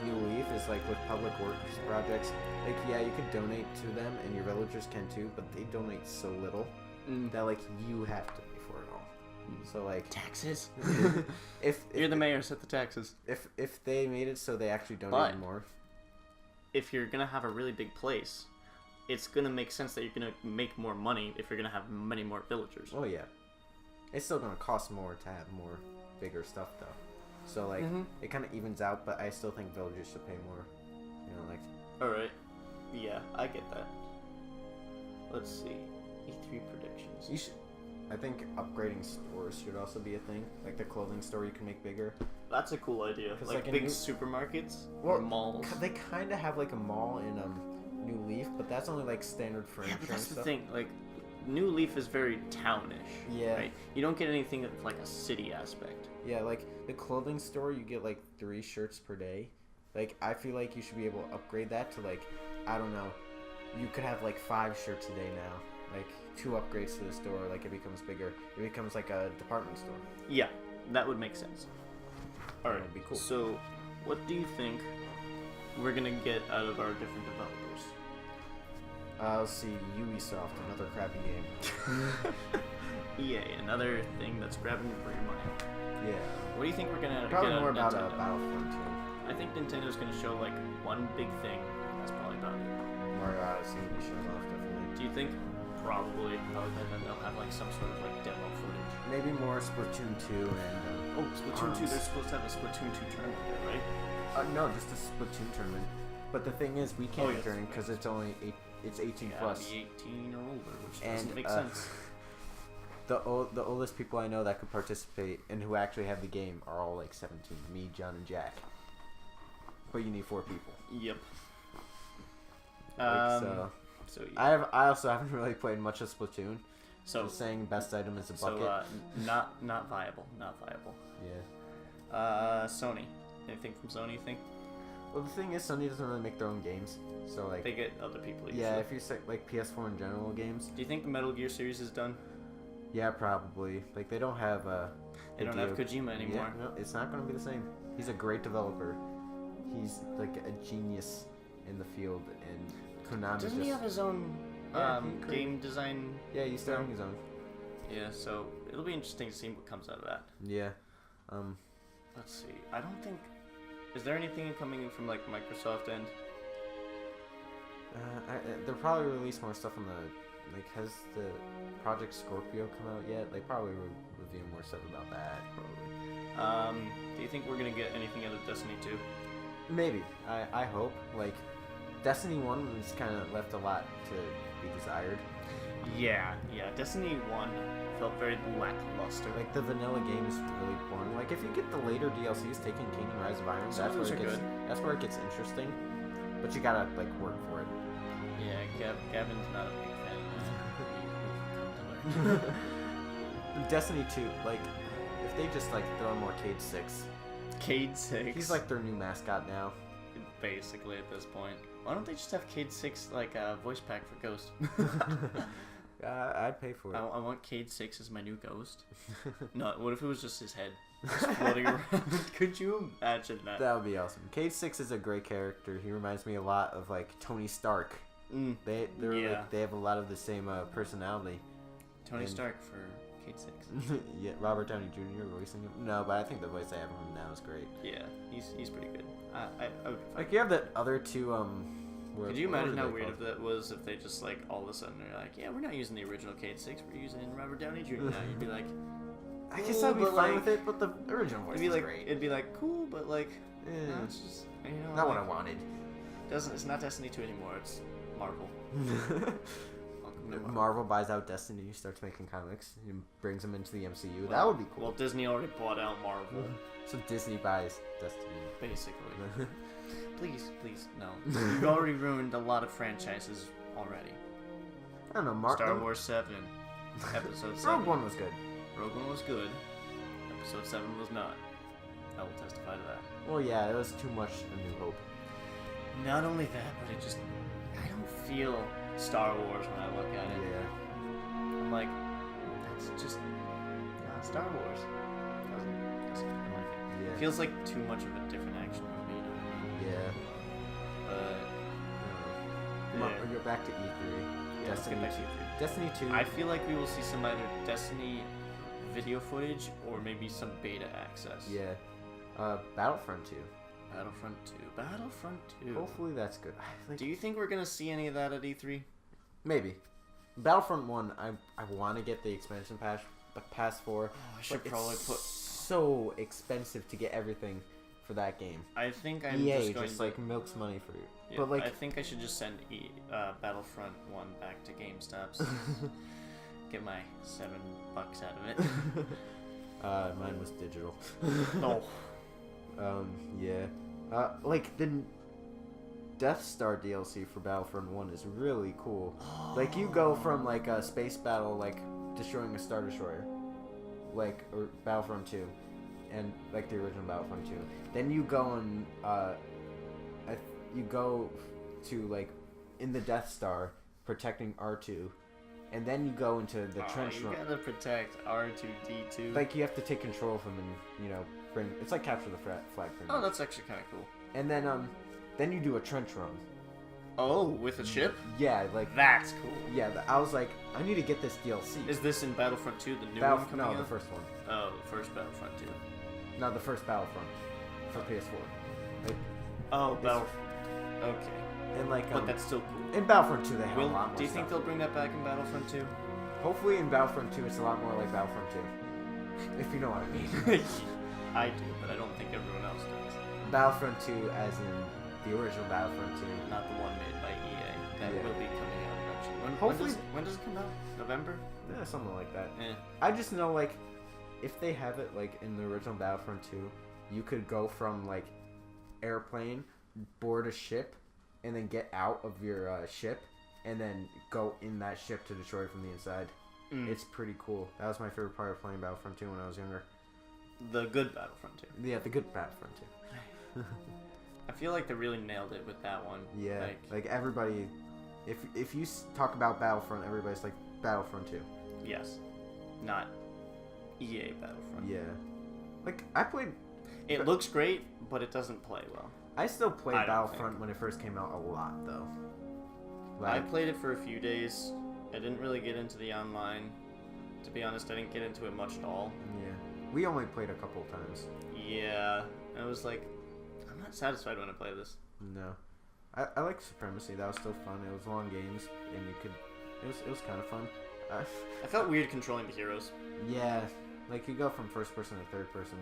New Leaf is like with public works projects. Like you could donate to them and your villagers can too, but they donate so little that like you have to pay for it all. So like taxes. if you're the mayor, set the taxes. If they made it so they actually donated more. If you're gonna have a really big place, it's gonna make sense that you're gonna make more money if you're gonna have many more villagers. Oh yeah, it's still gonna cost more to have more bigger stuff though. So like it kind of evens out, but I still think villagers should pay more. You know, like. All right. Yeah, I get that. Let's see. E3 predictions. You should. I think upgrading stores should also be a thing. Like the clothing store you can make bigger. That's a cool idea. Like big supermarkets or malls. They kind of have like a mall in New Leaf, but that's only like standard furniture. Yeah, but that's and stuff. the thing. Like New Leaf is very townish. Yeah. Right? You don't get anything of like a city aspect. Yeah, like the clothing store, you get like 3 shirts per day. Like I feel like you should be able to upgrade that to like, I don't know, you could have like 5 shirts a day now. Like 2 upgrades to the store, like it becomes bigger. It becomes like a department store. Yeah, that would make sense. All right, that would be cool. So, what do you think we're gonna get out of our different developers? Let's see, Ubisoft, another crappy game. EA, another thing that's grabbing for your money. Yeah. What do you think we're gonna probably get more out of about Nintendo? Battlefront 2. I think Nintendo's gonna show like one big thing. That's probably about it. Mario Odyssey will be shown off, definitely. Do you think probably then they'll have like some sort of like demo footage? Maybe more Splatoon 2 and Splatoon 2. Arms. They're supposed to have a Splatoon 2 tournament there, right? No, just a Splatoon tournament. But the thing is, we can't join because it's only it's 18 plus. Be 18 or older, which And, doesn't make sense. The oldest people I know that could participate and who actually have the game are all like 17. Me, John, and Jack. But you need 4 people. Yep. So yeah. I also haven't really played much of Splatoon. So I'm saying best item is a bucket. So not viable. Not viable. Yeah. Sony. Anything from Sony? You think? Well, the thing is, Sony doesn't really make their own games. So like. They get other people. Usually. Yeah, if you say like PS4 in general games. Do you think the Metal Gear series is done? Yeah, probably. Like they don't have They don't have Kojima anymore. Yeah, no, it's not going to be the same. He's a great developer. He's like a genius in the field, and Konami Doesn't he have his own game design? Yeah, he's starting his own. Yeah, so it'll be interesting to see what comes out of that. Yeah. Let's see. I don't think. Is there anything coming in from like Microsoft end? They'll probably release more stuff on the. Like, has the Project Scorpio come out yet? They probably review more stuff about that. Probably. Do you think we're gonna get anything out of Destiny 2? Maybe. I hope. Like, Destiny 1 was kind of left a lot to be desired. Yeah. Destiny 1 felt very lackluster. Like, the vanilla game is really boring. Like, if you get the later DLCs, Taken King and Rise of Iron, that's where it gets interesting. But you gotta, like, work for it. Yeah, Gavin's not a big fan of this. Destiny 2, like, if they just, like, throw more Cade 6. Cade 6? He's, like, their new mascot now. Basically, at this point. Why don't they just have Cade 6, like, a voice pack for Ghost? I'd pay for it. I want Cade 6 as my new Ghost. No, what if it was just his head? Just floating around. Could you imagine that? That would be awesome. Cade 6 is a great character. He reminds me a lot of, like, Tony Stark. They have a lot of the same personality. Tony Stark for Cade 6. Yeah, Robert Downey Jr. voicing him. No, but I think the voice they have of him now is great. Yeah, he's pretty good. I would like, you have the other two. Could you imagine how weird if that was if they just like all of a sudden they're like, yeah, we're not using the original Cade 6, we're using Robert Downey Jr. now. You'd be like, I guess I'd be fine with it, but the original voice is great. It'd be like cool, but like, no, it's just not what I wanted. It's not Destiny 2 anymore. It's Marvel. Marvel buys out Destiny, starts making comics, and brings them into the MCU. Well, that would be cool. Well, Disney already bought out Marvel. So Disney buys Destiny. Basically. Please, no. You've already ruined a lot of franchises already. I don't know, Star Wars 7. Episode 7. Rogue One was good. Rogue One was good. Episode 7 was not. I will testify to that. Well, yeah, it was too much A New Hope. Not only that, but it just... I don't feel Star Wars when I look at it. Yeah. I'm like, that's just not Star Wars. Doesn't feel like it. Yeah. It feels like too much of a different action movie, you know what I mean? Yeah. We'll go back to E3. Yeah, Destiny 2. Destiny 2. I feel like we will see some either Destiny video footage or maybe some beta access. Yeah. Battlefront 2. Battlefront 2. Hopefully that's good. Do you think we're gonna see any of that at E3? Maybe. Battlefront 1, I want to get the expansion pass for. I should probably put... so expensive to get everything for that game. I think I'm EA just going just to... like milks money for you. Yeah, but like, I think I should just send Battlefront 1 back to GameStop. Get my $7 out of it. Mine was digital. Oh. Yeah. Like the Death Star DLC for Battlefront 1 is really cool. Like you go from like a space battle, like destroying a Star Destroyer, like, or Battlefront 2, and like the original Battlefront 2. Then you go and you go to like in the Death Star protecting R2, and then you go into the trench run. You gotta protect R2-D2. Like you have to take control of him and bring. It's like capture the flag. Oh, that's actually kind of cool. And then you do a trench run. Oh, with a ship? Yeah, like that's cool. Yeah, I was like, I need to get this DLC. Is this in Battlefront 2, the new one coming out? No, the first one. Oh, the first Battlefront 2. No, the first Battlefront for PS4. Like, Okay. And like, but that's still cool. In Battlefront 2, they have a lot more. Do you think they'll bring that back in Battlefront 2? Hopefully, in Battlefront 2, it's a lot more like Battlefront 2. If you know what I mean. I do, but I don't think everyone else does. Battlefront 2, as in the original Battlefront 2. Not the one made by EA. That will be coming out eventually. When does it come out? November? Yeah, something like that. Eh. I just know, like, if they have it, like, in the original Battlefront 2, you could go from, like, airplane, board a ship, and then get out of your ship, and then go in that ship to destroy it from the inside. It's pretty cool. That was my favorite part of playing Battlefront 2 when I was younger. The good Battlefront 2. Yeah, the good Battlefront 2. I feel like they really nailed it with that one. Yeah, like everybody, if you talk about Battlefront, everybody's like Battlefront 2. Yes. not EA Battlefront. Yeah. Like, I played... It looks great, but it doesn't play well. I still played I don't Battlefront think. when it first came out a lot, though. I played it for a few days. I didn't really get into the online. To be honest, I didn't get into it much at all. Yeah. We only played a couple of times. Yeah. I was like, I'm not satisfied when I play this. No. I like Supremacy. That was still fun. It was long games, and you could... It was kind of fun. I felt weird controlling the heroes. Yeah. Like, you go from first person to third person.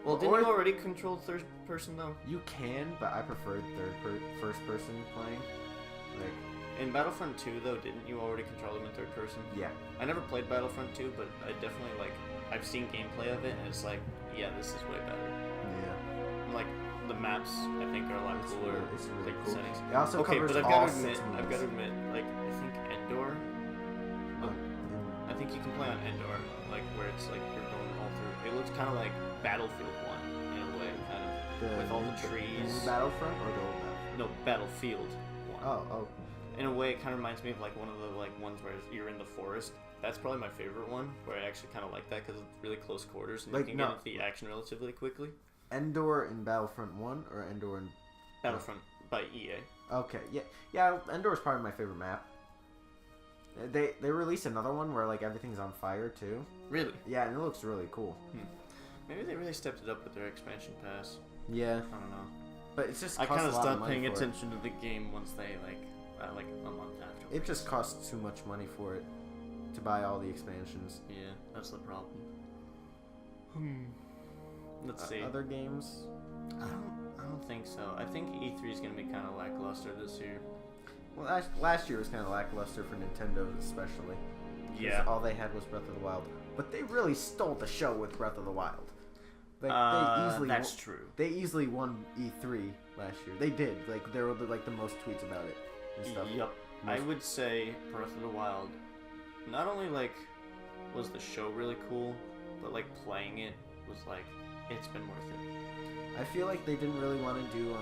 Well, didn't you already control third person, though? You can, but I preferred first person playing. Like, In Battlefront 2, though, didn't you already control them in third person? yeah. I never played Battlefront 2, but I definitely, like, I've seen gameplay of it, and it's like, yeah, this is way better. Yeah. Like, the maps, I think, are a lot cooler. It's really like, cool. the settings. It also Okay, covers but all I've six got to moves. admit, like, I think Endor, I think you can play on Endor, like, where it's, like, you're going all through. It looks kind of like Battlefield 1, in a way, kind of, with all the trees. The Battlefront or the old Battlefront? No, Battlefield 1. Oh. In a way, it kind of reminds me of, like, one of the, like, ones where you're in the forest. That's probably my favorite one, where I actually kind of like that, because it's really close quarters, and Like, you can no. get into the action relatively quickly. Endor in Battlefront 1 or Endor in... Battlefront by EA. Okay, yeah, Endor is probably my favorite map. They released another one where, like, everything's on fire, too. Really? Yeah, and it looks really cool. Maybe they really stepped it up with their expansion pass. Yeah, I don't know. but it's just I costs kind a of lot stopped money paying for it. attention to the game once they, like a month after. It just costs too much money for it to buy all the expansions. Yeah, that's the problem. Let's see. Other games? I don't think so. I think E3 is gonna be kind of lackluster this year. Well, last year was kind of lackluster for Nintendo, especially. 'Cause Yeah. all they had was Breath of the Wild, but they really stole the show with Breath of the Wild. Like, That's true. They easily won E3 last year. They did. Like, there were the most tweets about it and stuff. Yep. I would say Breath of the Wild, not only, like, was the show really cool, but, like, playing it was, like, it's been worth it. I feel like they didn't really want to do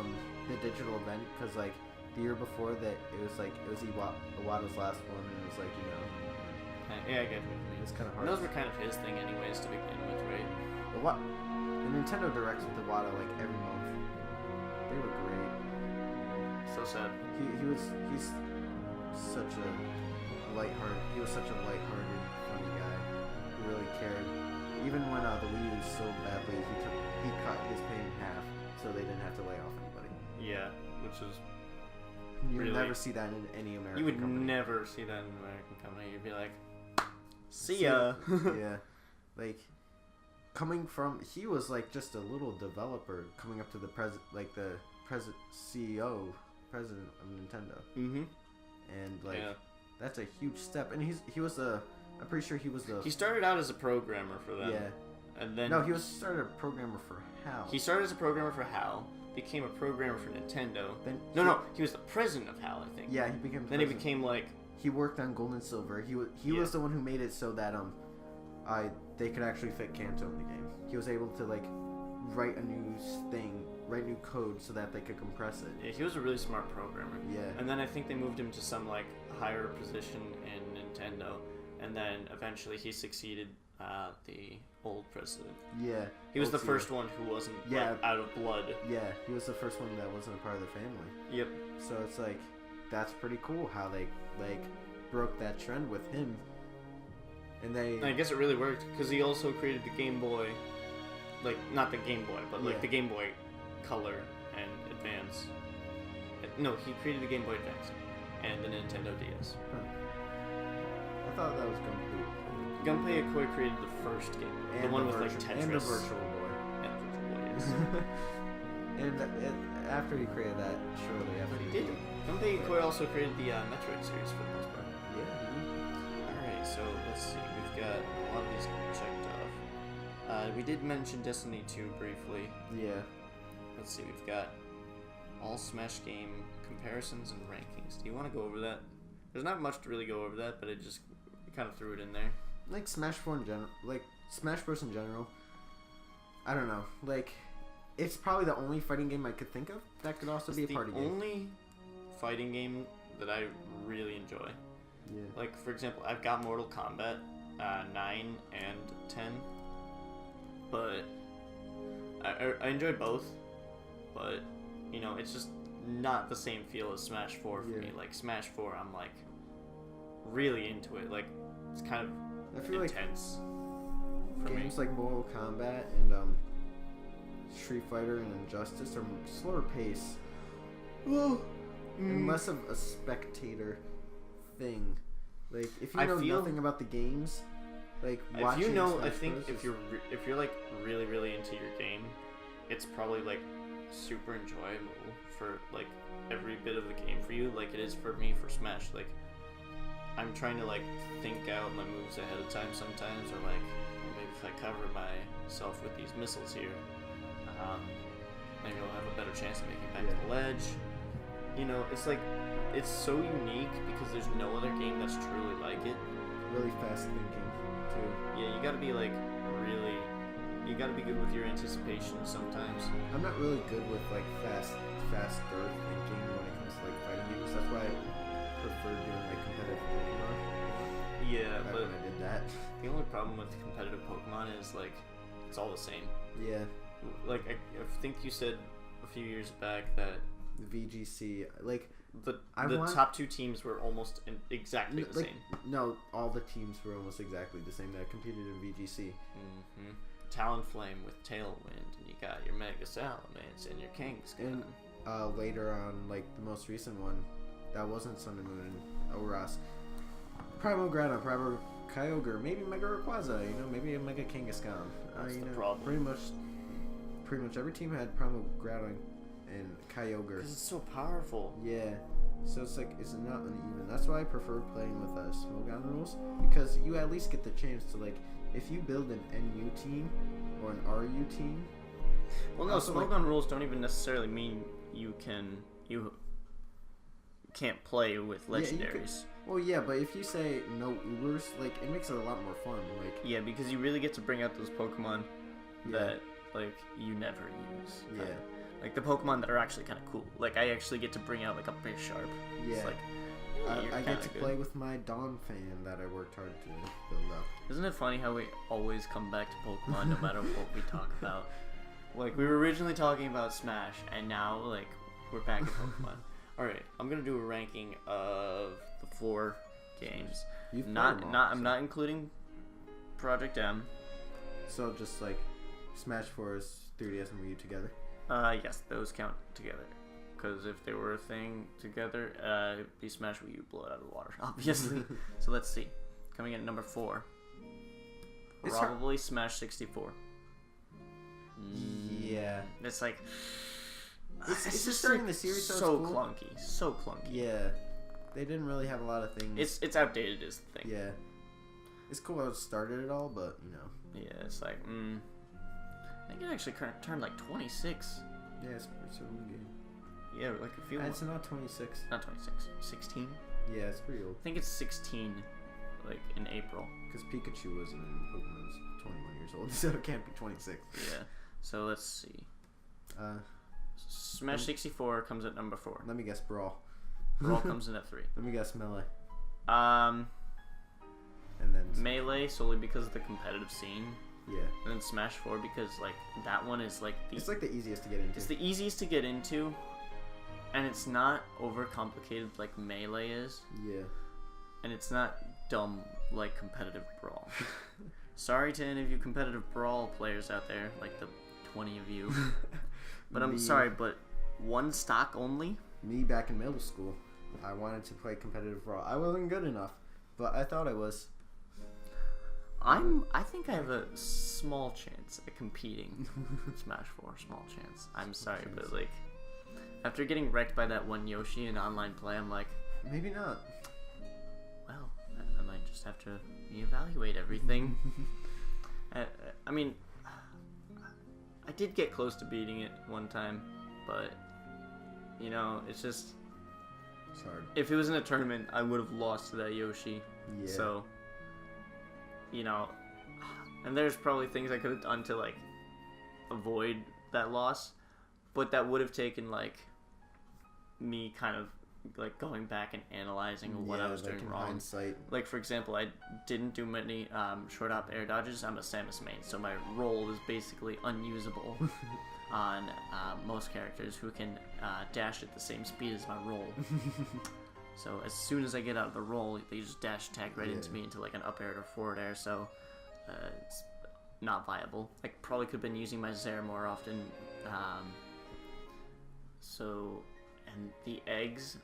the digital event because, like, the year before that, it was Iwata's last one, and it was like, Yeah, I get what you mean. it's kind of And hard. those were kind of his thing anyways to begin with, right? The Nintendo Directs with Iwata, like, every month. They were great. So sad. He's such a lighthearted. He was such a lighthearted, funny guy who really cared. Even when the Wii used so badly, he cut his pay in half so they didn't have to lay off anybody. Yeah, which is You would Really? never see that in any American you would company. never see that in an American company. You'd be like, see ya. Yeah, like he was like just a little developer coming up to the CEO, president of Nintendo, Mm-hmm. and like Yeah. that's a huge step. And I'm pretty sure he was the He started out as a programmer for them. yeah. And then No, he started a programmer for HAL. He started as a programmer for HAL, became a programmer for Nintendo. Then No, he was the president of HAL, I think. Yeah, he became. Then he president. became like, He worked on Gold and Silver. He Yeah. was the one who made it so that they could actually fit Kanto in the game. He was able to like write a new write new code so that they could compress it. yeah, he was a really smart programmer. Yeah. And then I think they moved him to some like higher position in Nintendo, and then eventually he succeeded the old president. Yeah. He was the Old first one who wasn't Yeah. like, out of blood. Yeah, he was the first one that wasn't a part of the family. Yep. So it's like, that's pretty cool how they like broke that trend with him. And I guess it really worked because he also created the Game Boy, like not the Game Boy, but like Yeah. the Game Boy Color and Advance. No, he created the Game Boy Advance and the Nintendo DS. I thought that was Gunpei. Gunpei Yokoi created the first game, the one with like Tetris and the Virtual Boy. and Virtual Boy. Yes. and after he created that, shortly after But he did. Gunpei Yokoi also created the Metroid series for the most part. Yeah. Alright, so let's see. We've got a lot of these checked off. We did mention Destiny 2 briefly. Yeah. Let's see, we've got all Smash game comparisons and rankings. Do you want to go over that? There's not much to really go over that, but it just kind of threw it in there. Like Smash 4 in general, like Smash Bros in general. I don't know. Like, it's probably the only fighting game I could think of that could also be a party the game. only fighting game that I really enjoy. Yeah. Like, for example, I've got Mortal Kombat. 9 and 10, but I enjoyed both, but you know, it's just not the same feel as Smash 4 for me. Like Smash 4, I'm like really into it. Like it's kind of intense. Like games like Mortal Kombat and Street Fighter and Injustice are slower pace. And less of a spectator thing. Like if you know nothing about the games, like watching if you know, Smash I think Bros. if you're like really into your game, it's probably like super enjoyable for like every bit of the game for you, like it is for me for Smash. Like I'm trying to like think out my moves ahead of time sometimes, or like maybe if I cover myself with these missiles here, maybe I'll have a better chance of making it back to the ledge. You know, it's like, it's so unique because there's no other game that's truly like it. Really fast thinking, too. Yeah, you gotta be like, really, you gotta be good with your anticipation sometimes. I'm not really good with like faster thinking when it comes to like fighting games. That's why I prefer doing like competitive Pokemon. Yeah, but when I did that. The only problem with competitive Pokemon is like, it's all the same. Yeah. Like, I think you said a few years back that VGC, like the top two teams were almost exactly the same. No, all the teams were almost exactly the same that competed in VGC. Mm-hmm. Talonflame with Tailwind, and you got your Mega Salamence and your Kangaskhan. And later on, like the most recent one, that wasn't Sun and Moon and Oras. Primal Grana, Primal Kyogre, maybe Mega Rayquaza, you know, maybe a Mega Kangaskhan. That's the know, problem. Pretty much every team had Primal Grana and Kyogre. Because it's so powerful. Yeah. So it's like, it's not uneven. That's why I prefer playing with Smogon rules, because you at least get the chance to, like, if you build an NU team or an RU team. Well, no, Smogon rules don't even necessarily mean you can't play with legendaries. Well, yeah, but if you say no Ubers, like, it makes it a lot more fun. Like, yeah, because you really get to bring out those Pokemon that, like, you never use. Yeah. Like, the Pokemon that are actually kind of cool. Like, I actually get to bring out, like, a Bisharp. Yeah. It's like, I get to play with my Dawn fan that I worked hard to build up. Isn't it funny how we always come back to Pokemon no matter what we talk about? Like, we were originally talking about Smash, and now, like, we're back at Pokemon. Alright, I'm gonna do a ranking of the 4 games. I'm not including Project M. So just, like, Smash 4's 3DS and Wii U together? Yes, those count together. Because if they were a thing together, it'd be Smash Wii U, blow it out of the water, obviously. So let's see. Coming in at number 4. Probably Smash 64. Yeah. It's like... It's just starting the series, so cool. clunky. So clunky. Yeah. They didn't really have a lot of things. It's outdated is the thing. Yeah. It's cool how it started it all, but, you know. Yeah, it's like, I think it actually turned like 26. Yeah, it's a old game. Yeah, like a few more. It's not 26. Not 26. 16? Yeah, it's pretty old. I think it's 16, like, in April. Because Pikachu wasn't in Pokemon's 21 years old, so it can't be 26. Yeah. So let's see. Smash 64 comes at number 4. Let me guess, Brawl. Brawl comes in at 3. Let me guess, Melee. And then Melee solely because of the competitive scene. Yeah. And then Smash 4 because, like, that one is, like... It's, like, the easiest to get into. It's the easiest to get into, and it's not overcomplicated like Melee is. Yeah. And it's not dumb like competitive Brawl. Sorry to any of you competitive Brawl players out there, like the 20 of you. But I'm sorry, but one stock only? Me back in middle school, I wanted to play competitive Brawl. I wasn't good enough, but I thought I was. I think I have a small chance at competing Smash 4. Small chance. I'm sorry, but like after getting wrecked by that one Yoshi in online play, I'm like, maybe not. Well, I might just have to reevaluate everything. I mean, I did get close to beating it one time, but you know, it's just it's hard. If it was in a tournament, I would have lost to that Yoshi. Yeah. So, you know, and there's probably things I could have done to like avoid that loss, but that would have taken like me kind of like going back and analyzing what I was like doing in wrong. hindsight. Like for example, I didn't do many short hop air dodges. I'm a Samus main, so my roll is basically unusable on most characters who can dash at the same speed as my roll. So as soon as I get out of the roll, they just dash attack right into me into like an up air or forward air. So it's not viable. I probably could have been using my Zera more often. And the eggs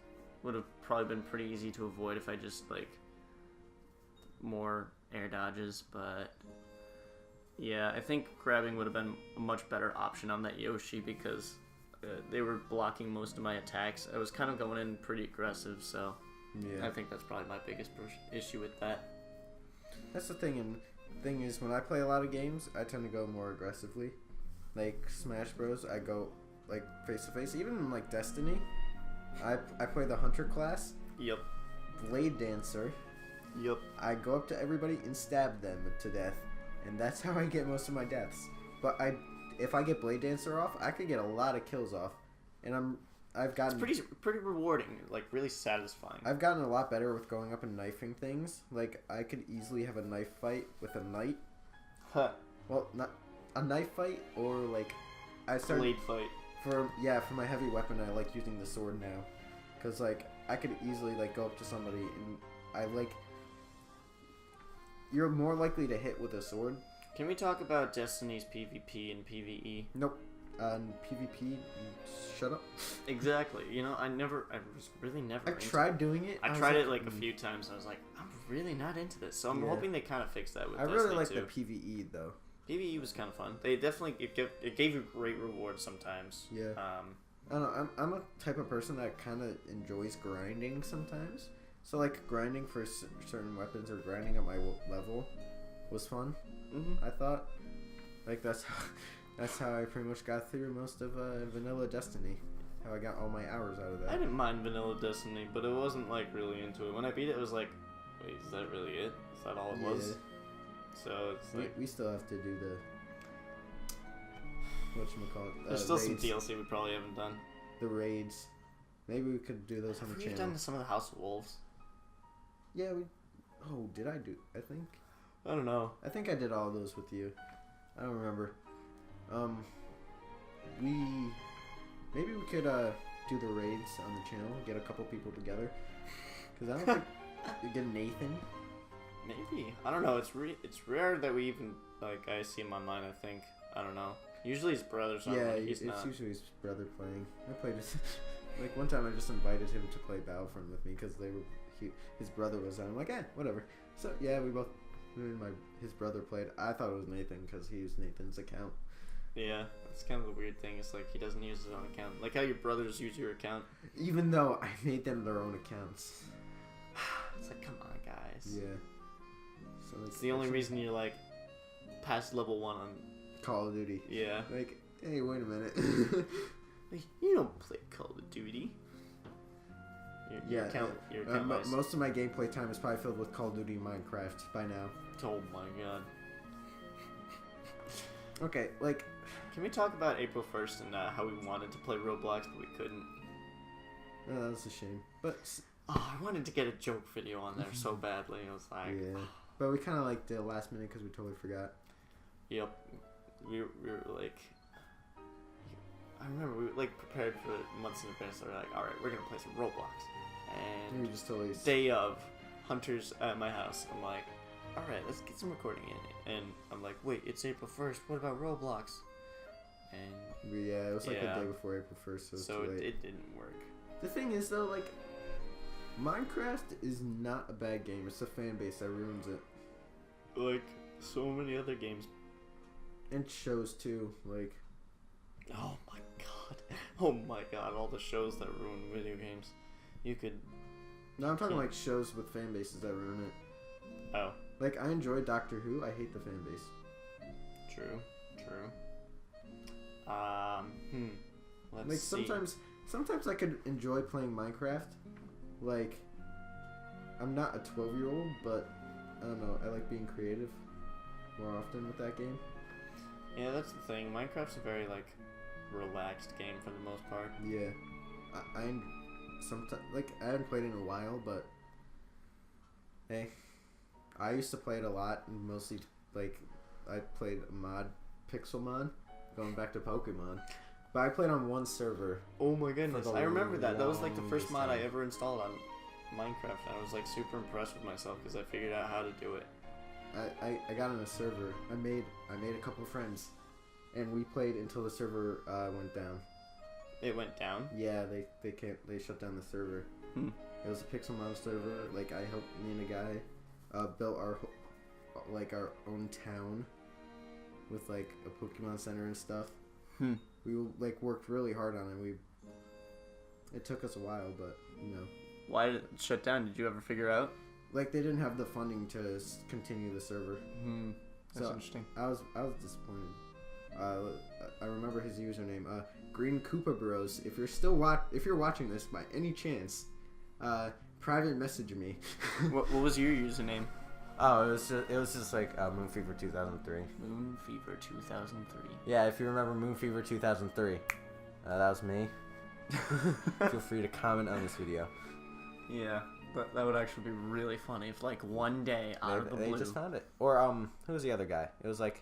would have probably been pretty easy to avoid if I just like more air dodges, but yeah, I think grabbing would have been a much better option on that Yoshi because they were blocking most of my attacks. I was kind of going in pretty aggressive, so I think that's probably my biggest issue with that. That's the thing, and the thing is, when I play a lot of games, I tend to go more aggressively. Like Smash Bros, I go like face to face. Even in like Destiny, I play the Hunter class. Yep. Blade Dancer. Yep. I go up to everybody and stab them to death, and that's how I get most of my deaths. But if I get Blade Dancer off, I could get a lot of kills off, and I've gotten it's pretty rewarding, like really satisfying. I've gotten a lot better with going up and knifing things. Like I could easily have a knife fight with a knight. Huh. Well, not a knife fight, or like I started Blade fight. for my heavy weapon. I like using the sword now, cause like I could easily like go up to somebody and I like. You're more likely to hit with a sword. Can we talk about Destiny's PvP and PvE? Nope. PvP, shut up. Exactly. You know, I was really never. I tried doing it. I tried it like a few times. And I was like, I'm really not into this. So I'm hoping they kind of fix that with. I Destiny really like too. the PvE though. PvE was kind of fun. They definitely it gave you great rewards sometimes. Yeah. I don't know. I'm a type of person that kind of enjoys grinding sometimes. So like grinding for certain weapons or grinding at my level was fun. Mm-hmm. I thought, like that's how I pretty much got through most of vanilla Destiny. How I got all my hours out of that. I didn't mind vanilla Destiny, but it wasn't like really into it. When I beat it, it was like, wait, is that really it? Is that all it was? So it's like we still have to do the whatchamacallit. There's still raids. some DLC we probably haven't done. The raids. Maybe we could do those on the Have we channel. done some of the House of Wolves? Yeah, we. Oh, did I do? I think. I don't know. I think I did all those with you. I don't remember. Maybe we could do the raids on the channel. Get a couple people together. Cause I don't think you get Nathan. Maybe. I don't know. It's rare that we even like I see him online. I think. I don't know. Usually his brother's on. Yeah, He's it's not. usually his brother playing. I played his. Like one time, I just invited him to play Battlefront with me because his brother was on. I'm like, whatever. So yeah, his brother played. I thought it was Nathan because he used Nathan's account. Yeah, that's kind of the weird thing. It's like he doesn't use his own account. Like how your brothers use your account. Even though I made them their own accounts. It's like, come on, guys. Yeah. So It's the only reason you're like past level 1 on Call of Duty. Yeah. Like, hey, wait a minute. Like, you don't play Call of Duty. Your account most of my gameplay time is probably filled with Call of Duty and Minecraft by now. Oh my god. Okay, like... Can we talk about April 1st and how we wanted to play Roblox, but we couldn't? Oh, that was a shame. But... Oh, I wanted to get a joke video on there so badly. I was like... Yeah. But we kind of like did it last minute because we totally forgot. Yep. We were like... I remember we were like prepared for months in advance. So we're like, alright, we're going to play some Roblox. And we just totally... Day of, Hunters at my house. I'm like, alright, let's get some recording in. And I'm like, wait, it's April 1st. What about Roblox? And... Yeah, it was like the day before April 1st, so too late. It didn't work. The thing is, though, like... Minecraft is not a bad game. It's the fan base that ruins it. Like, so many other games. And shows, too. Like... Oh my god. Oh my god, all the shows that ruin video games. You could... No, I'm talking like shows with fan bases that ruin it. Oh. Like, I enjoy Doctor Who. I hate the fan base. True. Let's like, see. sometimes I could enjoy playing Minecraft. Like, I'm not a 12-year-old, but I don't know. I like being creative more often with that game. Yeah, that's the thing. Minecraft's a very, like, relaxed game for the most part. Yeah. sometimes, like, I haven't played it in a while, but hey, I used to play it a lot, and mostly, like, I played a mod, Pixel mod, going back to Pokemon. But I played on one server. Oh my goodness, For the I remember that. That was like the first mod I longest ever installed on Minecraft, and I was like super impressed with myself because I figured out how to do it. I got on a server. I made a couple friends, and we played until the server went down. It went down? Yeah, they shut down the server. It was a Pixel mod server. Like, I helped me and a guy built our own town with like a Pokemon Center and stuff. We like worked really hard on it. It took us a while, but you know. Why did it shut down? Did you ever figure out? Like, they didn't have the funding to continue the server. That's interesting. I was disappointed. I remember his username, Green Koopa Bros. If you're watching this by any chance, private message me. What was your username? Oh, it was just like Moon Fever 2003. Moon Fever 2003. Yeah, if you remember Moon Fever 2003, that was me. Feel free to comment on this video. Yeah, that would actually be really funny if, like, one day out of the blue... They just found it. Or, who was the other guy? It was, like...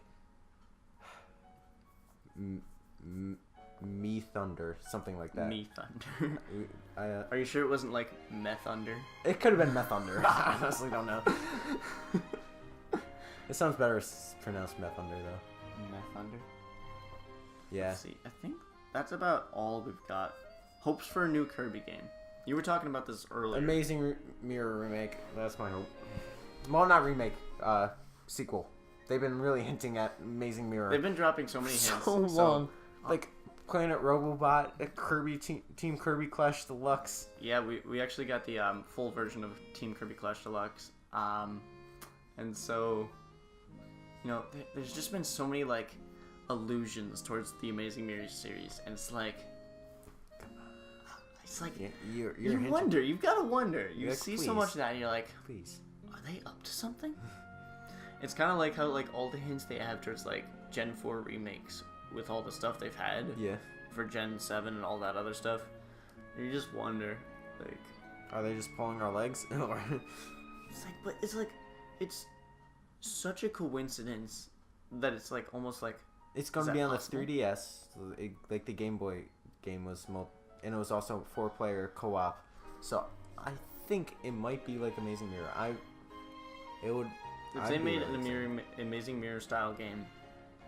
Me Thunder, something like that. Me Thunder. Are you sure it wasn't, like, Meth Thunder? It could have been Meth Thunder. I honestly don't know. It sounds better pronounced Meth Thunder, though. Meth Thunder? Yeah. Let's see, I think that's about all we've got. Hopes for a new Kirby game. You were talking about this earlier. Amazing Mirror remake. That's my hope. Well, not remake. Sequel. They've been really hinting at Amazing Mirror. They've been dropping so many hints. So long. Like Planet Robobot, Kirby Team Kirby Clash Deluxe. Yeah, we actually got the full version of Team Kirby Clash Deluxe. And so, you know, there's just been so many, like, allusions towards the Amazing Mirror series, and it's like, you wonder. You've got to wonder. You like, see please. so much of that, and you're like, please, are they up to something? It's kind of like how, like, all the hints they have towards, like, Gen 4 remakes with all the stuff they've had. Yeah. For Gen 7 and all that other stuff. And you just wonder, like, are they just pulling our legs? It's like, it's such a coincidence that it's like almost like it's going to be on possible? the 3DS. Like the Game Boy game was and it was also 4-player co-op. So I think it might be like Amazing Mirror. If they made an Amazing Mirror style game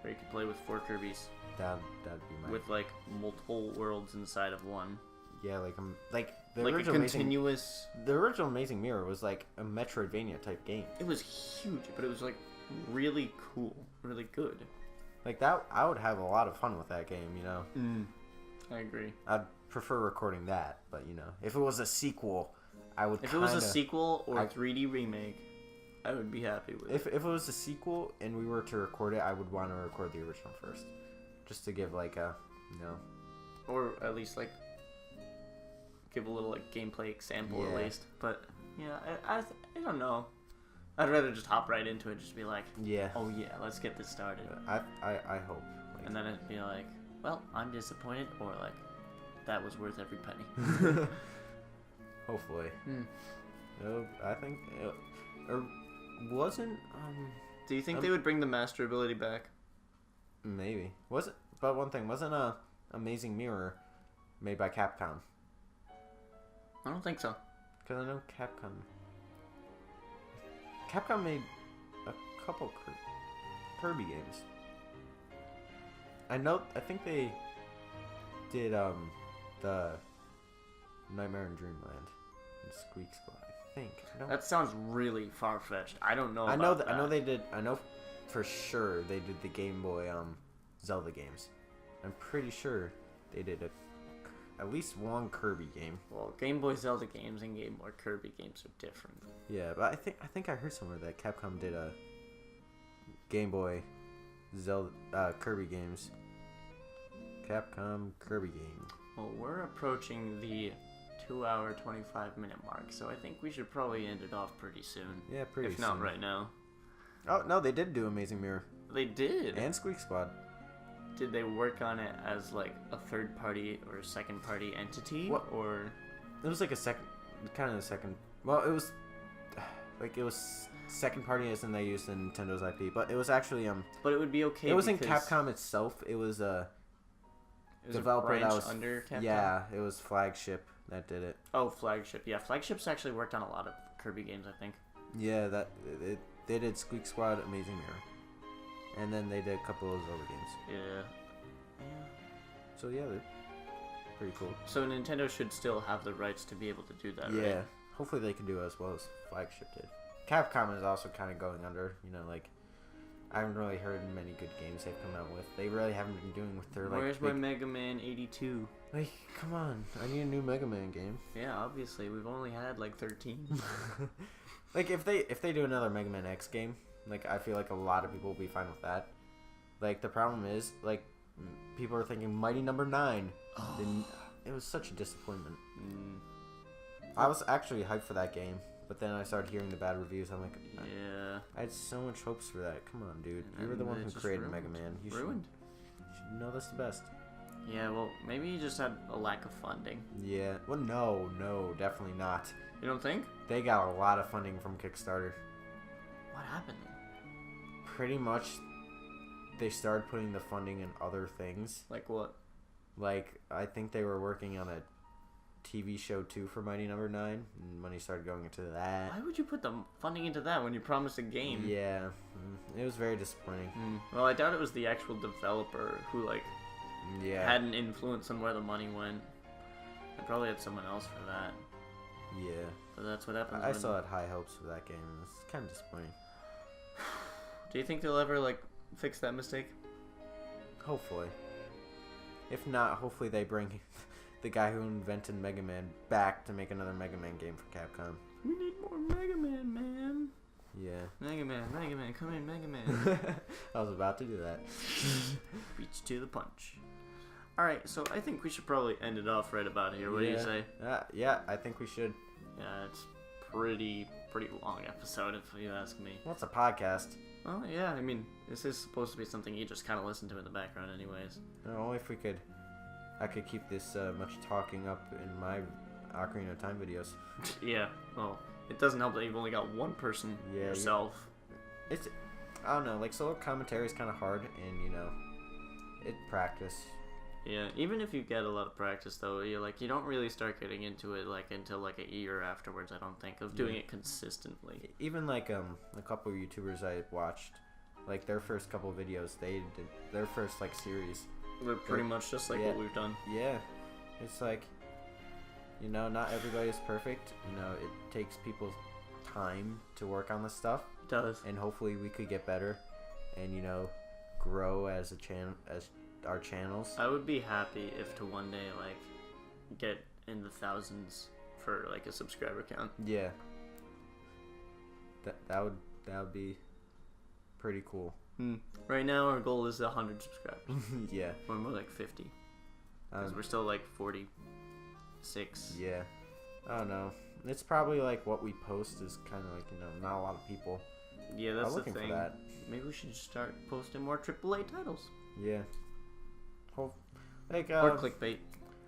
where you could play with 4 Kirbys. That'd be my... With, like, multiple worlds inside of one. Yeah, like the like original a continuous... The original Amazing Mirror was like a Metroidvania type game. It was huge, but it was, like, really cool. Really good. Like, that, I would have a lot of fun with that game, you know? I agree. I'd prefer recording that, but, you know, if it was a sequel, I would If it was a sequel or a 3D remake, I would be happy with it. If it was a sequel and we were to record it, I would want to record the original first. Just to give, like, a, you know... Or at least, like, give a little, like, gameplay example at least. But, yeah, I don't know. I'd rather just hop right into it, just be like, yeah, oh yeah, let's get this started. I hope. Like, and then it'd be like, well, I'm disappointed, or like, that was worth every penny. Hopefully. No, I think... or wasn't... Do you think they would bring the Master ability back? Maybe. Was it? But one thing, wasn't Amazing Mirror made by Capcom? I don't think so. Because I know Capcom made a couple Kirby games. I think they did the Nightmare in Dreamland and Squeak Squad. I think. That sounds really far fetched. I don't know. I know they did. I know for sure they did the Game Boy Zelda games. I'm pretty sure they did at least one Kirby game. Well, Game Boy Zelda games and Game Boy Kirby games are different. Yeah, but I think I heard somewhere that Capcom did a Game Boy Zelda Kirby games. Capcom Kirby game. Well, we're approaching the 2-hour 25-minute mark, so I think we should probably end it off pretty soon. Yeah, pretty soon. If not right now. Oh no, they did do Amazing Mirror. They did. And Squeak Squad. Did they work on it as like a third party or second party entity? What? Or It was like a second, kind of a second. Well, it was like it was second party as in they used Nintendo's IP, but it was actually But it would be okay. It wasn't Capcom itself. It was a developer a branch that was under Capcom. Yeah, it was Flagship that did it. Oh, Flagship. Yeah, Flagship's actually worked on a lot of Kirby games, I think. Yeah, they did Squeak Squad, Amazing Mirror, and then they did a couple of those other games. Yeah. So yeah, they're pretty cool. So Nintendo should still have the rights to be able to do that, Yeah, right? hopefully they can do it as well as Flagship did. Capcom is also kind of going under. You know, like I haven't really heard many good games they've come out with. They really haven't been doing with their like. Where's my Mega Man 82? Like, come on! I need a new Mega Man game. Yeah, obviously we've only had like 13. Like if they do another Mega Man X game, like I feel like a lot of people will be fine with that. Like the problem is, like people are thinking Mighty Number 9. And it was such a disappointment. I was actually hyped for that game, but then I started hearing the bad reviews. I'm like, Yeah. I had so much hopes for that. Come on, dude. You were And the one it who just created ruined. Mega Man. You Ruined. should know that's the best. Yeah, well, maybe you just had a lack of funding. Yeah. Well, no, definitely not. You don't think? They got a lot of funding from Kickstarter. What happened then? Pretty much, they started putting the funding in other things. Like what? Like, I think they were working on a TV show too for Mighty Number 9, and money started going into that. Why would you put the funding into that when you promised a game? Yeah, it was very disappointing. Well, I doubt it was the actual developer who, like, Yeah. had an influence on where the money went. They probably had someone else for that. Yeah. But that's what happens. I when- still had high hopes for that game, and it's kind of disappointing. Do you think they'll ever, like, fix that mistake? Hopefully. If not, hopefully they bring the guy who invented Mega Man back to make another Mega Man game for Capcom. We need more Mega Man, man. Yeah. Mega Man, come in, Mega Man. I was about to do that. Reach to the punch. Alright, so I think we should probably end it off right about here. What do you say? Yeah, I think we should. Yeah, it's pretty long episode if you ask me. Well, it's a podcast. Well, yeah, I mean, this is supposed to be something you just kind of listen to in the background anyways. Only if I could keep this much talking up in my Ocarina of Time videos. Yeah, well, it doesn't help that you've only got one person yourself. I don't know, like solo commentary is kind of hard, and you know, practice. Yeah, even if you get a lot of practice though, you don't really start getting into it like until like a year afterwards. I don't think of doing it consistently. Even like a couple of YouTubers I watched, like their first couple of videos, they did their first like series. They're pretty much just like what we've done. Yeah, it's like, you know, not everybody is perfect. You know, it takes people time to work on this stuff. It does. And hopefully we could get better, and you know, grow as a channel, as our channels. I would be happy if to one day like get in the thousands for like a subscriber count. Yeah. That would be pretty cool. Right now our goal is 100 subscribers. Yeah. Or more like 50. Because we're still like 46. Yeah. I don't know. It's probably like what we post is kind of like, you know, not a lot of people. Yeah, that's the looking thing. for that. Maybe we should start posting more AAA titles. Yeah. Like or clickbait.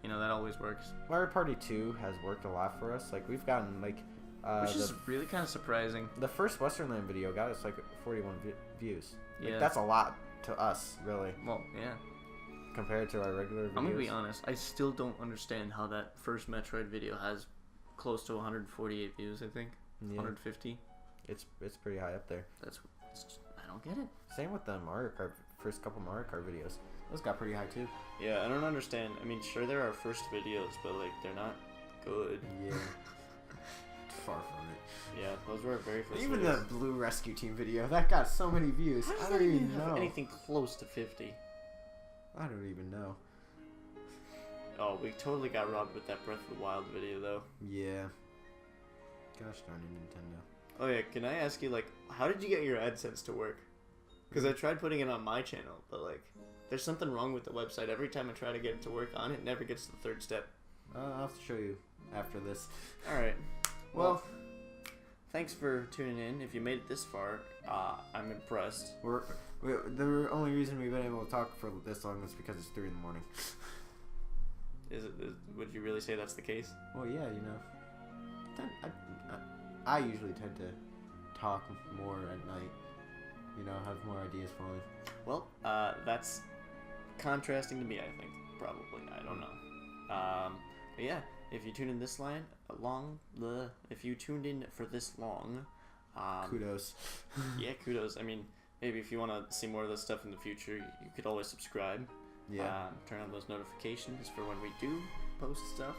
You know, that always works. Mario Party 2 has worked a lot for us. Like, we've gotten, like... which is really kind of surprising. The first Westernland video got us, like, 41 views. Like, Yeah. that's a lot to us, really. Well, yeah. Compared to our regular videos. I'm gonna be honest. I still don't understand how that first Metroid video has close to 148 views, I think. Yeah. 150. It's pretty high up there. I don't get it. Same with the Mario Kart, first couple Mario Kart videos. Those got pretty high, too. Yeah, I don't understand. I mean, sure, they're our first videos, but, like, they're not good. Yeah. Far from it. Yeah, those were our very first Even videos. the Blue Rescue Team video, that got so many views. How does I that don't even even have know. anything close to 50? I don't even know. Oh, we totally got robbed with that Breath of the Wild video, though. Yeah. Gosh darn it, Nintendo. Oh, yeah, can I ask you, like, how did you get your AdSense to work? Because I tried putting it on my channel, but, like, there's something wrong with the website. Every time I try to get it to work on it, never gets to the third step. I'll have to show you after this. Alright. Well, thanks for tuning in. If you made it this far, I'm impressed. The only reason we've been able to talk for this long is because it's 3 in the morning. Would you really say that's the case? Well, yeah, you know, I usually tend to talk more at night. You know, have more ideas flowing. Well, that's contrasting to me, I think. Probably. I don't know. But yeah, if you tuned in this if you tuned in for this long, Kudos. Yeah, kudos. I mean, maybe if you want to see more of this stuff in the future, you could always subscribe. Yeah. Turn on those notifications for when we do post stuff.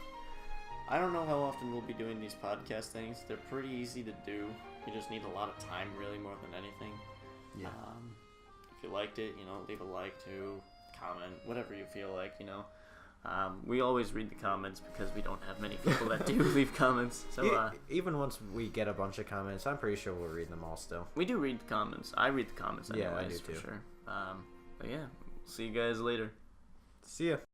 I don't know how often we'll be doing these podcast things. They're pretty easy to do. You just need a lot of time, really, more than anything. Yeah. If you liked it, you know, leave a like too, comment, whatever you feel like, you know. We always read the comments because we don't have many people that do leave comments. So even once we get a bunch of comments, I'm pretty sure we'll read them all still. we do read the comments. I read the comments anyways, Yeah, I do for too. sure. But yeah, see you guys later. See ya.